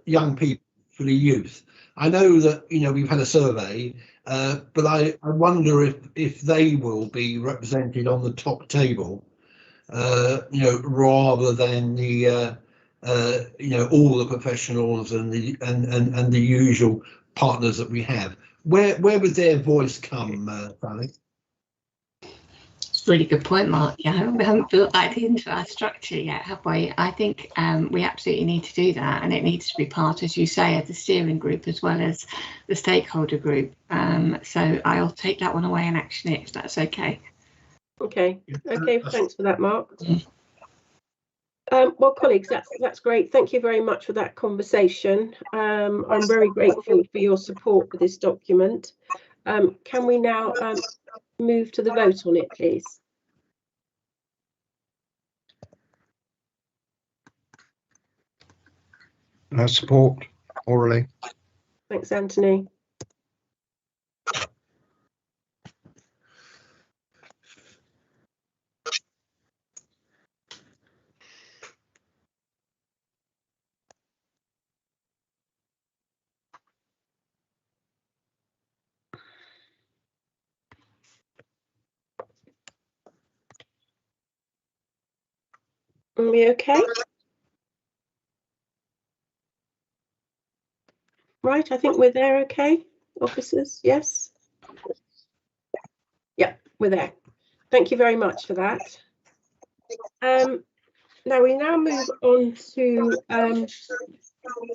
Speaker 7: young people, for the youth? I know that we've had a survey, but I wonder if they will be represented on the top table, rather than the all the professionals and the usual partners that we have. Where would their voice come, Sally?
Speaker 16: Really good point, Mark. Yeah, we haven't built that into our structure yet, have we? I think we absolutely need to do that, and it needs to be part, as you say, of the steering group as well as the stakeholder group. So I'll take that one away and action it, if that's okay.
Speaker 2: Okay. Thanks for that, Mark. Well, colleagues, that's great. Thank you very much for that conversation. I'm very grateful for your support for this document. Can we now move to the vote on it, please?
Speaker 8: Support orally.
Speaker 2: Thanks, Anthony. Are we okay? Right, I think we're there, okay, officers, yes? Yeah, we're there. Thank you very much for that. Now we move on to,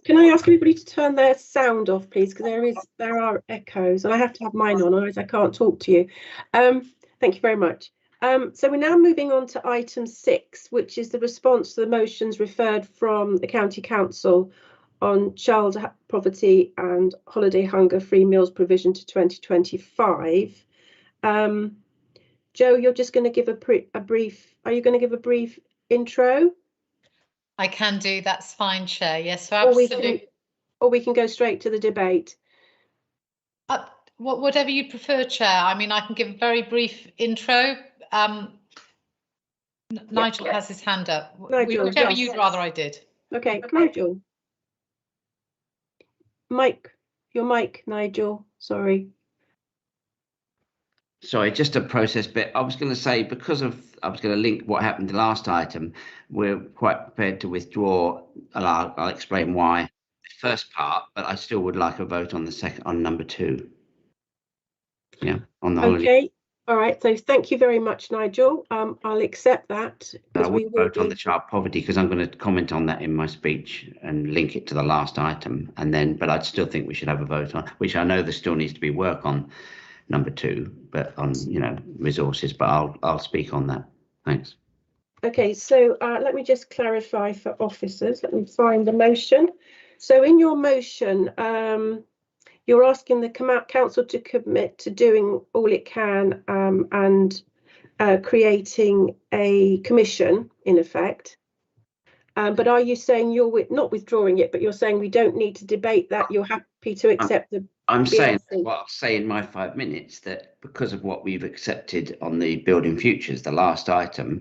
Speaker 2: can I ask everybody to turn their sound off, please, because there are echoes, and I have to have mine on, otherwise I can't talk to you. Thank you very much. So we're now moving on to item 6, which is the response to the motions referred from the County Council on child poverty and holiday hunger free meals provision to 2025. Joe, you're just going to give a brief, are you going to give a brief intro?
Speaker 13: I can do, that's fine, Chair. Yes, so absolutely.
Speaker 2: Or we can go straight to the debate.
Speaker 13: Whatever you prefer, Chair. I mean, I can give a very brief intro. Nigel has his hand up.
Speaker 2: Nigel,
Speaker 13: whichever
Speaker 2: yes.
Speaker 13: you'd rather I did.
Speaker 2: Okay, Nigel. Your mic, Nigel, sorry.
Speaker 3: Sorry, just a process bit. I was going to say, because of, I was going to link what happened to the last item, we're quite prepared to withdraw. I'll explain why the first part, but I still would like a vote on the second, on number 2. Yeah, on the holiday.
Speaker 2: Okay, all right, so thank you very much, Nigel. I'll accept that.
Speaker 3: I would vote on the child poverty because I'm going to comment on that in my speech and link it to the last item, and then, but I'd still think we should have a vote on, which I know there still needs to be work on number 2, but on, you know, resources, but I'll speak on that. Thanks.
Speaker 2: Okay, so let me just clarify for officers. Let me find the motion. So in your motion, you're asking the council to commit to doing all it can and creating a commission, in effect. But are you saying you're not withdrawing it, but you're saying we don't need to debate that? You're happy to accept the
Speaker 3: I'm
Speaker 2: BLC.
Speaker 3: saying what I'll say in my 5 minutes, that because of what we've accepted on the building futures, the last item,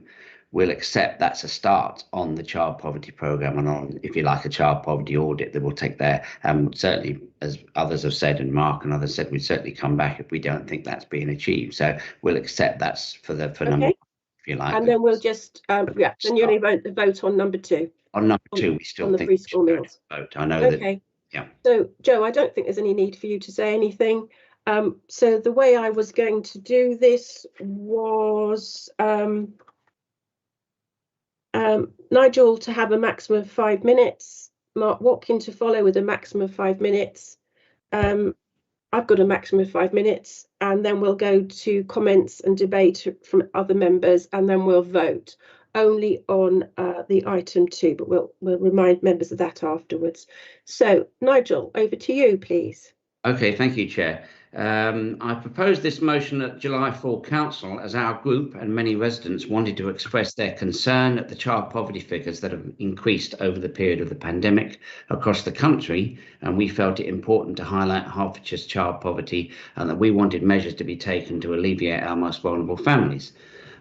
Speaker 3: we'll accept that's a start on the child poverty programme and on, if you like, a child poverty audit that will take there. And certainly, as others have said, and Mark and others said, we'd certainly come back if we don't think that's being achieved. So we'll accept that's for number 1, if you like.
Speaker 2: And then we'll just, yeah, then you'll vote on number 2.
Speaker 3: On number 2, we still
Speaker 2: on the
Speaker 3: think
Speaker 2: free school meals.
Speaker 3: Vote. I know
Speaker 2: okay.
Speaker 3: that. Yeah.
Speaker 2: So, Joe, I don't think there's any need for you to say anything. So the way I was going to do this was Nigel to have a maximum of 5 minutes, Mark Watkin to follow with a maximum of 5 minutes. I've got a maximum of 5 minutes, and then we'll go to comments and debate from other members, and then we'll vote only on the item 2, but we'll remind members of that afterwards. So, Nigel, over to you, please.
Speaker 3: Okay, thank you, Chair. I proposed this motion at July 4 Council as our group and many residents wanted to express their concern at the child poverty figures that have increased over the period of the pandemic across the country, and we felt it important to highlight Hertfordshire's child poverty and that we wanted measures to be taken to alleviate our most vulnerable families.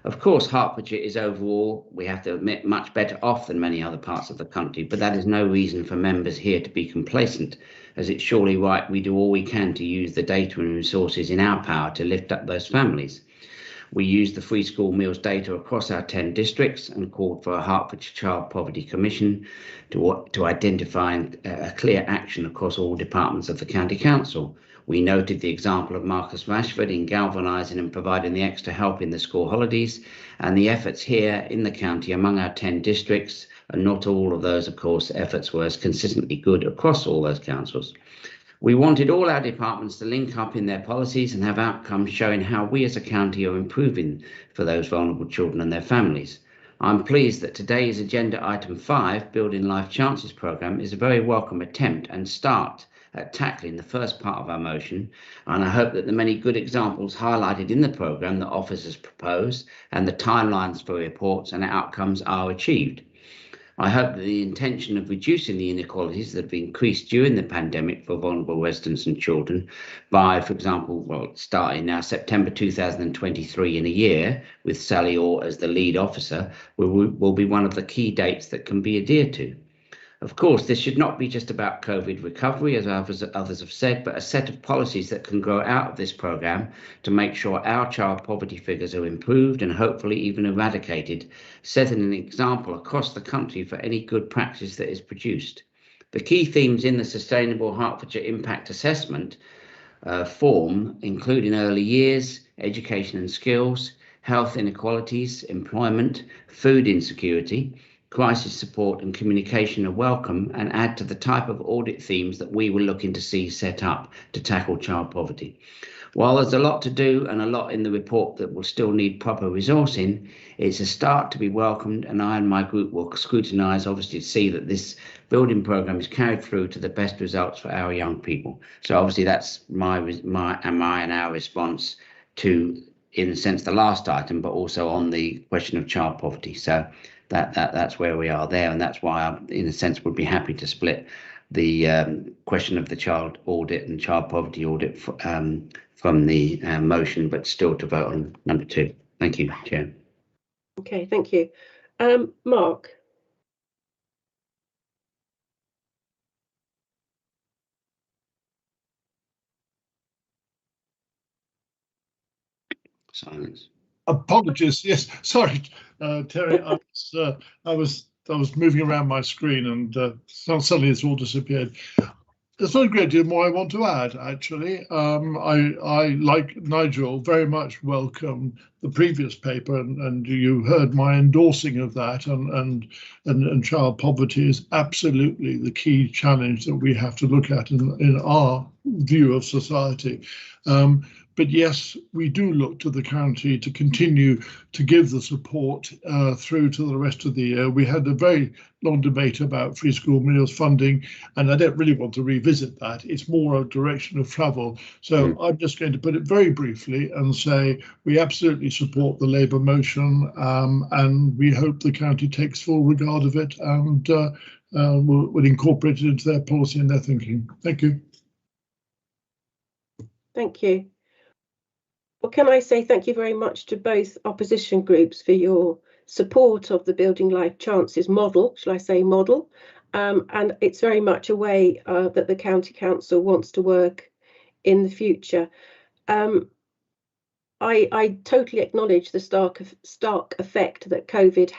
Speaker 3: Of course, Hertfordshire is overall, we have to admit, much better off than many other parts of the country, but that is no reason for members here to be complacent, as it's surely right we do all we can to use the data and resources in our power to lift up those families. We used the free school meals data across our 10 districts and called for a Hertfordshire Child Poverty Commission to identify a clear action across all departments of the County Council. We noted the example of Marcus Rashford in galvanising and providing the extra help in the school holidays, and the efforts here in the county among our 10 districts, and not all of those, of course, efforts were as consistently good across all those councils. We wanted all our departments to link up in their policies and have outcomes showing how we as a county are improving for those vulnerable children and their families. I'm pleased that today's agenda item 5, Building Life Chances programme, is a very welcome attempt and start at tackling the first part of our motion, and I hope that the many good examples highlighted in the programme that offers has proposed and the timelines for reports and outcomes are achieved. I hope that the intention of reducing the inequalities that have increased during the pandemic for vulnerable residents and children by, for example, well, starting now September 2023 in a year with Sally Orr as the lead officer will be one of the key dates that can be adhered to. Of course, this should not be just about COVID recovery, as others have said, but a set of policies that can grow out of this programme to make sure our child poverty figures are improved and hopefully even eradicated, setting an example across the country for any good practice that is produced. The key themes in the Sustainable Hertfordshire Impact Assessment form include in early years, education and skills, health inequalities, employment, food insecurity, crisis support and communication are welcome and add to the type of audit themes that we were looking to see set up to tackle child poverty. While there's a lot to do and a lot in the report that will still need proper resourcing, it's a start to be welcomed, and I and my group will scrutinise, obviously, to see that this building programme is carried through to the best results for our young people. So obviously that's my and our response to, in a sense, the last item, but also on the question of child poverty. So that's where we are there, and that's why I, in a sense, would be happy to split the question of the child audit and child poverty audit from the motion, but still to vote on number 2. Thank you, Chair.
Speaker 2: Okay, thank you. Mark.
Speaker 3: Silence.
Speaker 1: Apologies. Yes, sorry, Terry. I was moving around my screen and suddenly it's all disappeared. There's not a great deal more I want to add, actually. I, like Nigel, very much welcome the previous paper, and you heard my endorsing of that. And child poverty is absolutely the key challenge that we have to look at in our view of society. But yes, we do look to the county to continue to give the support through to the rest of the year. We had a very long debate about free school meals funding, and I don't really want to revisit that. It's more a direction of travel. So I'm just going to put it very briefly and say we absolutely support the Labour motion, and we hope the county takes full regard of it and will incorporate it into their policy and their thinking. Thank you.
Speaker 2: Thank you. Well, can I say thank you very much to both opposition groups for your support of the Building Life Chances model, shall I say model, and it's very much a way that the County Council wants to work in the future. I totally acknowledge the stark effect that COVID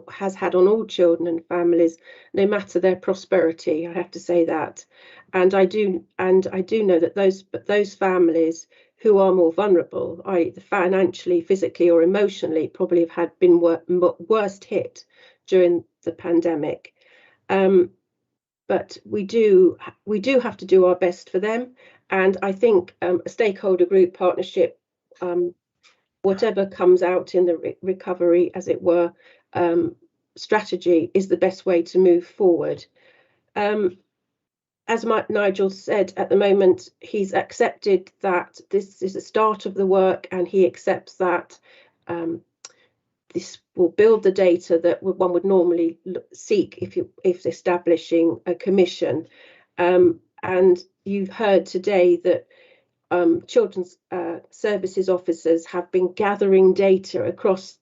Speaker 2: has had on all children and families, no matter their prosperity. I have to say that, and I do know that those families who are more vulnerable, either financially, physically, or emotionally, probably have been worst hit during the pandemic. But we do have to do our best for them, and I think a stakeholder group partnership, whatever comes out in the recovery, as it were, strategy is the best way to move forward. As Nigel said, at the moment, he's accepted that this is the start of the work, and he accepts that this will build the data that one would normally seek if establishing a commission. And you've heard today that children's services officers have been gathering data across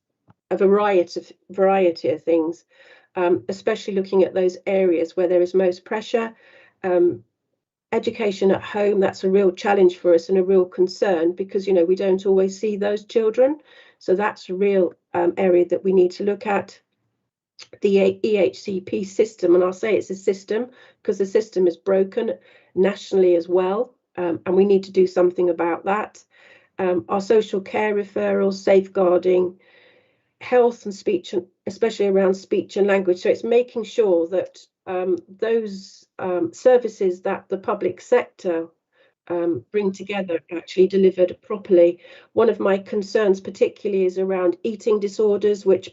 Speaker 2: a variety of things, especially looking at those areas where there is most pressure. Education at home, that's a real challenge for us and a real concern, because we don't always see those children, so that's a real area that we need to look at. The EHCP system, and I'll say it's a system because the system is broken nationally as well, and we need to do something about that. Our social care referrals, safeguarding, health and speech, and especially around speech and language. So it's making sure that those services that the public sector bring together actually delivered properly. One of my concerns particularly is around eating disorders, which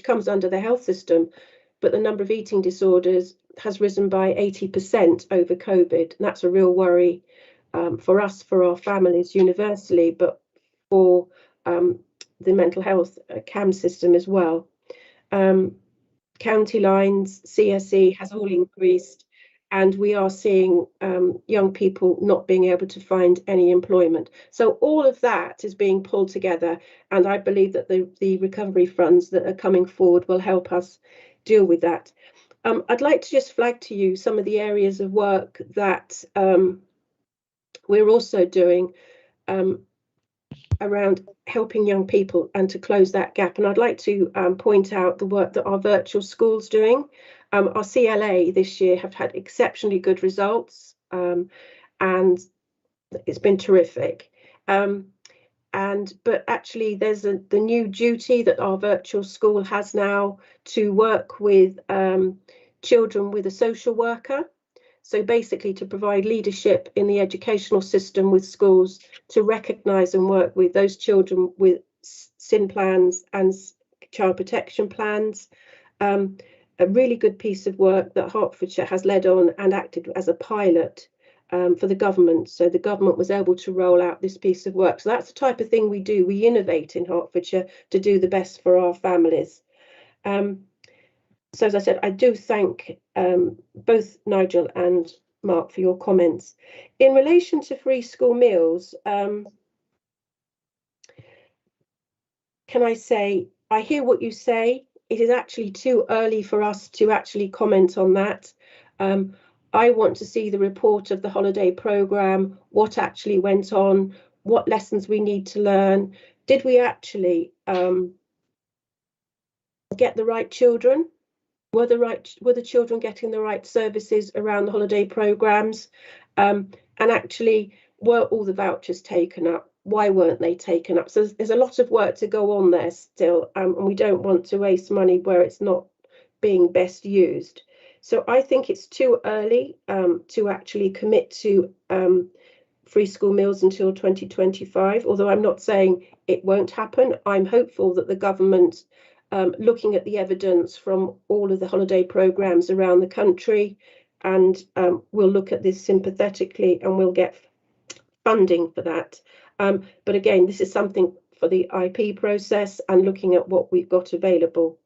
Speaker 2: comes under the health system, but the number of eating disorders has risen by 80% over COVID. And that's a real worry for us, for our families universally, but for the mental health CAM system as well. County lines, CSE has all increased, and we are seeing young people not being able to find any employment. So all of that is being pulled together, and I believe that the recovery funds that are coming forward will help us deal with that. I'd like to just flag to you some of the areas of work that we're also doing around helping young people and to close that gap. And I'd like to point out the work that our virtual school's doing. Our CLA this year have had exceptionally good results, and it's been terrific. But actually there's the new duty that our virtual school has now to work with children with a social worker. So basically to provide leadership in the educational system with schools to recognise and work with those children with SIN plans and child protection plans. A really good piece of work that Hertfordshire has led on and acted as a pilot for the government. So the government was able to roll out this piece of work. So that's the type of thing we do. We innovate in Hertfordshire to do the best for our families. So as I said, I do thank both Nigel and Mark for your comments. In relation to free school meals, can I say, I hear what you say. It is actually too early for us to actually comment on that. I want to see the report of the holiday programme, what actually went on, what lessons we need to learn. Did we actually get the right children? Were the children getting the right services around the holiday programmes? And actually, were all the vouchers taken up? Why weren't they taken up? So there's a lot of work to go on there still, and we don't want to waste money where it's not being best used. So I think it's too early to actually commit to free school meals until 2025, although I'm not saying it won't happen. I'm hopeful that the government, looking at the evidence from all of the holiday programmes around the country, and we'll look at this sympathetically and we'll get funding for that. But again, this is something for the IP process and looking at what we've got available.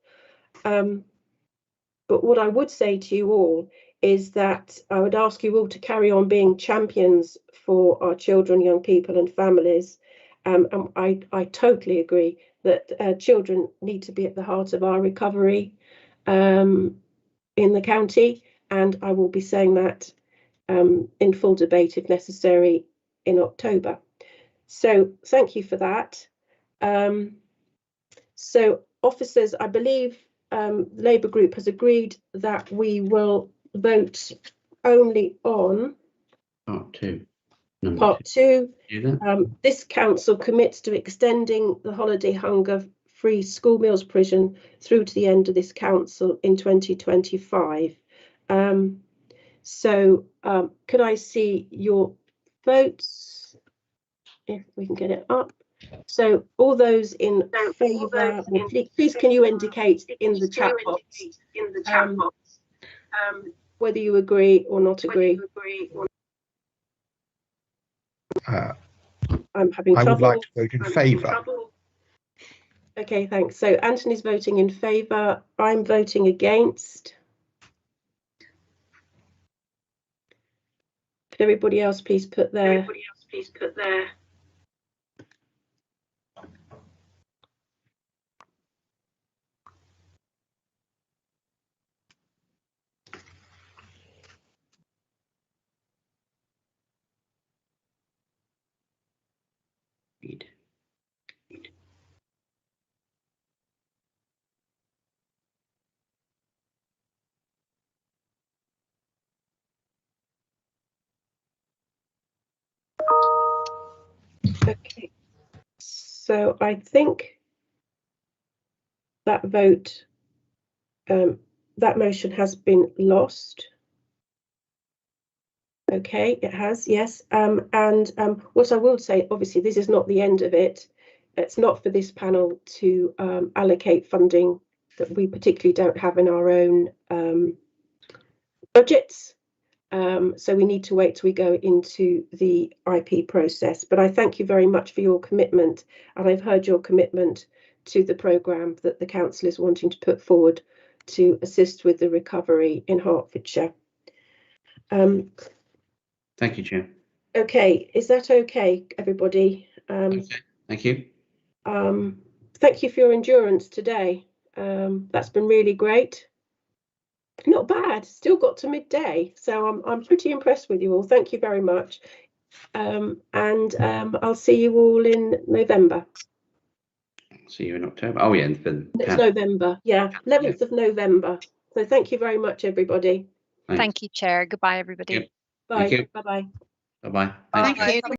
Speaker 2: But what I would say to you all is that I would ask you all to carry on being champions for our children, young people and families. And I totally agree that children need to be at the heart of our recovery in the county, and I will be saying that in full debate if necessary in October. So thank you for that. So officers, I believe the Labour group has agreed that we will vote only on
Speaker 3: Part 2.
Speaker 2: Part 2. This council commits to extending the holiday hunger free school meals provision through to the end of this council in 2025. So could I see your votes, if we can get it up? So all those in favour, please can you indicate in the chat box whether you agree or not agree? I'm having trouble.
Speaker 8: I would like to vote in favour.
Speaker 2: Okay, thanks. So Anthony's voting in favour. I'm voting against. Could everybody else please put their Okay, so I think that vote, that motion has been lost. Okay, it has, yes. And what I will say, obviously, this is not the end of it. It's not for this panel to allocate funding that we particularly don't have in our own budgets. So we need to wait till we go into the IP process. But I thank you very much for your commitment, and I've heard your commitment to the programme that the council is wanting to put forward to assist with the recovery in Hertfordshire.
Speaker 3: Thank you, Chair.
Speaker 2: Okay, is that okay, everybody?
Speaker 3: Okay. Thank you.
Speaker 2: Thank you for your endurance today. That's been really great. Not bad, still got to midday, so I'm pretty impressed with you all. Thank you very much. And I'll see you all in November.
Speaker 3: See you in October. Oh yeah,
Speaker 2: It's November, yeah, 11th of November. So thank you very much, everybody.
Speaker 3: Thanks.
Speaker 9: Thank you, Chair. Goodbye, everybody.
Speaker 3: Yep.
Speaker 2: Bye.
Speaker 3: Thank you.
Speaker 2: Bye-bye.
Speaker 3: Bye-bye.
Speaker 6: Thank you.